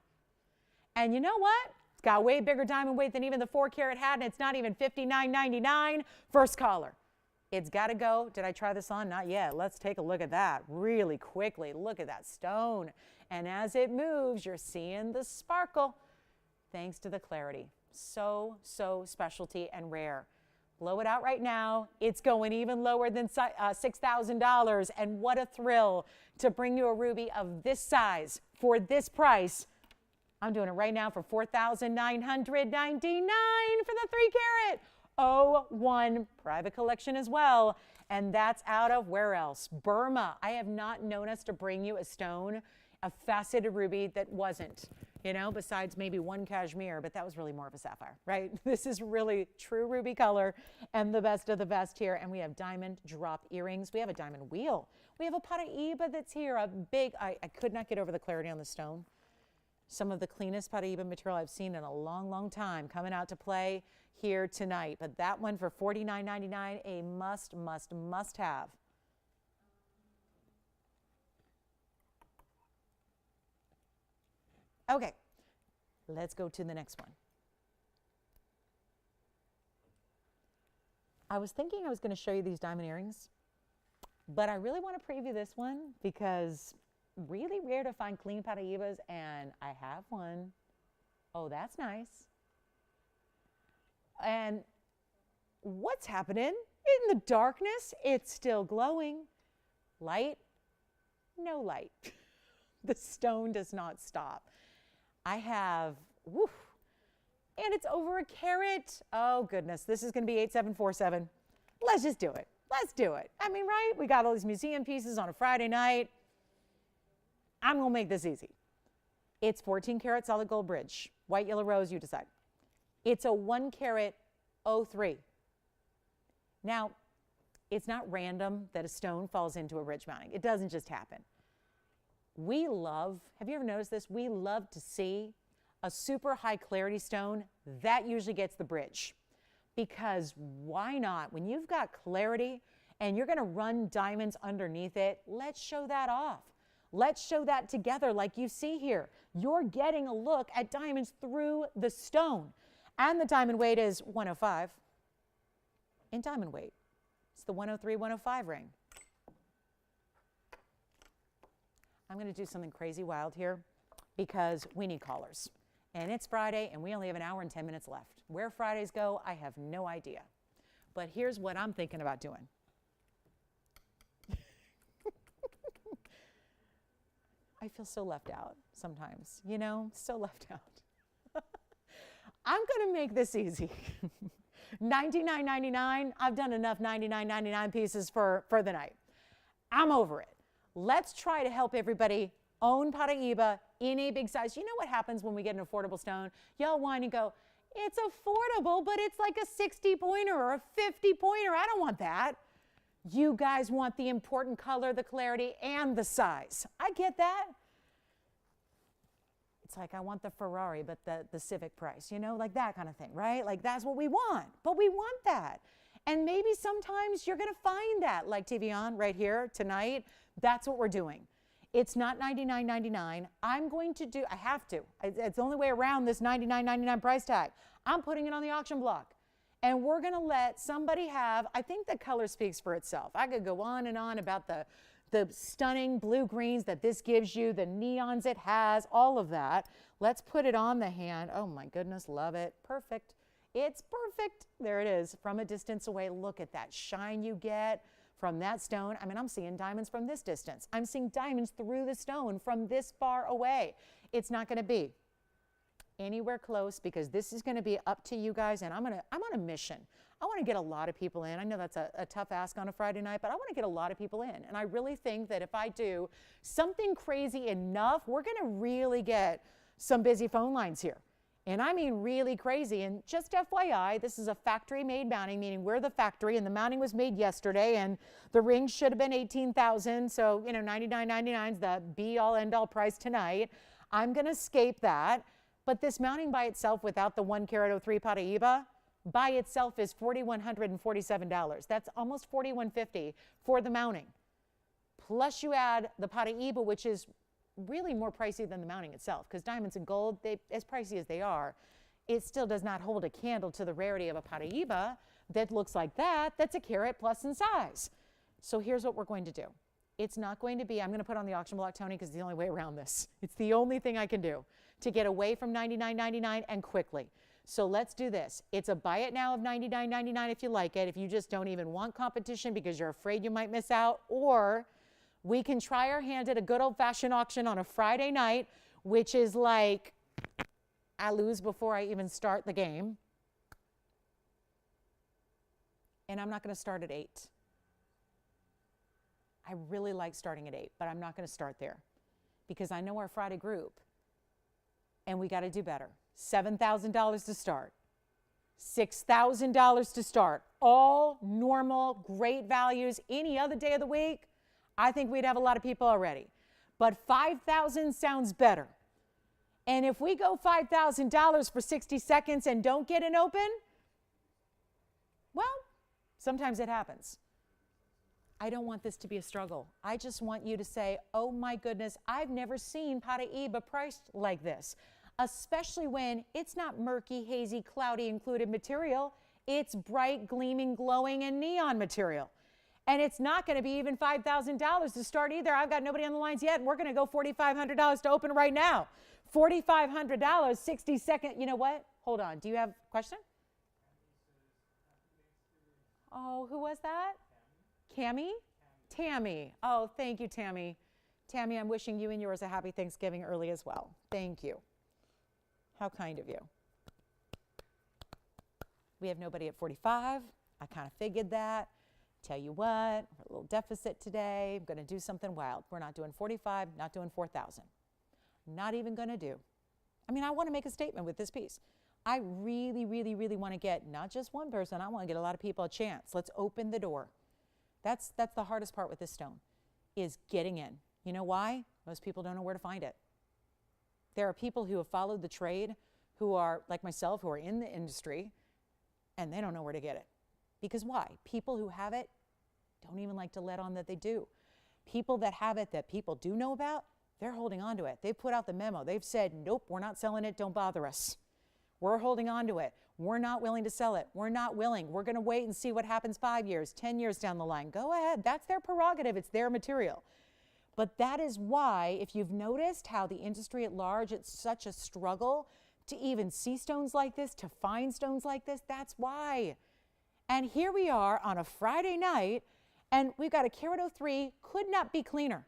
And you know what? It's got way bigger diamond weight than even the 4 carat had, and it's not even $59.99. First caller. It's got to go. Did I try this on? Not yet. Let's take a look at that really quickly. Look at that stone. And as it moves, you're seeing the sparkle thanks to the clarity. So specialty and rare. Blow it out right now. It's going even lower than $6,000. And what a thrill to bring you a ruby of this size for this price. I'm doing it right now for $4,999 for the 3 carat. 01 private collection as well. And that's out of where else? Burma. I have not known us to bring you a stone, a faceted ruby that wasn't, you know, besides maybe one cashmere, but that was really more of a sapphire, right? This is really true ruby color and the best of the best here. And we have diamond drop earrings. We have a diamond wheel. We have a Paraiba that's here, a big, I could not get over the clarity on the stone. Some of the cleanest Paraiba material I've seen in a long, long time coming out to play here tonight. But that one for $49.99, a must have. Okay, let's go to the next one. I was thinking I was going to show you these diamond earrings, but I really want to preview this one because really rare to find clean Paraibas, and I have one. Oh, that's nice. And what's happening? In the darkness, it's still glowing. Light? No light. The stone does not stop. I have, woof, and it's over a carat. Oh goodness, this is going to be 8747. Let's just do it. Let's do it. I mean, right? We got all these museum pieces on a Friday night. I'm going to make this easy. It's 14 karat solid gold bridge. White, yellow, rose, you decide. It's a 1 carat 03. Now, it's not random that a stone falls into a bridge mounting. It doesn't just happen. We love, have you ever noticed this? We love to see a super high clarity stone. That usually gets the bridge. Because why not? When you've got clarity and you're going to run diamonds underneath it, let's show that off. Let's show that together like you see here. You're getting a look at diamonds through the stone. And the diamond weight is 105 in diamond weight. It's the 103, 105 ring. I'm going to do something crazy wild here because we need callers. And it's Friday, and we only have an hour and 10 minutes left. Where Fridays go, I have no idea. But here's what I'm thinking about doing. I feel so left out sometimes, you know, so left out. I'm going to make this easy. $99.99. I've done enough $99.99 pieces for the night. I'm over it. Let's try to help everybody own Paraiba in a big size. You know what happens when we get an affordable stone? Y'all whine and go, it's affordable, but it's like a 60 pointer or a 50 pointer. I don't want that. You guys want the important color, the clarity, and the size. I get that. It's like I want the Ferrari, but the Civic price, you know, like that kind of thing, right? Like that's what we want, but we want that. And maybe sometimes you're going to find that, like TVON right here tonight. That's what we're doing. It's not $99.99. I'm going to do, I have to. It's the only way around this $99.99 price tag. I'm putting it on the auction block. And we're going to let somebody have, I think the color speaks for itself. I could go on and on about the stunning blue greens that this gives you, the neons it has, all of that. Let's put it on the hand. Oh my goodness, love it. Perfect. It's perfect. There it is. From a distance away, look at that shine you get from that stone. I mean, I'm seeing diamonds from this distance. I'm seeing diamonds through the stone from this far away. It's not going to be anywhere close because this is going to be up to you guys, and I'm on a mission. I want to get a lot of people in. I know that's a tough ask on a Friday night, but I want to get a lot of people in. And I really think that if I do something crazy enough, we're going to really get some busy phone lines here. And I mean really crazy. And just FYI, this is a factory-made mounting, meaning we're the factory, and the mounting was made yesterday, and the ring should have been $18,000. So, you know, $99.99 is the be-all, end-all price tonight. I'm going to escape that. But this mounting by itself, without the 1 carat 03 Paraiba, by itself is $4,147. That's almost $4,150 for the mounting. Plus you add the Paraiba, which is really more pricey than the mounting itself, because diamonds and gold, as pricey as they are, it still does not hold a candle to the rarity of a Paraiba that looks like that. That's a carat plus in size. So here's what we're going to do. It's not going to be, I'm going to put on the auction block, Tony, because it's the only way around this. It's the only thing I can do to get away from $99.99 and quickly. So let's do this. It's a buy it now of $99.99 if you like it, if you just don't even want competition because you're afraid you might miss out, or we can try our hand at a good old-fashioned auction on a Friday night, which is like, I lose before I even start the game. And I'm not going to start at 8. I really like starting at 8, but I'm not going to start there because I know our Friday group and we got to do better. $7,000 to start, $6,000 to start, all normal, great values. Any other day of the week, I think we'd have a lot of people already. But $5,000 sounds better. And if we go $5,000 for 60 seconds and don't get an open, well, sometimes it happens. I don't want this to be a struggle. I just want you to say, oh my goodness, I've never seen Paraiba priced like this, especially when it's not murky, hazy, cloudy included material. It's bright, gleaming, glowing, and neon material. And it's not going to be even $5,000 to start either. I've got nobody on the lines yet, and we're going to go $4,500 to open right now. $4,500, 60 seconds. You know what? Hold on. Do you have a question? Oh, who was that? Cami? Tammy. Oh, thank you, Tammy. Tammy, I'm wishing you and yours a happy Thanksgiving early as well. Thank you. How kind of you. We have nobody at 45. I kind of figured that. Tell you what, we're a little deficit today. I'm going to do something wild. We're not doing 45, not doing 4,000. Not even going to do. I mean, I want to make a statement with this piece. I really, really, really want to get not just one person. I want to get a lot of people a chance. Let's open the door. That's the hardest part with this stone, is getting in. You know why? Most people don't know where to find it. There are people who have followed the trade, who are like myself, who are in the industry, and they don't know where to get it. Because why? People who have it don't even like to let on that they do. People that have it that people do know about, they're holding on to it. They've put out the memo. They've said, nope, we're not selling it. Don't bother us. We're holding on to it. We're not willing to sell it. We're not willing. We're going to wait and see what happens 5 years, 10 years down the line. Go ahead. That's their prerogative. It's their material. But that is why, if you've noticed how the industry at large, it's such a struggle to even see stones like this, to find stones like this, that's why. And here we are on a Friday night, and we've got a carat 03, could not be cleaner.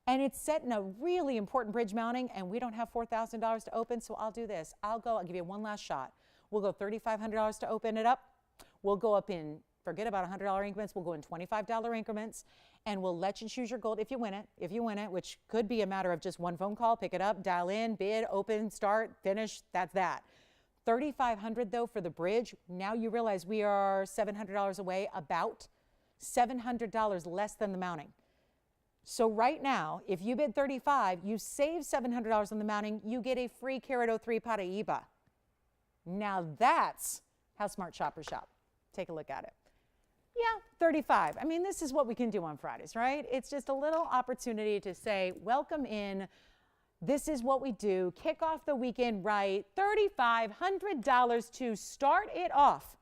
And it's set in a really important bridge mounting, and we don't have $4,000 to open, so I'll do this. I'll give you one last shot. We'll go $3,500 to open it up. We'll go up in, forget about $100 increments, we'll go in $25 increments, and we'll let you choose your gold if you win it, which could be a matter of just one phone call, pick it up, dial in, bid, open, start, finish, that's that. $3,500 though for the bridge. Now you realize we are $700 away, about $700 less than the mounting. So right now, if you bid 35, you save $700 on the mounting, you get a free carat 03 Paraiba. Now that's how smart shoppers shop. Take a look at it. Yeah, 35. I mean, this is what we can do on Fridays, right? It's just a little opportunity to say, welcome in. This is what we do. Kick off the weekend right. $3,500 to start it off.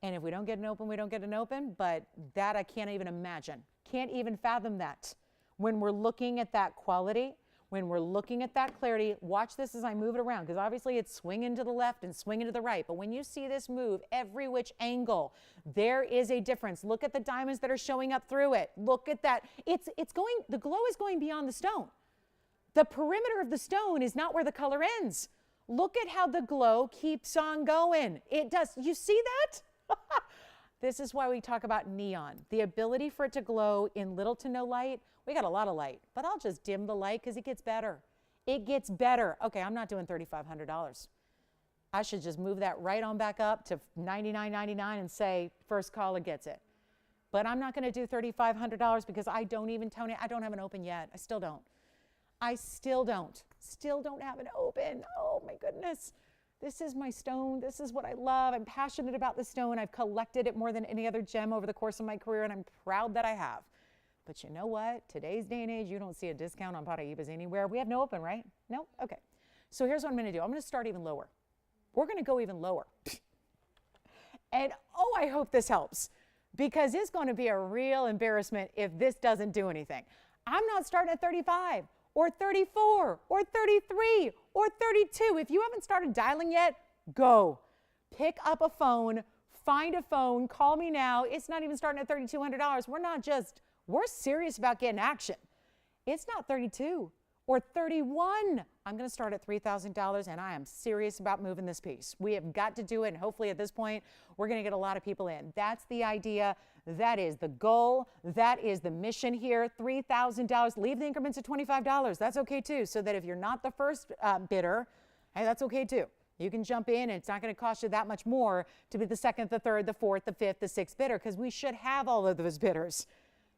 And if we don't get an open, we don't get an open. But that I can't even imagine. Can't even fathom that. When we're looking at that quality, when we're looking at that clarity, watch this as I move it around, because obviously it's swinging to the left and swinging to the right. But when you see this move every which angle, there is a difference. Look at the diamonds that are showing up through it. Look at that. The glow is going beyond the stone. The perimeter of the stone is not where the color ends. Look at how the glow keeps on going. It does. You see that? This is why we talk about neon. The ability for it to glow in little to no light. We got a lot of light, but I'll just dim the light because it gets better. It gets better. Okay, I'm not doing $3,500. I should just move that right on back up to $99.99 and say first caller gets it. But I'm not going to do $3,500 because I don't even, Tony, I don't have an open yet. I still don't. Still don't have an open. Oh my goodness. This is my stone. This is what I love. I'm passionate about the stone. I've collected it more than any other gem over the course of my career, and I'm proud that I have. But you know what? Today's day and age, you don't see a discount on Paraibas anywhere. We have no open, right? No? Okay. So here's what I'm going to do. I'm going to start even lower. We're going to go even lower. And oh, I hope this helps, because it's going to be a real embarrassment if this doesn't do anything. I'm not starting at 35 or 34 or 33 or 32. If you haven't started dialing yet, go. Pick up a phone, find a phone, call me now. It's not even starting at $3,200. We're serious about getting action. It's not 32 or 31. I'm going to start at $3,000, and I am serious about moving this piece. We have got to do it, and hopefully at this point, we're going to get a lot of people in. That's the idea. That is the goal. That is the mission here. $3,000. Leave the increments at $25. That's okay too. So that if you're not the first bidder, hey, that's okay too. You can jump in and it's not going to cost you that much more to be the second, the third, the fourth, the fifth, the sixth bidder, because we should have all of those bidders.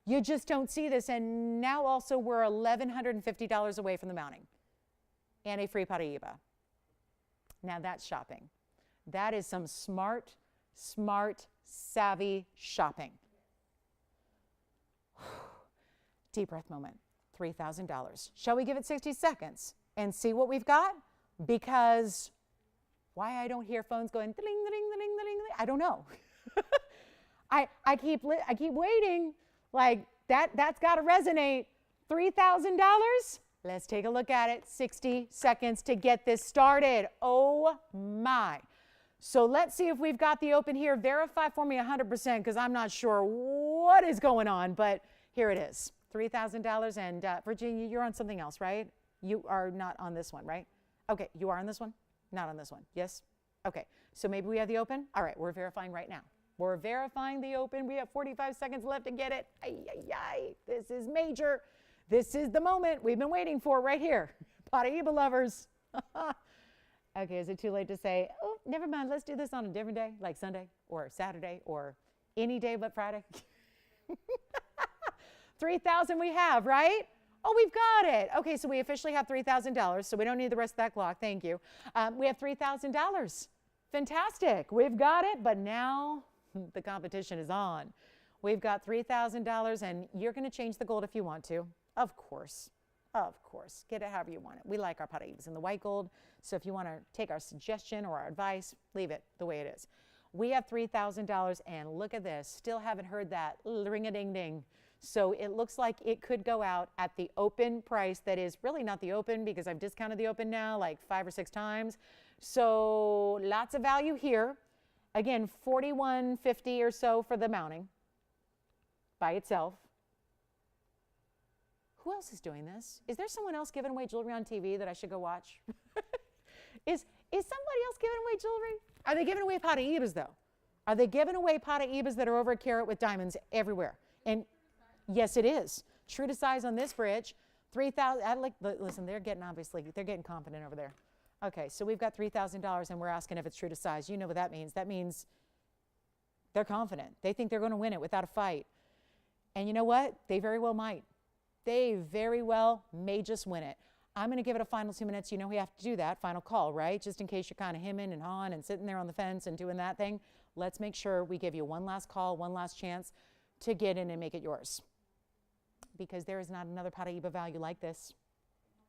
You just don't see this. And now also we're $1,150 away from the mounting and a free Paraiba. Now that's shopping. That is some smart, savvy shopping. Deep breath moment. $3,000. Shall we give it 60 seconds and see what we've got? Because why I don't hear phones going ding, ding, ding, ding, ding, I don't know. I keep waiting. Like that's got to resonate. $3,000. Let's take a look at it. 60 seconds to get this started. Oh my. So let's see if we've got the open here. Verify for me 100% because I'm not sure what is going on, but here it is. $3,000. And Virginia, you're on something else, right? You are not on this one, right? Okay, you are on this one? Not on this one. Yes? Okay, so maybe we have the open? All right, we're verifying right now. We're verifying the open. We have 45 seconds left to get it. Ay, ay, ay. This is major. This is the moment we've been waiting for right here. Paraiba lovers. Okay, is it too late to say, oh, never mind, let's do this on a different day, like Sunday or Saturday or any day but Friday? 3,000 we have, right? Oh, we've got it. Okay, so we officially have $3,000, so we don't need the rest of that clock. Thank you. We have $3,000. Fantastic. We've got it, but now the competition is on. We've got $3,000, and you're going to change the gold if you want to. Of course. Of course. Get it however you want it. We like our Paraibas in the white gold, so if you want to take our suggestion or our advice, leave it the way it is. We have $3,000, and look at this. Still haven't heard that ring-a-ding-ding. So it looks like it could go out at the open price that is really not the open because I've discounted the open now like 5 or 6 times. So lots of value here. Again, $41.50 or so for the mounting by itself. Who else is doing this? Is there someone else giving away jewelry on TV that I should go watch? Is somebody else giving away jewelry? Are they giving away Paraibas though? Are they giving away Paraibas that are over a carat with diamonds everywhere? And yes, it is. True to size on this bridge. 3,000. Listen, they're getting confident over there. Okay, so we've got $3,000 and we're asking if it's true to size. You know what that means. That means they're confident. They think they're going to win it without a fight. And you know what? They very well might. They very well may just win it. I'm going to give it a final 2 minutes. You know we have to do that. Final call, right? Just in case you're kind of hemming and hawing and sitting there on the fence and doing that thing. Let's make sure we give you one last call, one last chance to get in and make it yours. Because there is not another Paraiba value like this.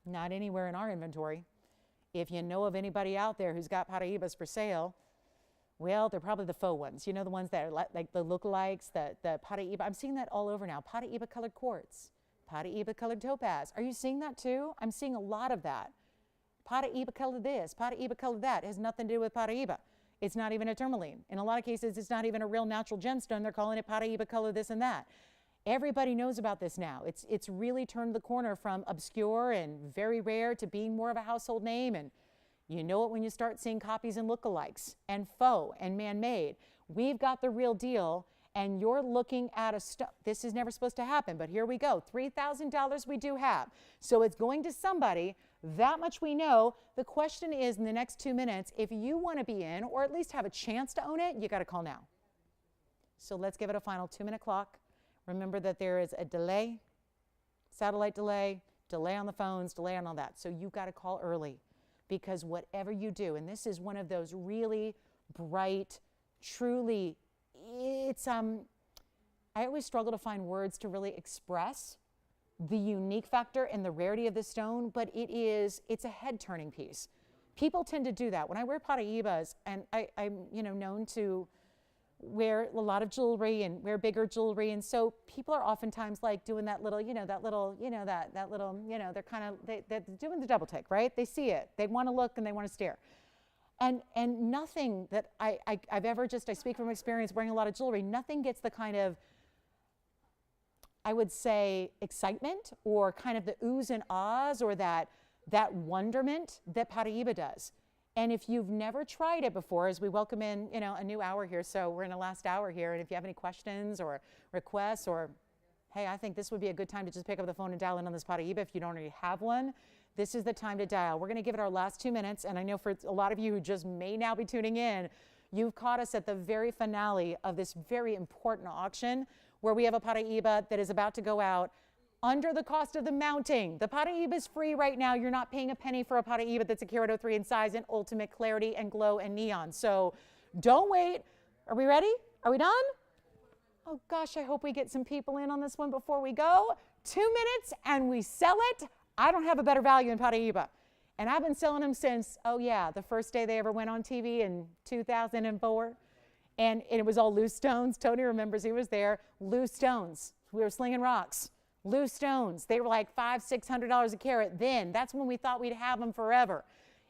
Not anywhere in our inventory. If you know of anybody out there who's got Paraibas for sale, well, they're probably the faux ones. You know, the ones that are like the lookalikes, the Paraiba. I'm seeing that all over now. Paraiba colored quartz, Paraiba colored topaz. Are you seeing that too? I'm seeing a lot of that. Paraiba colored this, Paraiba colored that. It has nothing to do with Paraiba. It's not even a tourmaline. In a lot of cases, it's not even a real natural gemstone. They're calling it Paraiba color this and that. Everybody knows about this now. It's really turned the corner from obscure and very rare to being more of a household name. And you know it when you start seeing copies and lookalikes and faux and man-made. We've got the real deal, and you're looking at this is never supposed to happen, but here we go. $3,000 we do have. So it's going to somebody. That much we know. The question is, in the next 2 minutes, if you want to be in or at least have a chance to own it, you got to call now. So let's give it a final 2-minute clock. Remember that there is a delay, satellite delay, delay on the phones, delay on all that. So you've got to call early because whatever you do, and this is one of those really bright, truly, I always struggle to find words to really express the unique factor and the rarity of this stone, but it's a head-turning piece. People tend to do that. When I wear Paraibas, and I'm known to wear a lot of jewelry and wear bigger jewelry, and so people are oftentimes like doing that little, they're kind of they're doing the double take, right? They see it, they want to look and they want to stare, and nothing that I've ever I speak from experience wearing a lot of jewelry. Nothing gets the kind of, I would say, excitement or kind of the oohs and ahs or that wonderment that Paraiba does. And if you've never tried it before, as we welcome in, a new hour here, so we're in the last hour here, and if you have any questions or requests, or hey, I think this would be a good time to just pick up the phone and dial in on this Paraiba if you don't already have one, this is the time to dial. We're going to give it our last 2 minutes, and I know for a lot of you who just may now be tuning in, you've caught us at the very finale of this very important auction where we have a Paraiba that is about to go out under the cost of the mounting. The Paraiba is free right now. You're not paying a penny for a Paraiba that's a carat 03 in size and ultimate clarity and glow and neon. So don't wait. Are we ready? Are we done? Oh gosh, I hope we get some people in on this one before we go. 2 minutes and we sell it. I don't have a better value in Paraiba. And I've been selling them since, the first day they ever went on TV in 2004. And it was all loose stones. Tony remembers, he was there. Loose stones. We were slinging rocks. Loose stones. They were like $500-600 a carat then. That's when we thought we'd have them forever.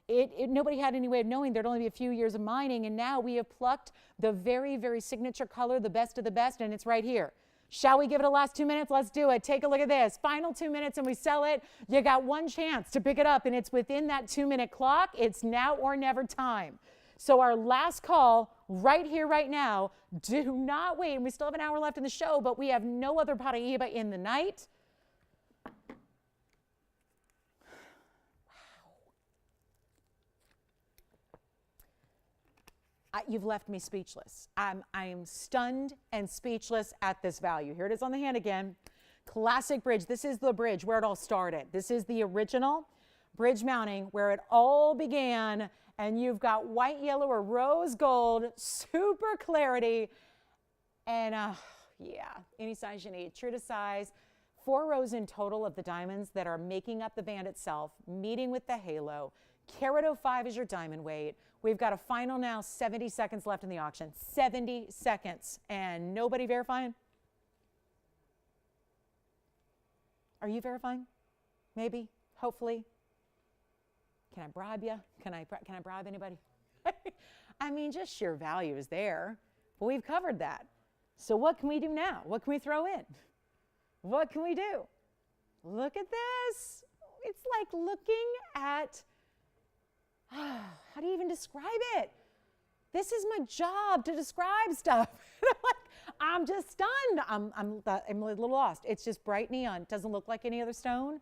Nobody had any way of knowing there'd only be a few years of mining, and now we have plucked the very, very signature color, the best of the best, and it's right here. Shall we give it a last 2 minutes? Let's do it. Take a look at this. Final 2 minutes and we sell it. You got one chance to pick it up, and it's within that 2-minute clock. It's now or never time. So our last call right here, right now, do not wait. And we still have an hour left in the show, but we have no other Paraiba in the night. Wow. You've left me speechless. I am stunned and speechless at this value. Here it is on the hand again. Classic bridge. This is the bridge where it all started. This is the original bridge mounting where it all began. And you've got white, yellow, or rose gold, super clarity, and any size you need, true to size. 4 rows in total of the diamonds that are making up the band itself, meeting with the halo. Carat 05 is your diamond weight. We've got a final now, 70 seconds left in the auction. 70 seconds, and nobody verifying? Are you verifying? Maybe, hopefully. Can I bribe you? Can I bribe anybody? I mean, just sheer value is there. But we've covered that. So what can we do now? What can we throw in? What can we do? Look at this. It's like looking at, how do you even describe it? This is my job to describe stuff. I'm just stunned. I'm a little lost. It's just bright neon. It doesn't look like any other stone.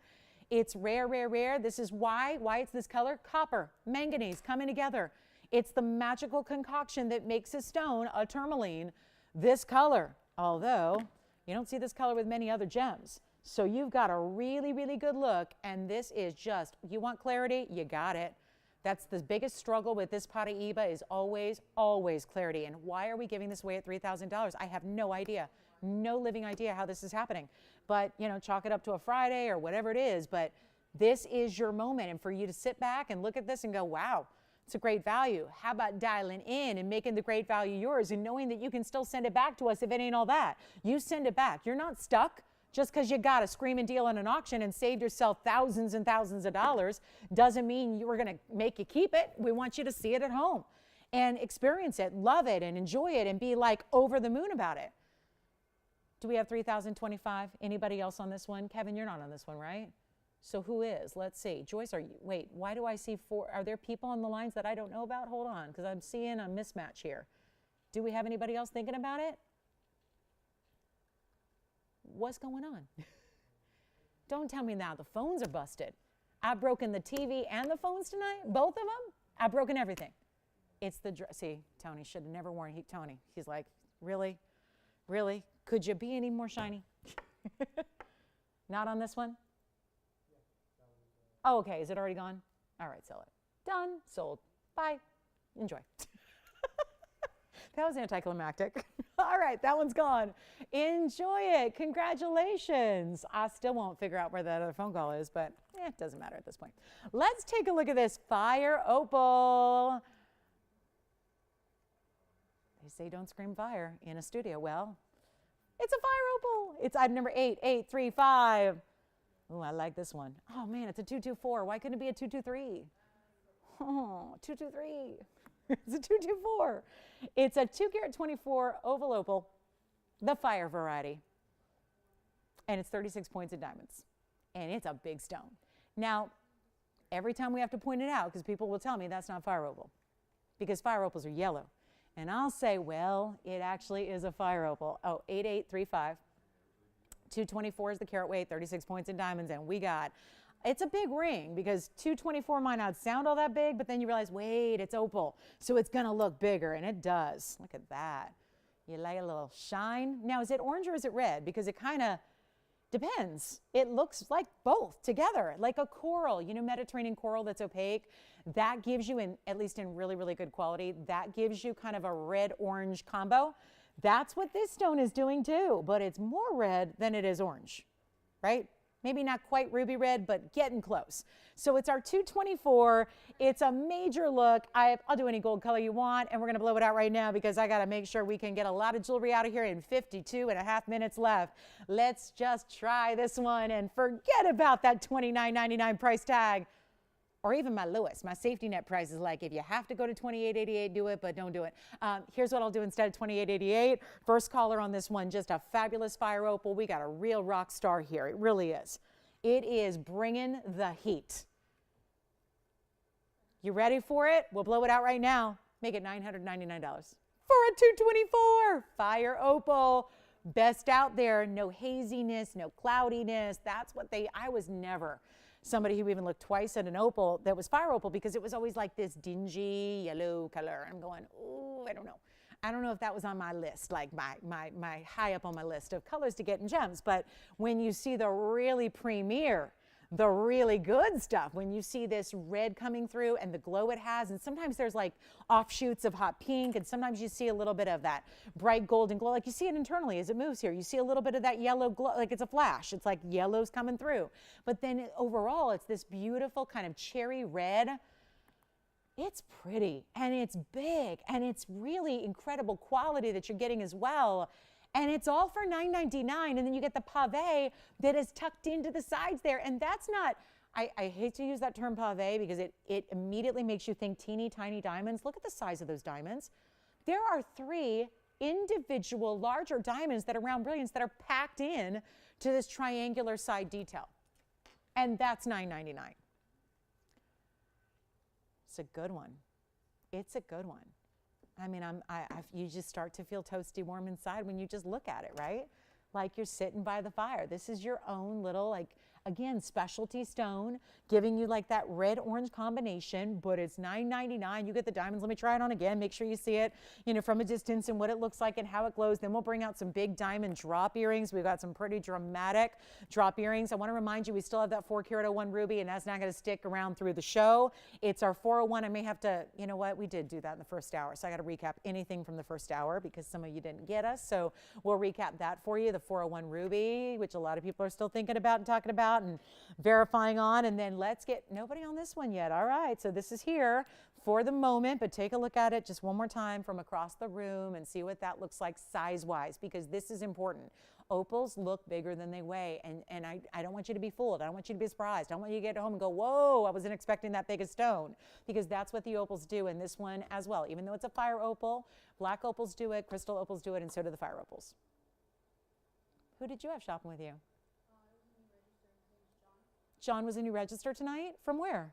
It's rare, rare, rare. This is why it's this color. Copper, manganese coming together. It's the magical concoction that makes a stone, a tourmaline, this color. Although, you don't see this color with many other gems. So you've got a really, really good look, and this is just, you want clarity, you got it. That's the biggest struggle with this Paraiba is always, always clarity. And why are we giving this away at $3,000? I have no idea. No living idea how this is happening. But, chalk it up to a Friday or whatever it is. But this is your moment. And for you to sit back and look at this and go, wow, it's a great value. How about dialing in and making the great value yours and knowing that you can still send it back to us if it ain't all that. You send it back. You're not stuck just because you got a screaming deal on an auction and saved yourself thousands and thousands of dollars. Doesn't mean we're going to make you keep it. We want you to see it at home and experience it, love it, and enjoy it and be like over the moon about it. Do we have 3,025? Anybody else on this one? Kevin, you're not on this one, right? So who is? Let's see. Joyce, wait, why do I see 4? Are there people on the lines that I don't know about? Hold on, because I'm seeing a mismatch here. Do we have anybody else thinking about it? What's going on? Don't tell me now the phones are busted. I've broken the TV and the phones tonight, both of them. I've broken everything. It's the, see, Tony should have never worn, Tony, he's like, really? Really? Could you be any more shiny? Not on this one? Oh, okay. Is it already gone? All right, sell it. Done. Sold. Bye. Enjoy. That was anticlimactic. All right, that one's gone. Enjoy it. Congratulations. I still won't figure out where that other phone call is, but it doesn't matter at this point. Let's take a look at this fire opal. They say don't scream fire in a studio. Well, it's a fire opal. It's item number 8835. Oh, I like this one. Oh man, it's a 224. Why couldn't it be a 223? Oh, 223. It's a 224. It's a 2 carat 24 oval opal, the fire variety. And it's 36 points in diamonds. And it's a big stone. Now, every time we have to point it out because people will tell me that's not fire opal because fire opals are yellow. And I'll say, well, it actually is a fire opal. Oh, 8835. 224 is the carat weight, 36 points in diamonds, and we got, it's a big ring because 224 might not sound all that big, but then you realize, wait, it's opal, so it's gonna look bigger, and it does. Look at that. You like a little shine. Now, is it orange or is it red? Because it kind of depends. It looks like both together, like a coral, you know, Mediterranean coral that's opaque. That gives you, at least in really, really good quality, that gives you kind of a red-orange combo. That's what this stone is doing too, but it's more red than it is orange, right? Maybe not quite ruby red, but getting close. So it's our 224. It's a major look. I'll do any gold color you want, and we're gonna blow it out right now because I gotta make sure we can get a lot of jewelry out of here in 52.5 minutes left. Let's just try this one and forget about that $29.99 price tag. Or even my lowest, my safety net price is like, if you have to go to $28.88, do it, but don't do it. Here's what I'll do instead of $28.88. First caller on this one, just a fabulous fire opal. We got a real rock star here. It really is. It is bringing the heat. You ready for it? We'll blow it out right now. Make it $999 for a 224 fire opal. Best out there. No haziness, no cloudiness. That's what I was never somebody who even looked twice at an opal that was fire opal because it was always like this dingy yellow color. I'm going, ooh, I don't know. I don't know if that was on my list, like my high up on my list of colors to get in gems. But when you see the really premier, the really good stuff, when you see this red coming through and the glow it has, and sometimes there's like offshoots of hot pink, and sometimes you see a little bit of that bright golden glow, like you see it internally as it moves here. You see a little bit of that yellow glow, like it's a flash. It's like yellow's coming through. But then overall, it's this beautiful kind of cherry red. It's pretty, and it's big, and it's really incredible quality that you're getting as well. And it's all for $9.99, and then you get the pave that is tucked into the sides there. And that's not, I hate to use that term pave because it immediately makes you think teeny tiny diamonds. Look at the size of those diamonds. There are 3 individual larger diamonds that are round brilliants that are packed in to this triangular side detail. And that's $9.99. It's a good one. It's a good one. I mean, you just start to feel toasty warm inside when you just look at it, right? Like you're sitting by the fire. This is your own little, like, again, specialty stone, giving you like that red-orange combination, but it's $9.99. You get the diamonds. Let me try it on again. Make sure you see it, you know, from a distance and what it looks like and how it glows. Then we'll bring out some big diamond drop earrings. We've got some pretty dramatic drop earrings. I want to remind you, we still have that 4-carat 01 ruby, and that's not going to stick around through the show. It's our 401. I may have to, you know what? We did do that in the first hour, so I got to recap anything from the first hour because some of you didn't get us. So we'll recap that for you, the 401 ruby, which a lot of people are still thinking about and talking about and verifying on. And then let's get, nobody on this one yet. All right, so this is here for the moment, but take a look at it just one more time from across the room and see what that looks like size-wise, because this is important. Opals look bigger than they weigh, and I don't want you to be fooled. I don't want you to be surprised. I don't want you to get home and go, whoa, I wasn't expecting that big a stone, because that's what the opals do in this one as well. Even though it's a fire opal, black opals do it, crystal opals do it, and so do the fire opals. Who did you have shopping with you? John was in your register tonight? From where?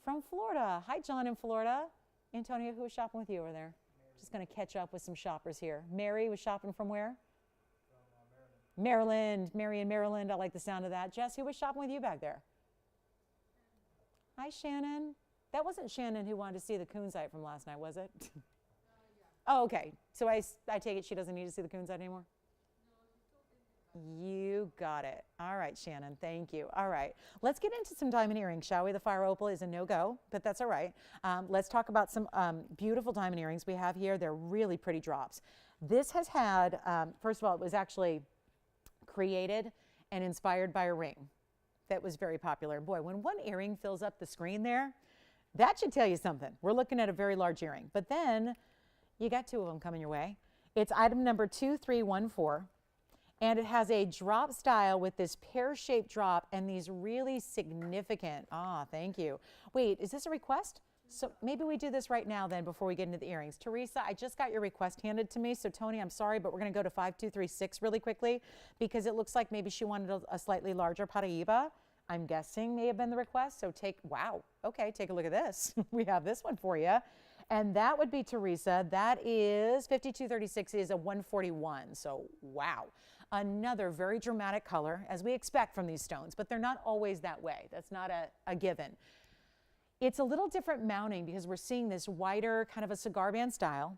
From Florida. Hi, John in Florida. Antonio, who was shopping with you over there? Just going to catch up with some shoppers here. Mary was shopping from where? From Maryland. Mary in Maryland. I like the sound of that. Jess, who was shopping with you back there? Hi, Shannon. That wasn't Shannon who wanted to see the kunzite from last night, was it? Oh, okay. So I take it she doesn't need to see the kunzite anymore? You got it. All right, Shannon, thank you. All right, let's get into some diamond earrings, shall we? The fire opal is a no-go, but that's all right. Let's talk about some beautiful diamond earrings we have here. They're really pretty drops. This has had, first of all, it was actually created and inspired by a ring that was very popular. Boy, when one earring fills up the screen there, that should tell you something. We're looking at a very large earring, but then you got 2 of them coming your way. It's item number 2314. And it has a drop style with this pear-shaped drop and these really significant, thank you. Wait, is this a request? So maybe we do this right now then before we get into the earrings. Teresa, I just got your request handed to me. So Tony, I'm sorry, but we're gonna go to 5236 really quickly because it looks like maybe she wanted a slightly larger Paraiba. I'm guessing may have been the request. So wow, okay, take a look at this. We have this one for you. And that would be Teresa. That is 5236 is a 141. So wow, another very dramatic color as we expect from these stones, but they're not always that way. That's not a given. It's a little different mounting because we're seeing this wider kind of a cigar band style,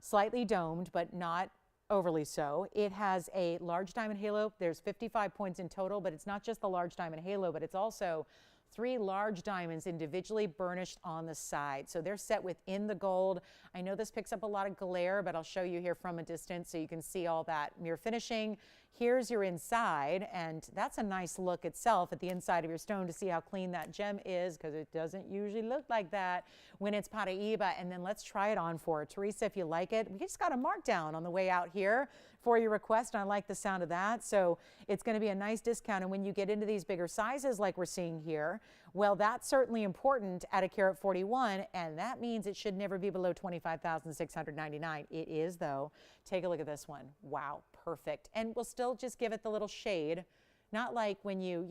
slightly domed, but not overly so. It has a large diamond halo. There's 55 points in total, but it's not just the large diamond halo, but it's also 3 large diamonds individually burnished on the side. So they're set within the gold. I know this picks up a lot of glare, but I'll show you here from a distance so you can see all that mirror finishing. Here's your inside, and that's a nice look itself at the inside of your stone to see how clean that gem is, because it doesn't usually look like that when it's Paraiba. And then let's try it on for Teresa if you like it. We just got a markdown on the way out here for your request, and I like the sound of that. So it's going to be a nice discount. And when you get into these bigger sizes like we're seeing here, well, that's certainly important at a carat 41, and that means it should never be below $25,699. It is, though. Take a look at this one. Wow, perfect. And we'll still just give it the little shade, not like when you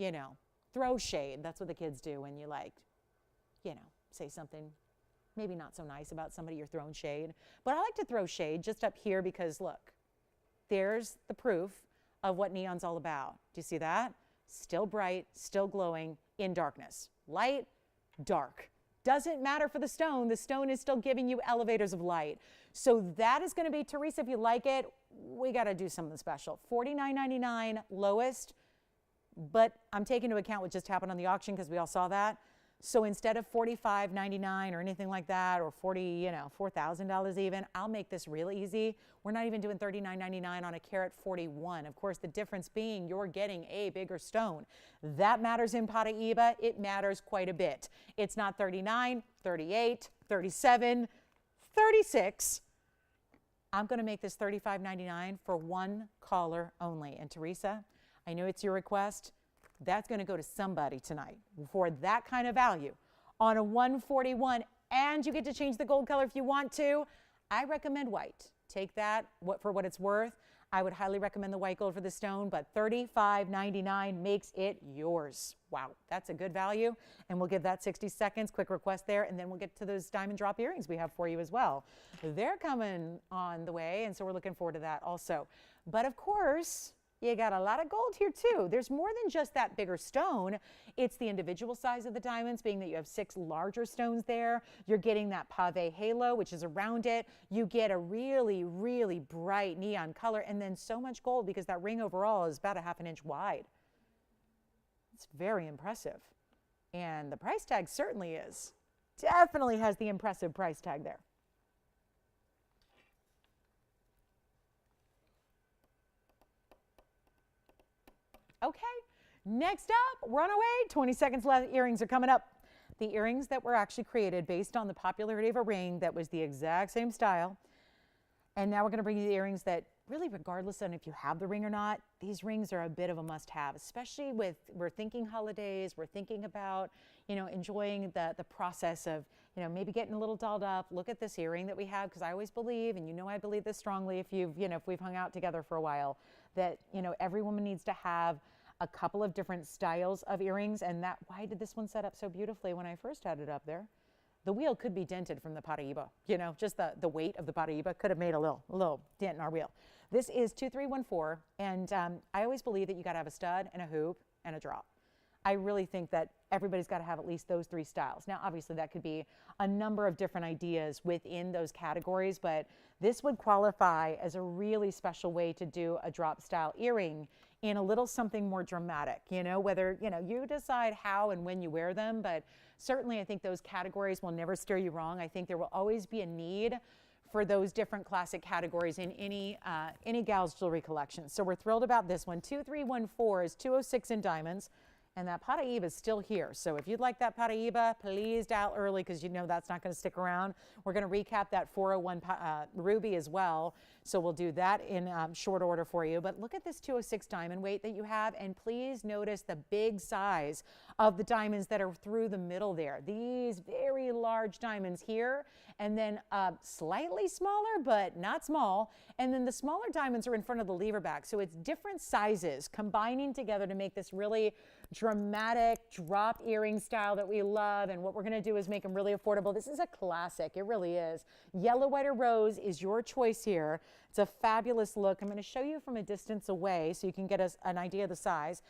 throw shade. That's what the kids do when you say something maybe not so nice about somebody, you're throwing shade. But I like to throw shade just up here because look, there's the proof of what neon's all about. Do you see that? Still bright, still glowing in darkness. Light, dark. Doesn't matter for the stone. The stone is still giving you elevators of light. So that is going to be, Teresa, if you like it, we got to do something special. $49.99 lowest, but I'm taking into account what just happened on the auction because we all saw that. So instead of $45.99 or anything like that, or $4,000 even, I'll make this real easy. We're not even doing $39.99 on a carat 41. Of course, the difference being you're getting a bigger stone. That matters in Paraiba. It matters quite a bit. It's not 39, 38, 37, 36. I'm going to make this $35.99 for one caller only. And Teresa, I know it's your request. That's going to go to somebody tonight for that kind of value on a 141, and you get to change the gold color if you want to. I recommend white. Take that for what it's worth. I would highly recommend the white gold for the stone, but $35.99 makes it yours. Wow, that's a good value, and we'll give that 60 seconds, quick request there, and then we'll get to those diamond drop earrings we have for you as well. They're coming on the way, and so we're looking forward to that also. But of course, you got a lot of gold here too. There's more than just that bigger stone. It's the individual size of the diamonds, being that you have 6 larger stones there. You're getting that pave halo, which is around it. You get a really, really bright neon color, and then so much gold because that ring overall is about a ½ inch wide. It's very impressive. And the price tag certainly is. Definitely has the impressive price tag there. Okay, next up, we're on our way. 20 seconds left. Earrings are coming up. The earrings that were actually created based on the popularity of a ring that was the exact same style. And now we're going to bring you the earrings that really, regardless of if you have the ring or not, these rings are a bit of a must-have, especially with, we're thinking holidays, we're thinking about, enjoying the process of, maybe getting a little dolled up. Look at this earring that we have, because I always believe, and I believe this strongly if if we've hung out together for a while, that, every woman needs to have a couple of different styles of earrings. And why did this one set up so beautifully when I first had it up there? The wheel could be dented from the Paraiba, just the weight of the Paraiba could have made a little dent in our wheel. This is 2314, and I always believe that you got to have a stud and a hoop and a drop. I really think that everybody's got to have at least those 3 styles. Now, obviously, that could be a number of different ideas within those categories, but this would qualify as a really special way to do a drop style earring in a little something more dramatic, whether, you decide how and when you wear them, but certainly I think those categories will never steer you wrong. I think there will always be a need for those different classic categories in any gal's jewelry collection. So we're thrilled about this one. 2314 is 206 in diamonds. And that Paraiba is still here. So if you'd like that Paraiba, please dial early because that's not going to stick around. We're going to recap that 401 ruby as well. So we'll do that in short order for you. But look at this 206 diamond weight that you have, and please notice the big size of the diamonds that are through the middle there. These very large diamonds here, and then slightly smaller, but not small. And then the smaller diamonds are in front of the lever back. So it's different sizes combining together to make this really dramatic drop earring style that we love. And what we're going to do is make them really affordable. This is a classic. It really is. Yellow, white, or rose is your choice here. It's a fabulous look. I'm going to show you from a distance away so you can get an idea of the size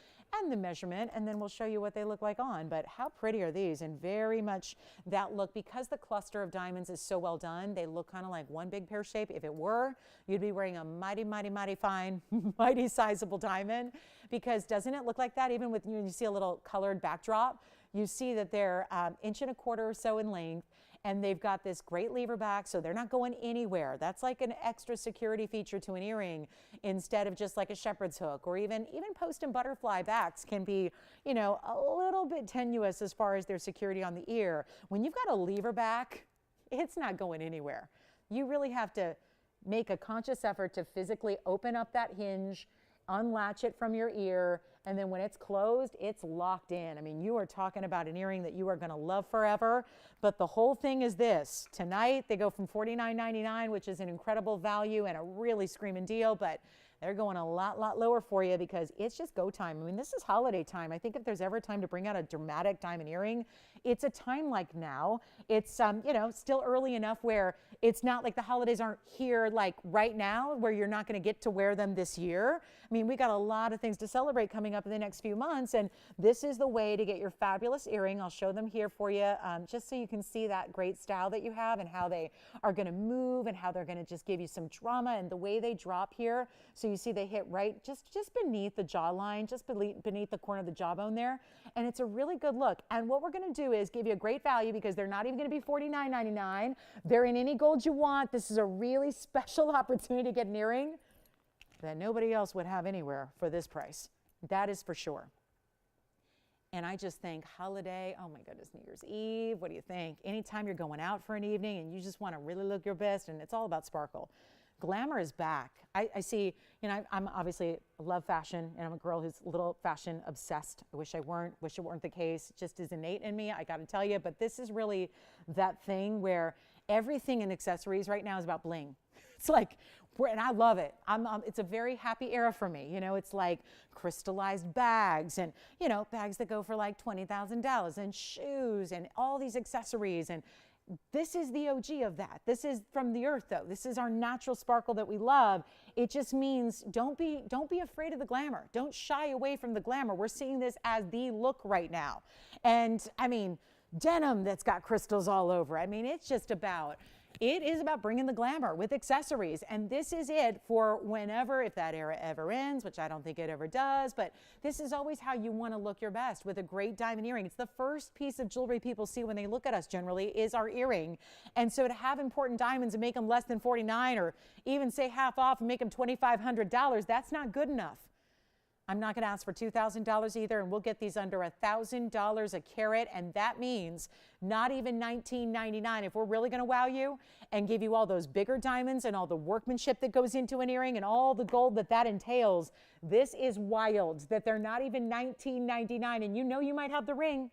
and the measurement, and then we'll show you what they look like on. But how pretty are these? And very much that look, because the cluster of diamonds is so well done, they look kind of like one big pear shape. If it were, you'd be wearing a mighty, mighty, mighty fine, mighty sizable diamond, because doesn't it look like that? Even with you see a little colored backdrop, you see that they're 1.25 inches or so in length. And they've got this great lever back, so they're not going anywhere. That's like an extra security feature to an earring instead of just like a shepherd's hook, or even post and butterfly backs can be, you know, a little bit tenuous as far as their security on the ear. When you've got a lever back, it's not going anywhere. You really have to make a conscious effort to physically open up that hinge, unlatch it from your ear, and then when it's closed, it's locked in. I mean, you are talking about an earring that you are going to love forever. But the whole thing is this. Tonight, they go from $49.99, which is an incredible value and a really screaming deal, but they're going a lot lower for you because it's just go time. I mean, this is holiday time. I think if there's ever time to bring out a dramatic diamond earring, it's a time like now. It's, you know, still early enough where it's not like the holidays aren't here like right now where you're not going to get to wear them this year. I mean, we got a lot of things to celebrate coming up in the next few months, and this is the way to get your fabulous earring. I'll show them here for you just so you can see that great style that you have and how they are going to move and how they're going to just give you some drama and the way they drop here. So you see they hit right just beneath the jawline, just beneath the corner of the jawbone there. And it's a really good look. And what we're going to do is give you a great value because they're not even going to be $49.99. They're in any gold you want. This is a really special opportunity to get an earring that nobody else would have anywhere for this price. That is for sure. And I just think holiday, oh my goodness, New Year's Eve, what do you think? Anytime you're going out for an evening and you just want to really look your best, and it's all about sparkle. Glamour is back. I see, you know, I'm obviously love fashion, and I'm a girl who's a little fashion obsessed. I wish I weren't, wish it weren't the case. It just is innate in me, I got to tell you. But this is really that thing where everything in accessories right now is about bling. It's like, and I love it. It's a very happy era for me. You know, it's like crystallized bags and, you know, bags that go for like $20,000 and shoes and all these accessories. And this is the OG of that. This is from the earth, though. This is our natural sparkle that we love. It just means don't be afraid of the glamour. Don't shy away from the glamour. We're seeing this as the look right now. And I mean, denim that's got crystals all over. I mean, it's just about, it is about bringing the glamour with accessories. And this is it for whenever, if that era ever ends, which I don't think it ever does, but this is always how you want to look your best with a great diamond earring. It's the first piece of jewelry people see when they look at us generally is our earring. And so to have important diamonds and make them less than $49 or even say half off and make them $2,500, that's not good enough. I'm not going to ask for $2,000 either, and we'll get these under $1,000 a carat, and that means not even $19.99. If we're really going to wow you and give you all those bigger diamonds and all the workmanship that goes into an earring and all the gold that entails, this is wild that they're not even $19.99, and you know you might have the ring.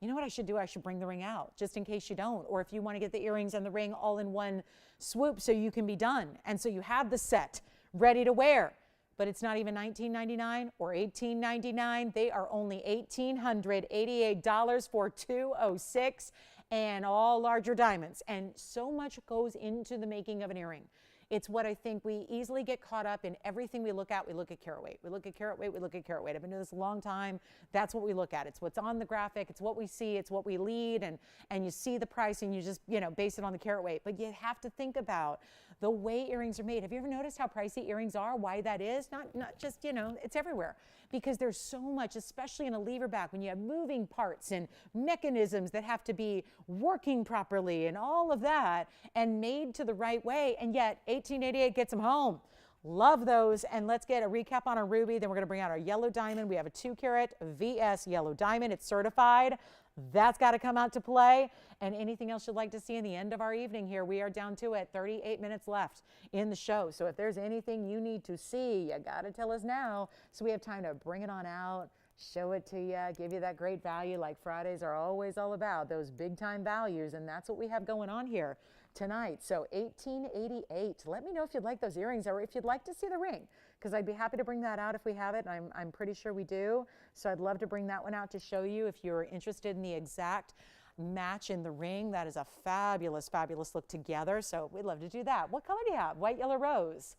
You know what I should do? I should bring the ring out just in case you don't, or if you want to get the earrings and the ring all in one swoop so you can be done, and so you have the set ready to wear. But it's not even $19.99 or $18.99. They are only $1,888 for 206 and all larger diamonds. And so much goes into the making of an earring. It's what I think we easily get caught up in. Everything we look at, we look at carat weight. We look at carat weight, we look at carat weight. I've been doing this a long time. That's what we look at. It's what's on the graphic. It's what we see. It's what we lead. And you see the price and you just, you know, base it on the carat weight. But you have to think about the way earrings are made. Have you ever noticed how pricey earrings are? Why that is? Not just, you know, it's everywhere. Because there's so much, especially in a lever back, when you have moving parts and mechanisms that have to be working properly and all of that and made to the right way. And yet $18.88 gets them home. Love those. And let's get a recap on our ruby. Then we're going to bring out our yellow diamond. We have a 2-carat VS yellow diamond. It's certified. That's got to come out to play. And anything else you'd like to see in the end of our evening here, we are down to it. 38 minutes left in the show. So if there's anything you need to see, you got to tell us now so we have time to bring it on out, show it to you, give you that great value like Fridays are always all about, those big time values. And that's what we have going on here tonight. So $18.88. Let me know if you'd like those earrings or if you'd like to see the ring, because I'd be happy to bring that out if we have it. I'm pretty sure we do. So I'd love to bring that one out to show you if you're interested in the exact match in the ring. That is a fabulous, fabulous look together. So we'd love to do that. What color do you have? White, yellow, rose?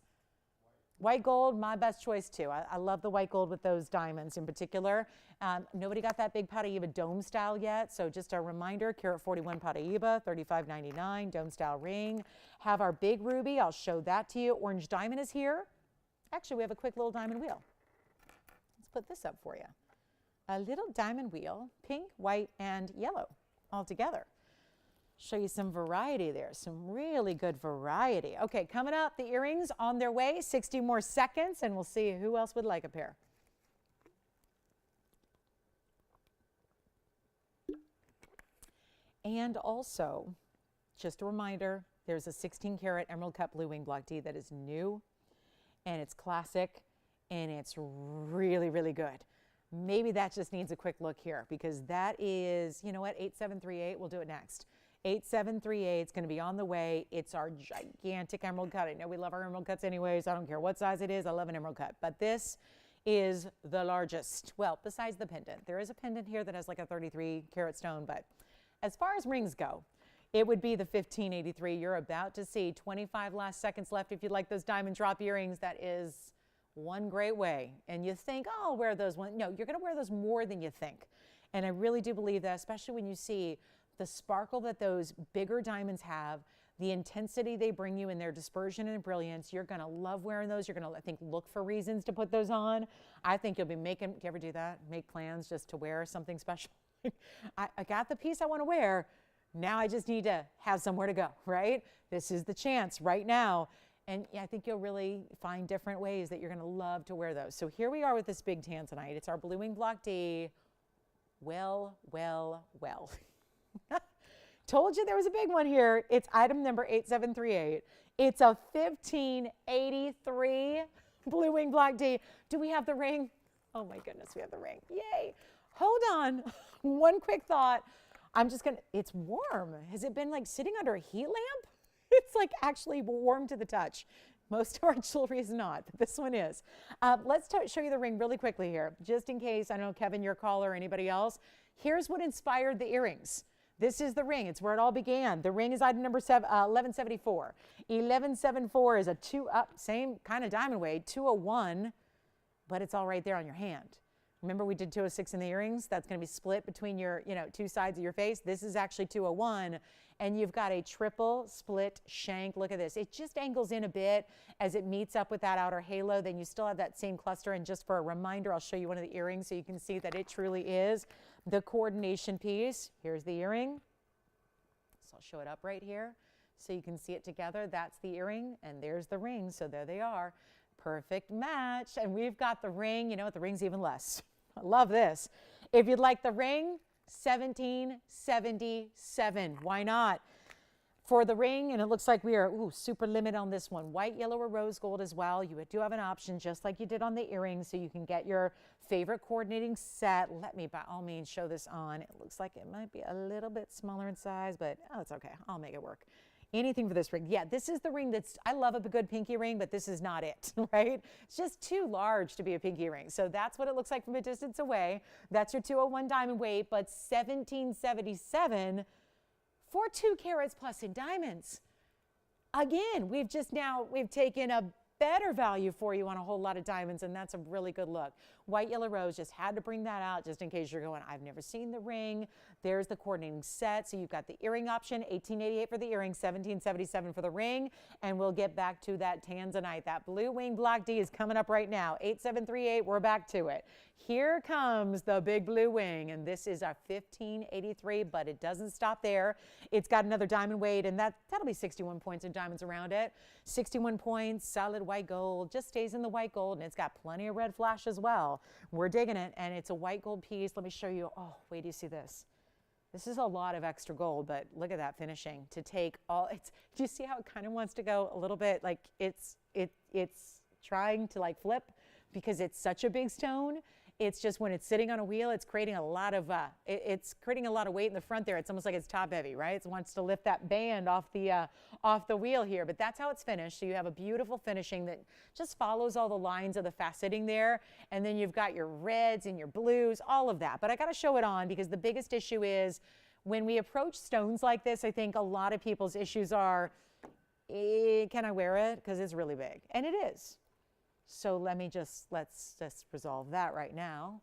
White gold, my best choice too. I love the white gold with those diamonds in particular. Nobody got that big Paraiba dome style yet, so just a reminder, carat 41 Paraiba, $35.99, dome style ring. Have our big ruby, I'll show that to you. Orange diamond is here. Actually, we have a quick little diamond wheel. Let's put this up for you. A little diamond wheel, pink, white, and yellow all together. Show you some variety there, some really good variety. Okay, coming up, the earrings on their way, 60 more seconds, and we'll see who else would like a pair. And also, just a reminder, there's a 16-carat emerald cut blue wing block D that is new, and it's classic, and it's really, really good. Maybe that just needs a quick look here, because that is, you know what, 8738, we'll do it next. 8738, it's going to be on the way. It's our gigantic emerald cut. I know we love our emerald cuts anyways. I don't care what size it is. I love an emerald cut. But this is the largest. Well, besides the pendant. There is a pendant here that has like a 33-carat stone. But as far as rings go, it would be the 1583. You're about to see 25 last seconds left. If you'd like those diamond drop earrings, that is one great way. And you think, oh, I'll wear those one. No, you're going to wear those more than you think. And I really do believe that, especially when you see the sparkle that those bigger diamonds have, the intensity they bring you in their dispersion and brilliance. You're going to love wearing those. You're going to, I think, look for reasons to put those on. I think you'll be making, do you ever do that? Make plans just to wear something special? I got the piece I want to wear. Now I just need to have somewhere to go, right? This is the chance right now. And yeah, I think you'll really find different ways that you're going to love to wear those. So here we are with this big Tanzanite. It's our blue wing block D. Well, well, well. Told you there was a big one here. It's item number 8738. It's a 1583 blue wing block D. Do we have the ring? Oh my goodness, we have the ring. Yay. Hold on. One quick thought. I'm just going to, it's warm. Has it been like sitting under a heat lamp? It's like actually warm to the touch. Most of our jewelry is not, but this one is. Let's show you the ring really quickly here, just in case, I don't know, Kevin, your caller, or anybody else. Here's what inspired the earrings. This is the ring. It's where it all began. The ring is item number 1174. 1174 is a same kind of diamond weight, 201, but it's all right there on your hand. Remember we did 206 in the earrings? That's going to be split between your, two sides of your face. This is actually 201, and you've got a triple split shank. Look at this. It just angles in a bit as it meets up with that outer halo. Then you still have that same cluster, and just for a reminder, I'll show you one of the earrings so you can see that it truly is the coordination piece. Here's the earring. So I'll show it up right here so you can see it together. That's the earring, and there's the ring. So there they are. Perfect match. And we've got the ring. You know what? The ring's even less. I love this. If you'd like the ring, $1777. Why not? For the ring, and it looks like we are super limited on this one. White, yellow, or rose gold as well. You do have an option just like you did on the earrings, so you can get your favorite coordinating set. Let me by all means show this on. It looks like it might be a little bit smaller in size, but it's okay. I'll make it work. Anything for this ring. Yeah, this is the ring that's, I love a good pinky ring, but this is not it, right? It's just too large to be a pinky ring. So that's what it looks like from a distance away. That's your 201 diamond weight, but $1777 for 2 carats plus in diamonds. Again, we've taken a better value for you on a whole lot of diamonds, and that's a really good look. White, yellow, rose, just had to bring that out just in case you're going, I've never seen the ring. There's the coordinating set. So you've got the earring option, $1888 for the earring, $1777 for the ring, and we'll get back to that Tanzanite. That blue wing block D is coming up right now, 8738. We're back to it. Here comes the big blue wing, and this is our 1583, but it doesn't stop there. It's got another diamond weight, and that'll be 61 points of diamonds around it. 61 points, solid white white gold, just stays in the white gold, and it's got plenty of red flash as well. We're digging it, and it's a white gold piece. Let me show you. Oh, wait, do you see this? This is a lot of extra gold, but look at that finishing. To take all, do you see how it kind of wants to go a little bit like it's trying to like flip because it's such a big stone. It's just when it's sitting on a wheel, it's creating a lot of weight in the front there. It's almost like it's top heavy, right? It wants to lift that band off the wheel here, but that's how it's finished. So you have a beautiful finishing that just follows all the lines of the faceting there, and then you've got your reds and your blues, all of that. But I got to show it on because the biggest issue is when we approach stones like this, I think a lot of people's issues are, can I wear it? Because it's really big, and it is. So let's just resolve that right now.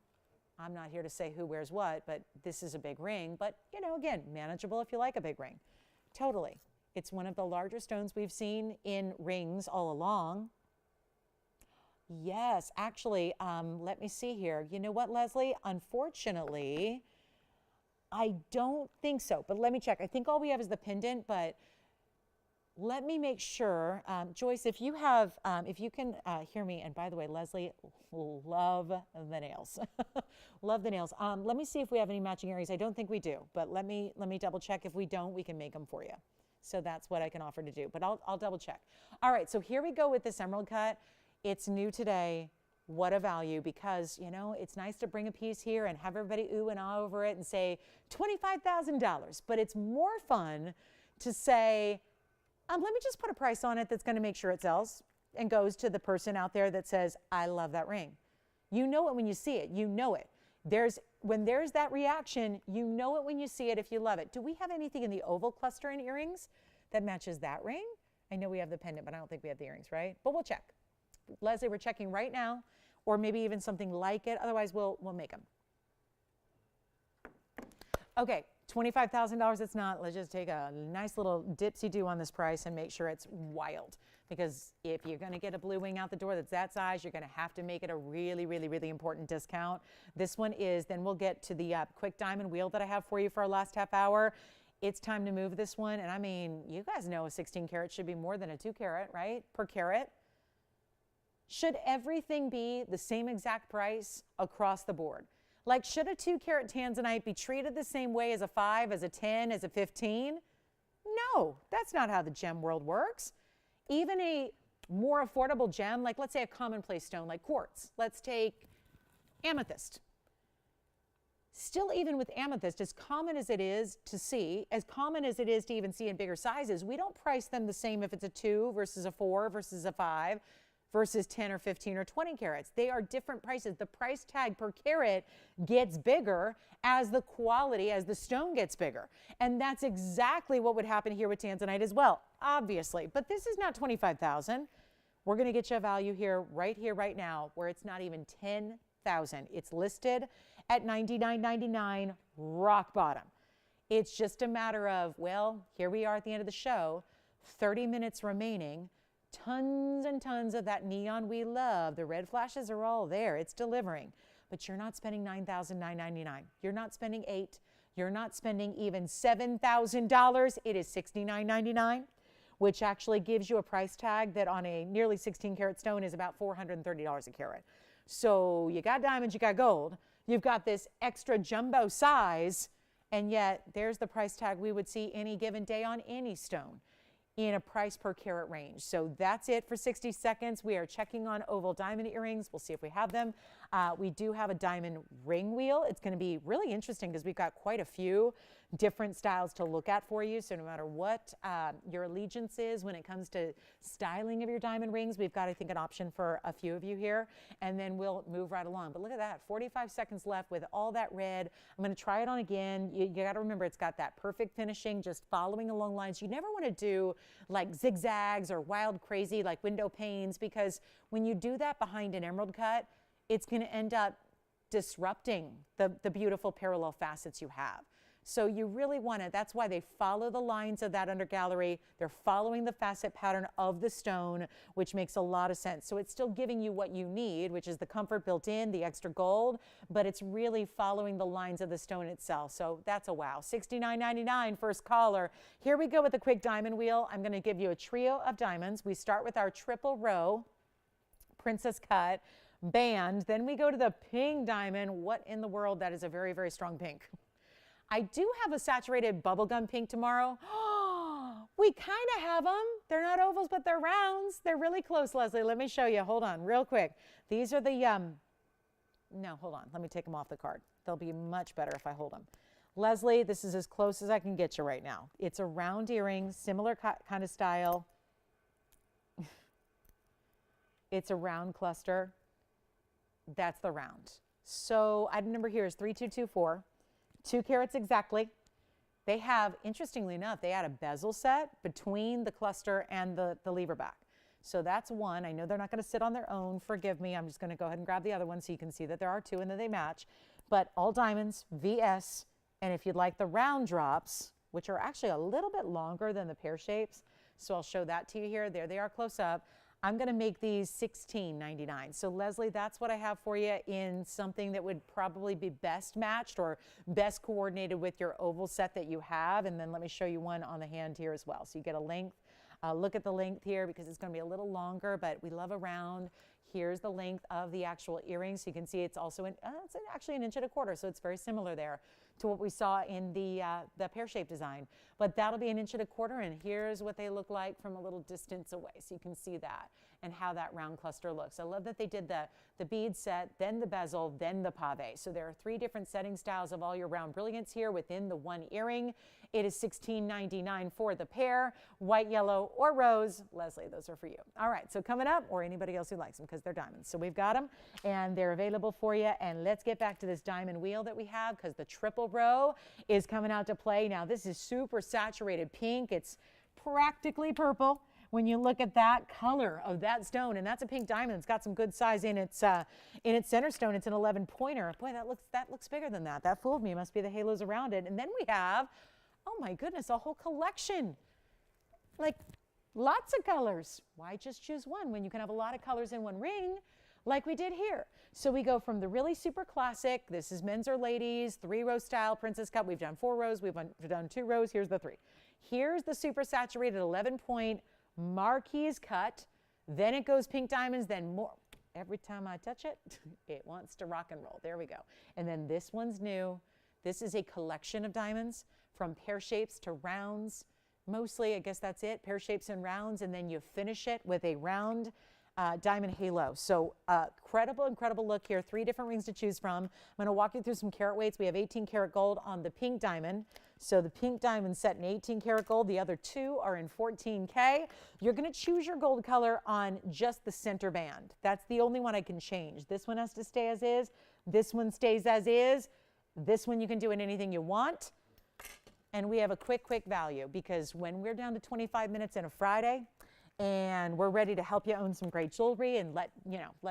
I'm not here to say who wears what, but this is a big ring. But, you know, again, manageable if you like a big ring. Totally. It's one of the larger stones we've seen in rings all along. Yes, actually, let me see here. You know what, Leslie? Unfortunately, I don't think so. But let me check. I think all we have is the pendant, but let me make sure. Joyce, if you have, if you can hear me, and by the way, Leslie, love the nails. Love the nails. Let me see if we have any matching earrings. I don't think we do, but let me double check. If we don't, we can make them for you. So that's what I can offer to do, but I'll double check. All right, so here we go with this emerald cut. It's new today. What a value, because, you know, it's nice to bring a piece here and have everybody ooh and ah over it and say $25,000, but it's more fun to say, let me just put a price on it that's going to make sure it sells and goes to the person out there that says, I love that ring. You know it when you see it. You know it. When there's that reaction, you know it when you see it if you love it. Do we have anything in the oval cluster in earrings that matches that ring? I know we have the pendant, but I don't think we have the earrings, right? But we'll check. Leslie, we're checking right now, or maybe even something like it. Otherwise, we'll make them. Okay. $25,000 it's not. Let's just take a nice little dipsy-do on this price and make sure it's wild. Because if you're going to get a blue wing out the door that's that size, you're going to have to make it a really, really, really important discount. This one is, then we'll get to the quick diamond wheel that I have for you for our last half hour. It's time to move this one. And I mean, you guys know a 16 karat should be more than a 2 carat, right? Per carat. Should everything be the same exact price across the board? Like, should a 2 carat Tanzanite be treated the same way as a 5, as a 10, as a 15? No, that's not how the gem world works. Even a more affordable gem, like let's say a commonplace stone like quartz. Let's take amethyst. Still, even with amethyst, as common as it is to see, as common as it is to even see in bigger sizes, we don't price them the same if it's a 2 versus a 4 versus a 5. Versus 10 or 15 or 20 carats. They are different prices. The price tag per carat gets bigger as the quality, as the stone gets bigger. And that's exactly what would happen here with Tanzanite as well, obviously. But this is not $25,000. We're going to get you a value here, right now, where it's not even $10,000. It's listed at $99.99, rock bottom. It's just a matter of, well, here we are at the end of the show, 30 minutes remaining. Tons and tons of that neon we love. The red flashes are all there. It's delivering. But you're not spending $9,999. You're not spending $8,000. You're not spending even $7,000. It is $69.99, which actually gives you a price tag that on a nearly 16 karat stone is about $430 a carat. So you got diamonds, you got gold. You've got this extra jumbo size, and yet there's the price tag we would see any given day on any stone in a price per carat range. So that's it for 60 seconds. We are checking on oval diamond earrings. We'll see if we have them. We do have a diamond ring wheel. It's going to be really interesting because we've got quite a few different styles to look at for you. So no matter what your allegiance is when it comes to styling of your diamond rings, we've got, I think, an option for a few of you here. And then we'll move right along. But look at that, 45 seconds left with all that red. I'm going to try it on again. You got to remember, it's got that perfect finishing, just following along lines. You never want to do like zigzags or wild, crazy, like window panes, because when you do that behind an emerald cut, it's going to end up disrupting the beautiful parallel facets you have. So you really want to, that's why they follow the lines of that undergallery. They're following the facet pattern of the stone, which makes a lot of sense. So it's still giving you what you need, which is the comfort built in, the extra gold, but it's really following the lines of the stone itself. So that's a wow. $69.99, first caller. Here we go with the quick diamond wheel. I'm going to give you a trio of diamonds. We start with our triple row. princess cut band. Then we go to the pink diamond. What in the world? That is a very, very strong pink. I do have a saturated bubblegum pink tomorrow. We kind of have them. They're not ovals, but they're rounds. They're really close, Leslie. Let me show you. Hold on real quick. These are the, no, hold on. Let me take them off the card. They'll be much better if I hold them. Leslie, this is as close as I can get you right now. It's a round earring, similar kind of style. It's a round cluster. That's the round. So item number here is 3224, 2 carats exactly. They have, interestingly enough, they add a bezel set between the cluster and the lever back. So that's one. I know they're not going to sit on their own. Forgive me. I'm just going to go ahead and grab the other one so you can see that there are 2 and that they match. But all diamonds, VS, and if you'd like the round drops, which are actually a little bit longer than the pear shapes, so I'll show that to you here. There they are close up. I'm going to make these $16.99. So Leslie, that's what I have for you in something that would probably be best matched or best coordinated with your oval set that you have. And then let me show you one on the hand here as well. So you get a length. Look at the length here because it's going to be a little longer, but we love a round. Here's the length of the actual earring. So you can see it's also it's actually 1 1/4 inch. So it's very similar there to what we saw in the pear-shaped design. But that'll be 1 1/4 inch, and here's what they look like from a little distance away. So you can see that and how that round cluster looks. I love that they did the bead set, then the bezel, then the pave. So there are 3 different setting styles of all your round brilliance here within the one earring. It is $16.99 for the pair, white, yellow, or rose. Leslie, those are for you. All right, so coming up, or anybody else who likes them because they're diamonds. So we've got them, and they're available for you. And let's get back to this diamond wheel that we have because the triple row is coming out to play. Now, this is super saturated pink. It's practically purple. When you look at that color of that stone, and that's a pink diamond. It's got some good size in its center stone. It's an 11-pointer. Boy, that looks bigger than that. That fooled me. It must be the halos around it. And then we have, oh my goodness, a whole collection. Like lots of colors. Why just choose one when you can have a lot of colors in one ring like we did here? So we go from the really super classic, this is men's or ladies, 3-row style princess cut. We've done 4 rows. We've done 2 rows. Here's the 3. Here's the super saturated 11-point marquise cut. Then it goes pink diamonds, then more. Every time I touch it, it wants to rock and roll. There we go. And then this one's new. This is a collection of diamonds from pear shapes to rounds. Mostly, I guess that's it, pear shapes and rounds, and then you finish it with a round diamond halo. So incredible look here. 3 different rings to choose from. I'm going to walk you through some carat weights. We have 18 karat gold on the pink diamond. So the pink diamond set in 18 karat gold. The other 2 are in 14K. You're going to choose your gold color on just the center band. That's the only one I can change. This one has to stay as is. This one stays as is. This one you can do in anything you want. And we have a quick value because when we're down to 25 minutes in a Friday, and we're ready to help you own some great jewelry and let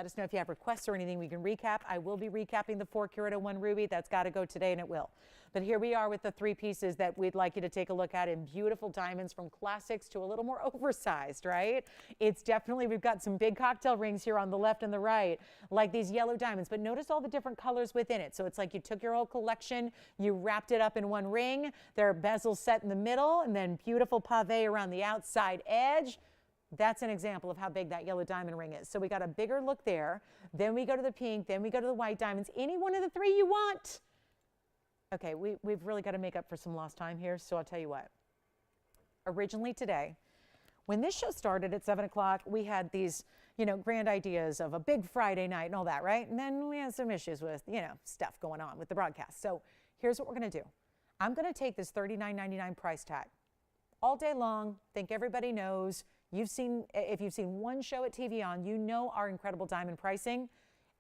us know if you have requests or anything we can recap. I will be recapping the 4 carat 01 ruby. That's got to go today, and it will. But here we are with the 3 pieces that we'd like you to take a look at in beautiful diamonds from classics to a little more oversized, right? It's definitely, we've got some big cocktail rings here on the left and the right, like these yellow diamonds, but notice all the different colors within it. So it's like you took your whole collection, you wrapped it up in one ring. There are bezels set in the middle, and then beautiful pave around the outside edge. That's an example of how big that yellow diamond ring is. So we got a bigger look there. Then we go to the pink. Then we go to the white diamonds. Any one of the 3 you want. Okay, we've really got to make up for some lost time here. So I'll tell you what. Originally today, when this show started at 7 o'clock, we had these, grand ideas of a big Friday night and all that, right? And then we had some issues with, stuff going on with the broadcast. So here's what we're going to do. I'm going to take this $39.99 price tag all day long. Think everybody knows. If you've seen one show at TVON, you know our incredible diamond pricing,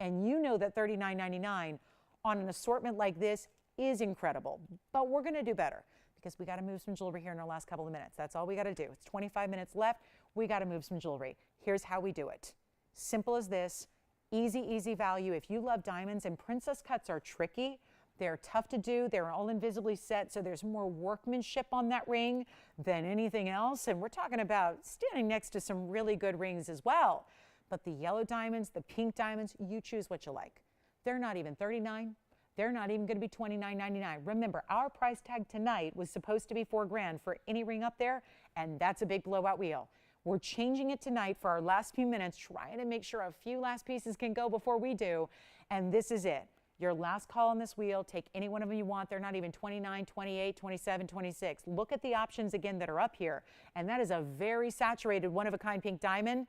and you know that $39.99 on an assortment like this is incredible. But we're going to do better because we got to move some jewelry here in our last couple of minutes. That's all we got to do. It's 25 minutes left. We got to move some jewelry. Here's how we do it. Simple as this. Easy value. If you love diamonds, and princess cuts are tricky, they're tough to do. They're all invisibly set, so there's more workmanship on that ring than anything else. And we're talking about standing next to some really good rings as well. But the yellow diamonds, the pink diamonds, you choose what you like. They're not even $39. They're not even going to be $29.99. Remember, our price tag tonight was supposed to be $4 grand for any ring up there, and that's a big blowout wheel. We're changing it tonight for our last few minutes, trying to make sure a few last pieces can go before we do. And this is it. Your last call on this wheel. Take any one of them you want. They're not even 29, 28, 27, 26. Look at the options again that are up here. And that is a very saturated one-of-a-kind pink diamond.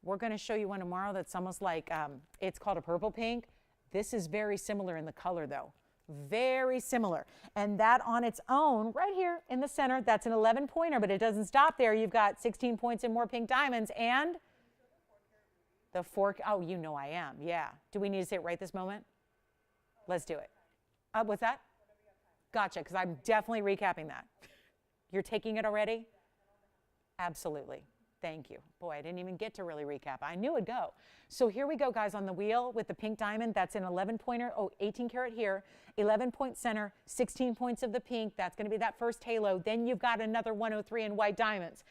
We're going to show you one tomorrow that's almost like, it's called a purple pink. This is very similar in the color though. Very similar. And that on its own, right here in the center, that's an 11 pointer, but it doesn't stop there. You've got 16 points and more pink diamonds and the fork. Oh, you know I am. Yeah. Do we need to say it right this moment? Let's do it. What's that? Gotcha, because I'm definitely recapping that. You're taking it already? Absolutely. Thank you. Boy, I didn't even get to really recap. I knew it'd go. So here we go, guys, on the wheel with the pink diamond. That's an 11 pointer. Oh, 18 karat here. 11 point center, 16 points of the pink. That's going to be that first halo. Then you've got another 103 in white diamonds.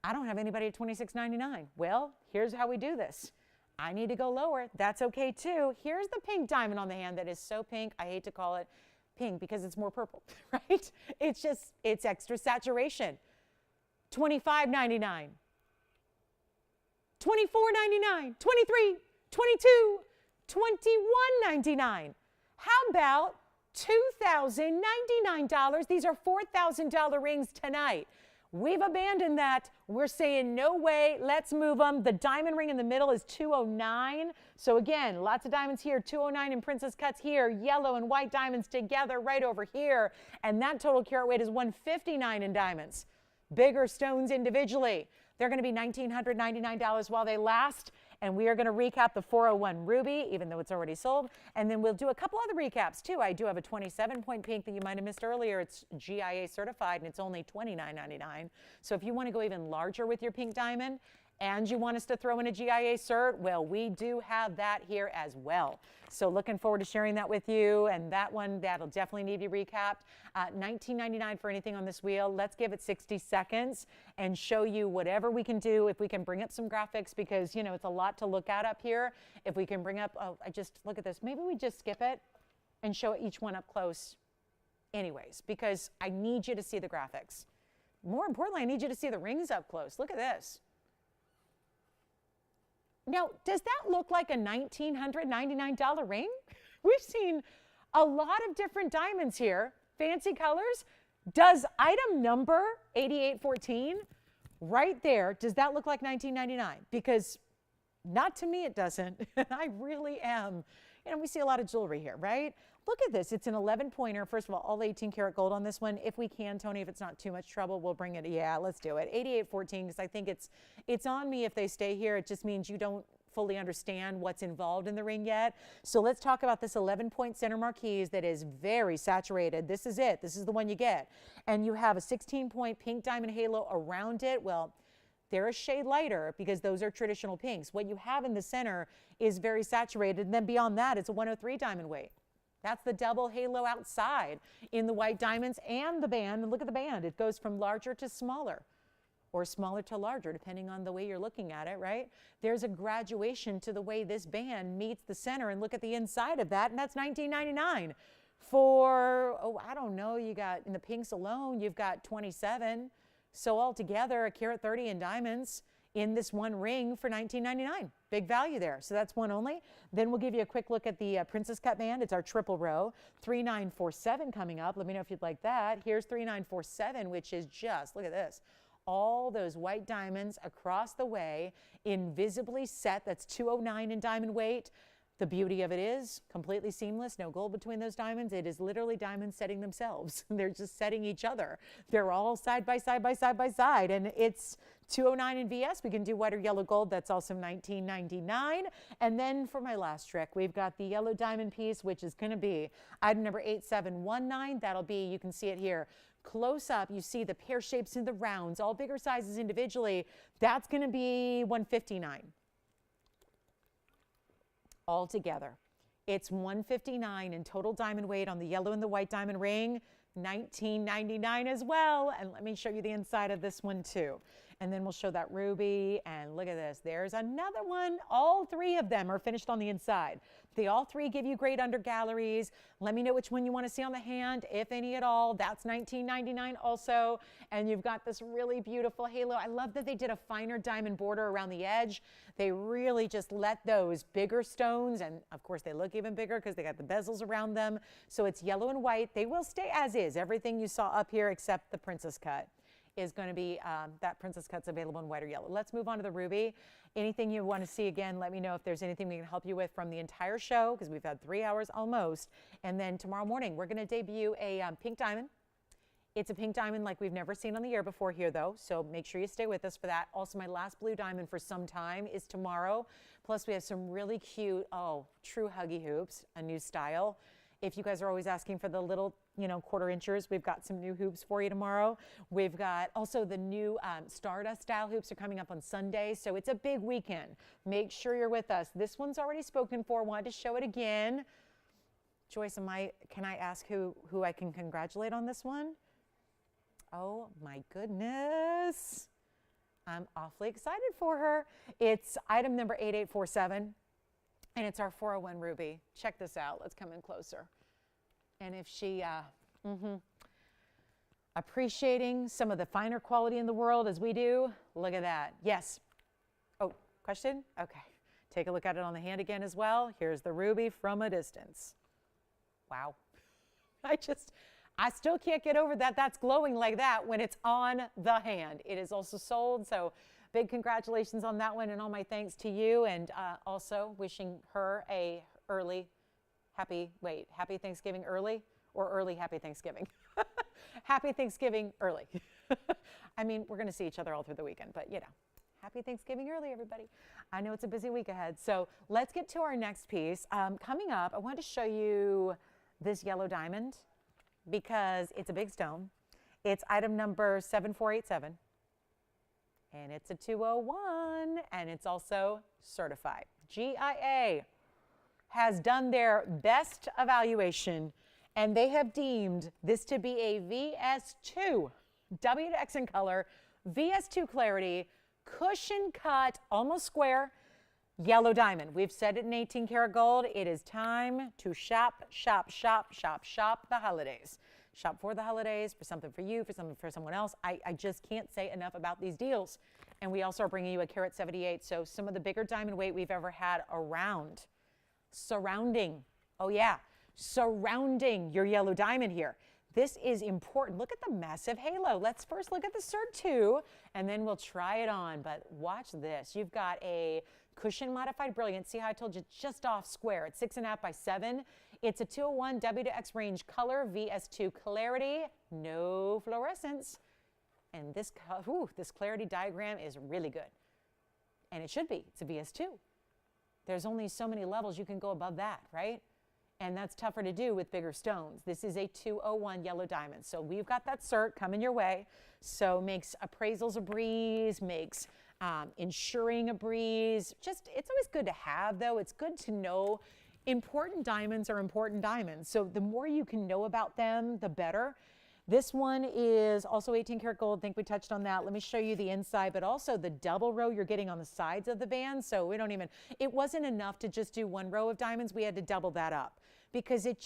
I don't have anybody at $26.99. Well, here's how we do this. I need to go lower. That's okay too. Here's the pink diamond on the hand that is so pink. I hate to call it pink because it's more purple, right? It's just, it's extra saturation. $25.99, $24.99, $23, $22, $21.99. How about $2,099? These are $4,000 rings tonight. We've abandoned that. We're saying no way. Let's move them. The diamond ring in the middle is $209. So again, lots of diamonds here. $209 in princess cuts here. Yellow and white diamonds together right over here. And that total carat weight is $159 in diamonds. Bigger stones individually. They're going to be $1,999 while they last. And we are going to recap the 401 ruby, even though it's already sold. And then we'll do a couple other recaps too. I do have a 27-point pink that you might have missed earlier. It's GIA certified and it's only $29.99. So if you want to go even larger with your pink diamond and you want us to throw in a GIA cert, well, we do have that here as well. So looking forward to sharing that with you. And that one, that'll definitely need to be recapped. $19.99 for anything on this wheel. Let's give it 60 seconds and show you whatever we can do. If we can bring up some graphics, because, you know, it's a lot to look at up here. If we can bring up, oh, I just, look at this. Maybe we just skip it and show each one up close anyways, because I need you to see the graphics. More importantly, I need you to see the rings up close. Look at this. Now, does that look like a $1,999 ring? We've seen a lot of different diamonds here, fancy colors. Does item number 8814 right there, does that look like $1,999? Because not to me it doesn't. I really am. You know, we see a lot of jewelry here, right? Look at this. It's an 11 pointer. First of all 18 karat gold on this one. If we can, Tony, if it's not too much trouble, we'll bring it. Yeah, let's do it. 8814, because I think it's on me if they stay here. It just means you don't fully understand what's involved in the ring yet. So let's talk about this 11-point center marquise that is very saturated. This is it. This is the one you get. And you have a 16-point pink diamond halo around it. Well, they're a shade lighter because those are traditional pinks. What you have in the center is very saturated. And then beyond that, it's a 103 diamond weight. That's the double halo outside in the white diamonds and the band. And look at the band. It goes from larger to smaller, or smaller to larger, depending on the way you're looking at it, right? There's a graduation to the way this band meets the center, and look at the inside of that, and that's $19.99. For, oh, I don't know, you got, in the pinks alone, you've got 27. So altogether, a carat 30 in diamonds in this one ring for $19.99. Big value there. So that's one only. Then we'll give you a quick look at the princess cut band. It's our triple row. 3947 coming up. Let me know if you'd like that. Here's 3947, which is just, look at this. All those white diamonds across the way, invisibly set. That's 209 in diamond weight. The beauty of it is completely seamless, no gold between those diamonds. It is literally diamonds setting themselves. They're just setting each other. They're all side by side by side by side. And it's 209 in VS. We can do white or yellow gold. That's also $19.99. And then for my last trick, we've got the yellow diamond piece, which is going to be item number 8719. That'll be, you can see it here. Close up, you see the pear shapes and the rounds, all bigger sizes individually. That's going to be $159. All together. It's $159 in total diamond weight on the yellow and the white diamond ring. $19.99 as well. And let me show you the inside of this one too. And then we'll show that ruby, and look at this. There's another one. All three of them are finished on the inside. They all three give you great under galleries. Let me know which one you want to see on the hand, if any at all. That's $19.99 also. And you've got this really beautiful halo. I love that they did a finer diamond border around the edge. They really just let those bigger stones, and of course they look even bigger because they got the bezels around them. So it's yellow and white. They will stay as is. Everything you saw up here except the princess cut is going to be, that princess cut's available in white or yellow. Let's move on to the ruby. Anything you want to see, again, let me know if there's anything we can help you with from the entire show, because we've had 3 hours almost. And then tomorrow morning, we're going to debut a pink diamond. It's a pink diamond like we've never seen on the air before here, though, so make sure you stay with us for that. Also, my last blue diamond for some time is tomorrow. Plus, we have some really cute, true huggy hoops, a new style. If you guys are always asking for the little, quarter inchers, we've got some new hoops for you tomorrow. We've got also the new Stardust style hoops are coming up on Sunday, so it's a big weekend. Make sure you're with us. This one's already spoken for. Wanted to show it again. Joyce, can I ask who I can congratulate on this one? Oh my goodness. I'm awfully excited for her. It's item number 8847. And it's our 401 ruby. Check this out. Let's come in closer. And if she, appreciating some of the finer quality in the world as we do, look at that. Yes. Oh, question? Okay. Take a look at it on the hand again as well. Here's the ruby from a distance. Wow. I still can't get over that. That's glowing like that when it's on the hand. It is also sold, so big congratulations on that one, and all my thanks to you, and also wishing her a happy Thanksgiving early, or early happy Thanksgiving. Happy Thanksgiving early. I mean, we're going to see each other all through the weekend, but happy Thanksgiving early, everybody. I know it's a busy week ahead, so let's get to our next piece. Coming up, I want to show you this yellow diamond because it's a big stone. It's item number 7487. And it's a 201, and it's also certified. GIA has done their best evaluation, and they have deemed this to be a VS2, W2X in color, VS2 clarity, cushion cut, almost square, yellow diamond. We've said it in 18 karat gold. It is time to shop, shop, shop, shop, shop the holidays. Shop for the holidays, for something for you, for something for someone else. I just can't say enough about these deals. And we also are bringing you a carat 78, so some of the bigger diamond weight we've ever had surrounding your yellow diamond here. This is important. Look at the massive halo. Let's first look at the Cert 2, and then we'll try it on. But watch this. You've got a cushion modified brilliant. See how I told you just off square. It's 6.5 by 7. It's a 201 W2X range color, VS2 clarity, no fluorescence. And this clarity diagram is really good. And it should be. It's a VS2. There's only so many levels you can go above that, right? And that's tougher to do with bigger stones. This is a 201 yellow diamond. So we've got that cert coming your way. So makes appraisals a breeze, makes insuring a breeze. Just, it's always good to have, though. It's good to know important diamonds are important diamonds. So the more you can know about them, the better. This one is also 18 karat gold. I think we touched on that. Let me show you the inside, but also the double row you're getting on the sides of the band. So it wasn't enough to just do one row of diamonds. We had to double that up because it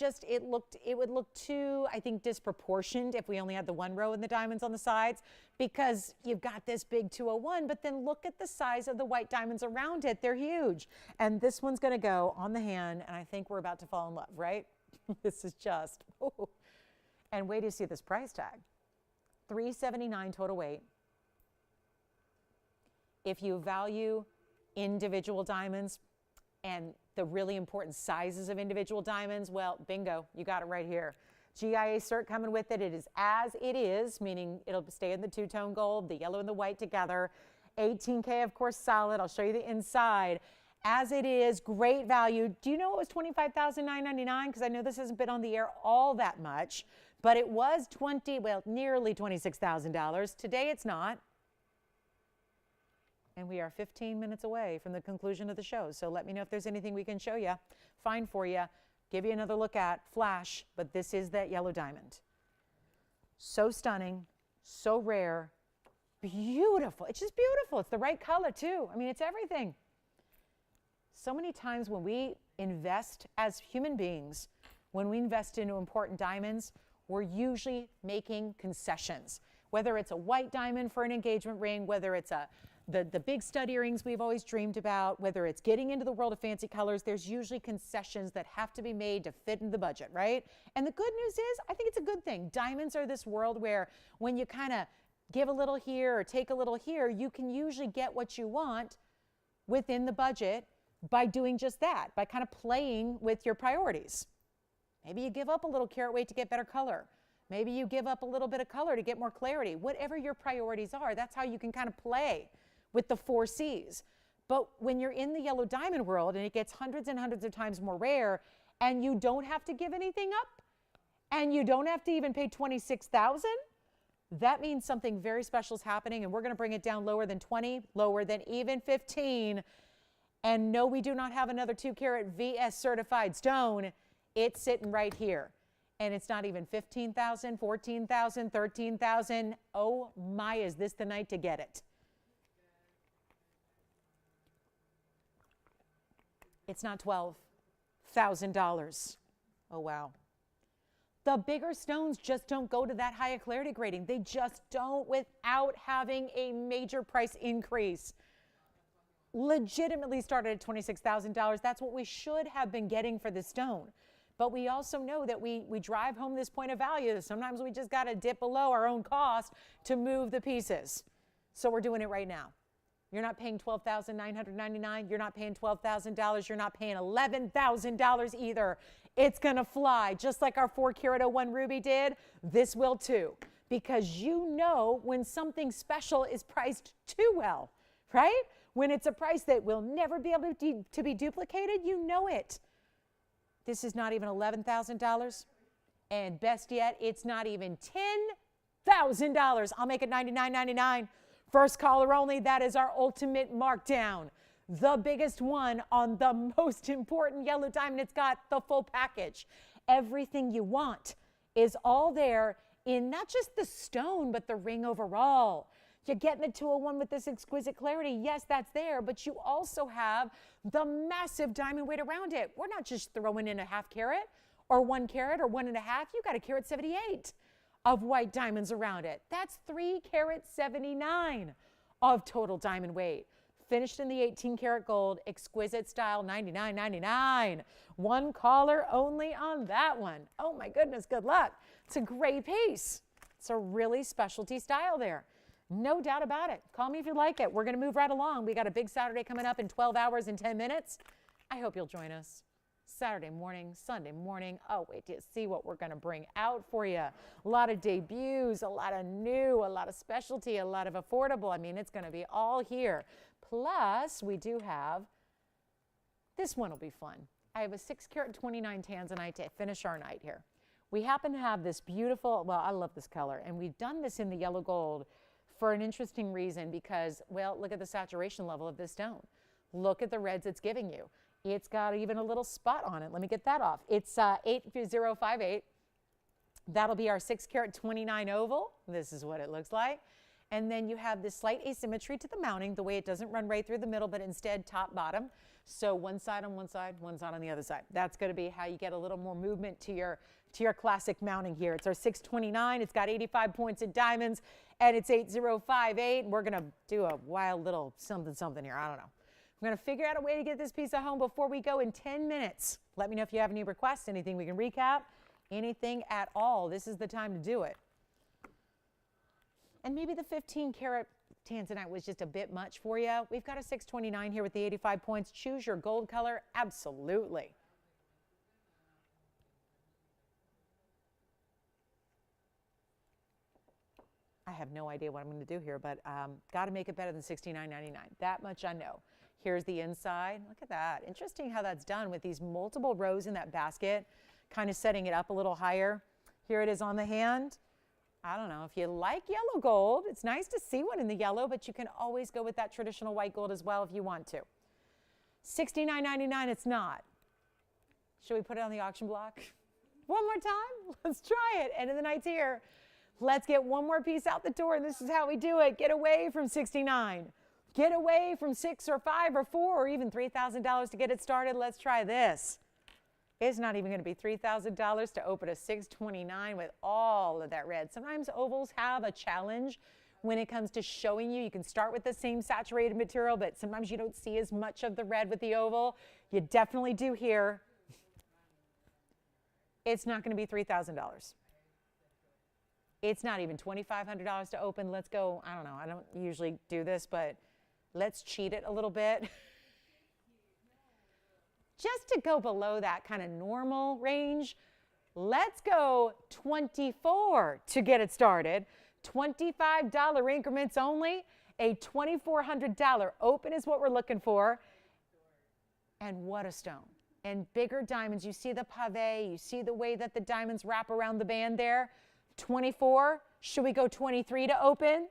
would look too, I think, disproportioned if we only had the one row and the diamonds on the sides, because you've got this big 201, but then look at the size of the white diamonds around it. They're huge. And this one's going to go on the hand, and I think we're about to fall in love, right? This is just, ooh. And wait to see this price tag. $379 total weight. If you value individual diamonds and the really important sizes of individual diamonds, well, bingo, you got it right here. GIA cert coming with it. It is as it is, meaning it'll stay in the two-tone gold, the yellow and the white together. 18K, of course, solid. I'll show you the inside. As it is, great value. Do you know it was $25,999? Because I know this hasn't been on the air all that much, but it was nearly $26,000. Today it's not. And we are 15 minutes away from the conclusion of the show. So let me know if there's anything we can show you, find for you, give you another look at, flash, but this is that yellow diamond. So stunning, so rare, beautiful. It's just beautiful. It's the right color too. I mean, it's everything. So many times when we invest as human beings, when we invest into important diamonds, we're usually making concessions. Whether it's a white diamond for an engagement ring, whether it's the big stud earrings we've always dreamed about, whether it's getting into the world of fancy colors, there's usually concessions that have to be made to fit in the budget, right? And the good news is, I think it's a good thing. Diamonds are this world where when you kind of give a little here or take a little here, you can usually get what you want within the budget by doing just that, by kind of playing with your priorities. Maybe you give up a little carat weight to get better color. Maybe you give up a little bit of color to get more clarity. Whatever your priorities are, that's how you can kind of play with the 4 C's. But when you're in the yellow diamond world and it gets hundreds and hundreds of times more rare, and you don't have to give anything up, and you don't have to even pay $26,000, that means something very special is happening, and we're going to bring it down lower than 20, lower than even 15. And no, we do not have another 2 carat VS certified stone. It's sitting right here. And it's not even 15,000, 14,000, 13,000. Oh my, is this the night to get it? It's not $12,000. Oh wow. The bigger stones just don't go to that high a clarity grading. They just don't without having a major price increase. Legitimately started at $26,000. That's what we should have been getting for this stone. But we also know that we drive home this point of value. Sometimes we just got to dip below our own cost to move the pieces. So we're doing it right now. You're not paying $12,999. You're not paying $12,000. You're not paying $11,000 either. It's going to fly. Just like our 4 carat 01 ruby did, this will too. Because you know when something special is priced too well, right? When it's a price that will never be able to be duplicated, you know it. This is not even $11,000. And best yet, it's not even $10,000. I'll make it $99.99. First caller only. That is our ultimate markdown. The biggest one on the most important yellow diamond. It's got the full package. Everything you want is all there in not just the stone, but the ring overall. You're getting the 201 with this exquisite clarity. Yes, that's there, but you also have the massive diamond weight around it. We're not just throwing in a 1/2 carat or 1 carat or 1.5. You got a carat 78 of white diamonds around it. That's 3 carat 79 of total diamond weight. Finished in the 18 karat gold, exquisite style, $99.99. One caller only on that one. Oh my goodness, good luck. It's a great piece. It's a really specialty style there. No doubt about it. Call me if you like it. We're going to move right along. We got a big Saturday coming up in 12 hours and 10 minutes. I hope you'll join us. Saturday morning, Sunday morning. Oh, wait to see what we're going to bring out for you. A lot of debuts, a lot of new, a lot of specialty, a lot of affordable. I mean, it's going to be all here. Plus, we do have, this one will be fun. I have a 6 carat 29 Tanzanite to finish our night here. We happen to have this beautiful, well, I love this color, and we've done this in the yellow gold for an interesting reason because, well, look at the saturation level of this stone. Look at the reds it's giving you. It's got even a little spot on it. Let me get that off. It's 8058. That'll be our 6 carat 29 oval. This is what it looks like. And then you have this slight asymmetry to the mounting, the way it doesn't run right through the middle, but instead top bottom. So one side on one side on the other side. That's going to be how you get a little more movement to your classic mounting here. It's our 629. It's got 85 points in diamonds, and it's 8058. We're going to do a wild little something here. I don't know. I'm going to figure out a way to get this piece of home before we go in 10 minutes. Let me know if you have any requests, anything we can recap, anything at all. This is the time to do it. And maybe the 15 karat Tanzanite was just a bit much for you. We've got a 629 here with the 85 points. Choose your gold color. Absolutely. I have no idea what I'm going to do here, but got to make it better than $69.99. That much I know. Here's the inside. Look at that. Interesting how that's done with these multiple rows in that basket, kind of setting it up a little higher. Here it is on the hand. I don't know if you like yellow gold. It's nice to see one in the yellow, but you can always go with that traditional white gold as well if you want to. $69.99 it's not. Should we put it on the auction block? One more time? Let's try it. End of the night's here. Let's get one more piece out the door, and this is how we do it. Get away from 69. Get away from 6 or 5 or 4 or even $3,000 to get it started. Let's try this. It's not even going to be $3,000 to open a 629 with all of that red. Sometimes ovals have a challenge when it comes to showing you. You can start with the same saturated material, but sometimes you don't see as much of the red with the oval. You definitely do here. It's not going to be $3,000. It's not even $2,500 to open. Let's go, I don't know, I don't usually do this, but let's cheat it a little bit. Just to go below that kind of normal range, let's go 24 to get it started. $25 increments only. A $2,400 open is what we're looking for. And what a stone. And bigger diamonds. You see the pave. You see the way that the diamonds wrap around the band there. 24. Should we go 23 to open?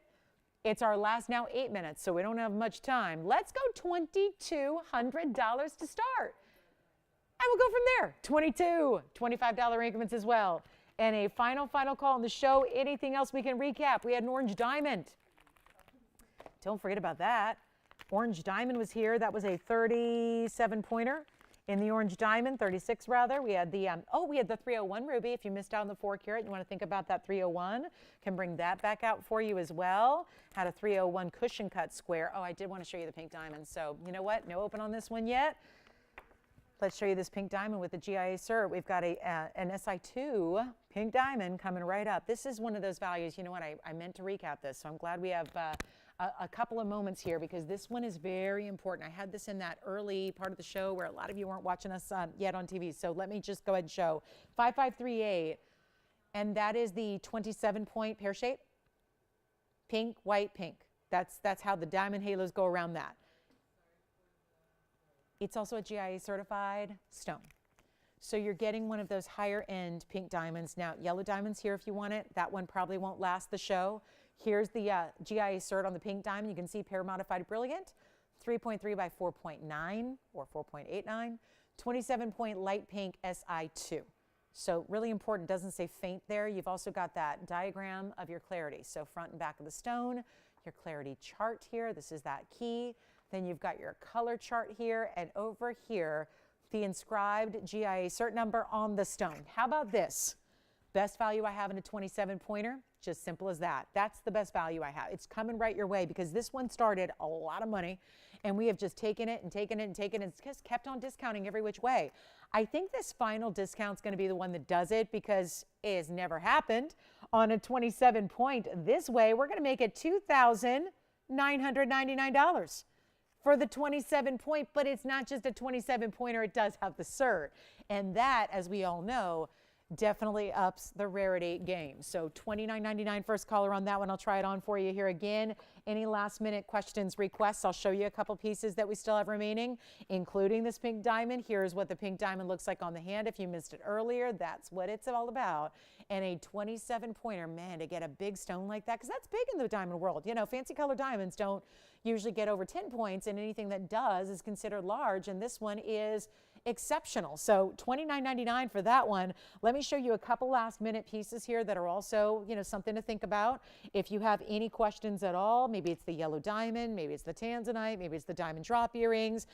It's our last now 8 minutes, so we don't have much time. Let's go $2,200 to start. And we'll go from there. 22, $25 increments as well. And a final call on the show. Anything else we can recap? We had an orange diamond. Don't forget about that. Orange diamond was here. That was a 37 pointer in the orange diamond, 36 rather. We had the, we had the 301 ruby. If you missed out on the 4 carat, you want to think about that 301. Can bring that back out for you as well. Had a 301 cushion cut square. Oh, I did want to show you the pink diamond. So you know what? No open on this one yet. Let's show you this pink diamond with the GIA cert. We've got an SI2 pink diamond coming right up. This is one of those values. You know what? I meant to recap this, so I'm glad we have a couple of moments here because this one is very important. I had this in that early part of the show where a lot of you weren't watching us yet on TV. So let me just go ahead and show 5538, and that is the 27-point pear shape. Pink, white, pink. That's how the diamond halos go around that. It's also a GIA certified stone. So you're getting one of those higher end pink diamonds. Now, yellow diamonds here if you want it. That one probably won't last the show. Here's the GIA cert on the pink diamond. You can see pear modified brilliant, 3.3 by 4.9 or 4.89, 27-point light pink SI2. So really important, doesn't say faint there. You've also got that diagram of your clarity. So front and back of the stone, your clarity chart here. This is that key. Then you've got your color chart here, and over here, the inscribed GIA cert number on the stone. How about this? Best value I have in a 27-pointer, just simple as that. That's the best value I have. It's coming right your way because this one started a lot of money, and we have just taken it and taken it and taken it. It's just kept on discounting every which way. I think this final discount is going to be the one that does it because it has never happened on a 27-point. This way, we're going to make it $2,999. For the 27-point, but it's not just a 27-pointer, it does have the cert. And that, as we all know, definitely ups the rarity game. So $29.99 first caller on that one. I'll try it on for you here again. Any last minute questions, requests, I'll show you a couple pieces that we still have remaining, including this pink diamond. Here's what the pink diamond looks like on the hand. If you missed it earlier, that's what it's all about. And a 27-pointer, man, to get a big stone like that, because that's big in the diamond world. You know, fancy color diamonds don't usually get over 10 points, and anything that does is considered large, and this one is exceptional. So $29.99 for that one. Let me show you a couple last minute pieces here that are also, you know, something to think about. If you have any questions at all, maybe it's the yellow diamond, maybe it's the Tanzanite, maybe it's the diamond drop earrings.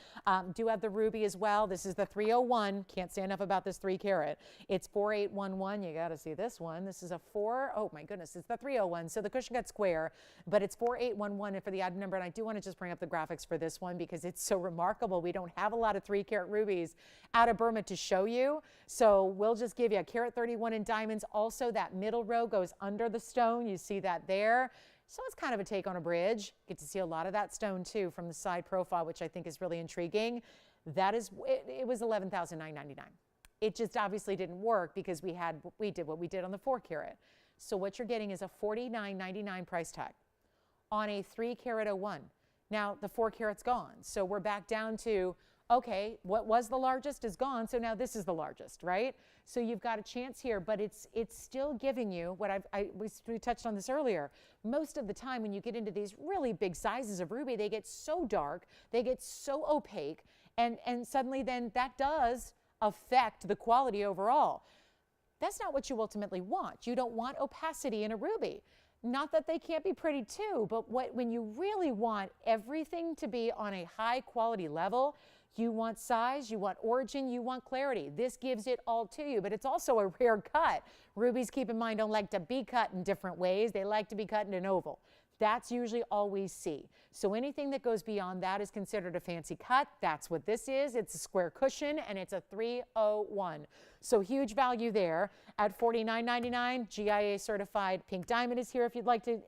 Do have the ruby as well. This is the 301. Can't say enough about this 3 carat. It's 4811. You got to see this one. This is a 4. Oh my goodness, it's the 301. So the cushion cut square, but it's 4811 for the item number. And I do want to just bring up the graphics for this one because it's so remarkable. We don't have a lot of 3 carat rubies out of Burma to show you. So we'll just give you a carat 31 in diamonds. Also, that middle row goes under the stone. You see that there. So it's kind of a take on a bridge. Get to see a lot of that stone too from the side profile, which I think is really intriguing. That is, it was $11,999. It just obviously didn't work because we did what we did on the 4 carat. So what you're getting is a $49.99 price tag on a 3 carat 01. Now the 4 carat's gone. So we're back down to, okay, what was the largest is gone, so now this is the largest, right? So you've got a chance here, but it's still giving you what we touched on this earlier. Most of the time when you get into these really big sizes of ruby, they get so dark, they get so opaque, and suddenly then that does affect the quality overall. That's not what you ultimately want. You don't want opacity in a ruby. Not that they can't be pretty too, but when you really want everything to be on a high quality level, you want size, you want origin, you want clarity. This gives it all to you, but it's also a rare cut. Rubies, keep in mind, don't like to be cut in different ways. They like to be cut in an oval. That's usually all we see. So anything that goes beyond that is considered a fancy cut. That's what this is. It's a square cushion, and it's a 301. So huge value there at $49.99. GIA certified pink diamond is here if you'd like to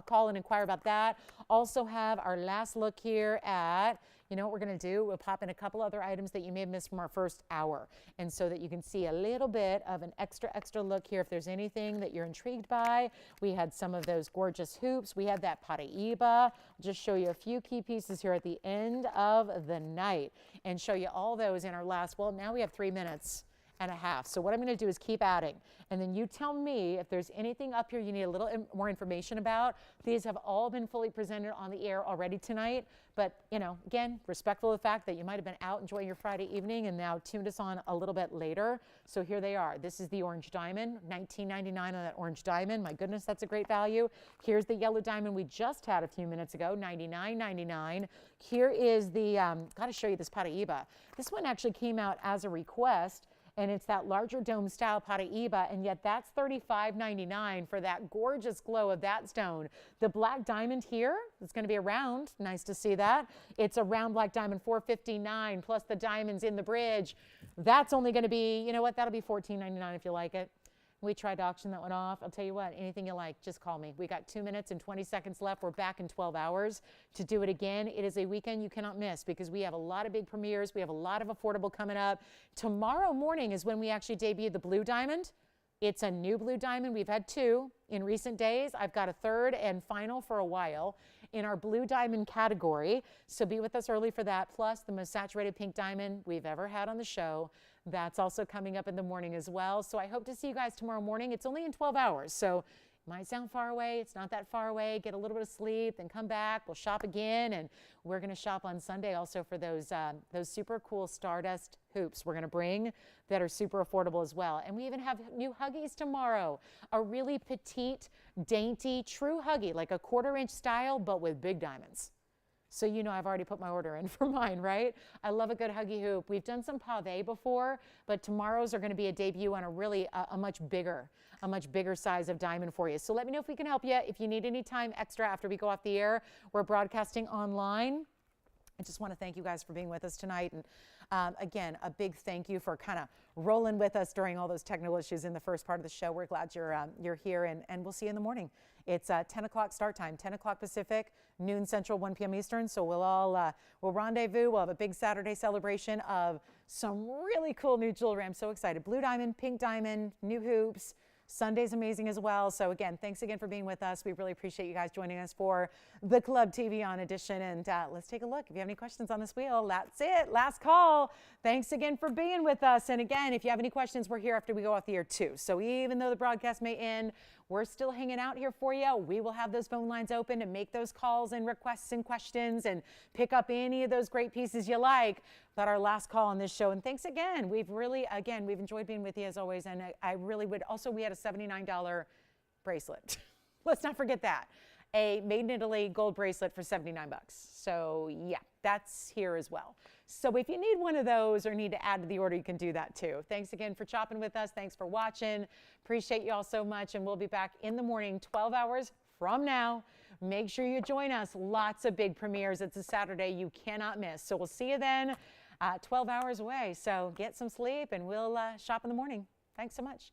call and inquire about that. Also have our last look here at, you know what we're going to do? We'll pop in a couple other items that you may have missed from our first hour. And so that you can see a little bit of an extra look here if there's anything that you're intrigued by. We had some of those gorgeous hoops. We had that Paraiba. I'll just show you a few key pieces here at the end of the night and show you all those in our last, well, now we have 3 minutes and a half. So what I'm going to do is keep adding, and then you tell me if there's anything up here you need a little more information about. These have all been fully presented on the air already tonight, but you know, again, respectful of the fact that you might have been out enjoying your Friday evening and now tuned us on a little bit later. So here they are. This is the orange diamond, $19.99 on that orange diamond. My goodness, that's a great value. Here's the yellow diamond we just had a few minutes ago, $99.99. Here is the, got to show you this Paraiba. This one actually came out as a request, and it's that larger dome style Paraiba, and yet that's $35.99 for that gorgeous glow of that stone. The black diamond here is going to be a round. Nice to see that. It's a round black diamond, $459, plus the diamonds in the bridge. That's only going to be, you know what, that'll be $14.99 if you like it. We tried to auction that one off. I'll tell you what, anything you like, just call me. We got 2 minutes and 20 seconds left. We're back in 12 hours to do it again. It is a weekend you cannot miss because we have a lot of big premieres. We have a lot of affordable coming up. Tomorrow morning is when we actually debut the blue diamond. It's a new blue diamond. We've had 2 in recent days. I've got a 3rd and final for a while in our blue diamond category. So be with us early for that. Plus the most saturated pink diamond we've ever had on the show. That's also coming up in the morning as well. So I hope to see you guys tomorrow morning. It's only in 12 hours. So it might sound far away. It's not that far away. Get a little bit of sleep, then come back. We'll shop again. And we're going to shop on Sunday also for those super cool Stardust hoops we're going to bring that are super affordable as well. And we even have new Huggies tomorrow. A really petite, dainty, true Huggy, like a 1/4 inch style, but with big diamonds. So you know I've already put my order in for mine, right? I love a good Huggy hoop. We've done some pave before, but tomorrow's are going to be a debut on a really a much bigger size of diamond for you. So let me know if we can help you. If you need any time extra after we go off the air, we're broadcasting online. I just want to thank you guys for being with us tonight. And again, a big thank you for kind of rolling with us during all those technical issues in the first part of the show. We're glad you're here, and we'll see you in the morning. It's 10 o'clock start time, 10 o'clock Pacific, noon Central, 1 p.m. Eastern. So we'll rendezvous. We'll have a big Saturday celebration of some really cool new jewelry. I'm so excited. Blue diamond, pink diamond, new hoops. Sunday's amazing as well. So again, thanks again for being with us. We really appreciate you guys joining us for the Club TVON edition. And let's take a look. If you have any questions on this wheel, that's it. Last call. Thanks again for being with us. And again, if you have any questions, we're here after we go off the air too. So even though the broadcast may end, we're still hanging out here for you. We will have those phone lines open to make those calls and requests and questions and pick up any of those great pieces you like. But our last call on this show. And thanks again. We've enjoyed being with you as always. And I really would also, we had a $79 bracelet. Let's not forget that. A made in Italy gold bracelet for 79 bucks. So yeah, that's here as well. So if you need one of those or need to add to the order, you can do that too. Thanks again for shopping with us. Thanks for watching. Appreciate you all so much. And we'll be back in the morning, 12 hours from now. Make sure you join us. Lots of big premieres. It's a Saturday you cannot miss. So we'll see you then, 12 hours away. So get some sleep and we'll shop in the morning. Thanks so much.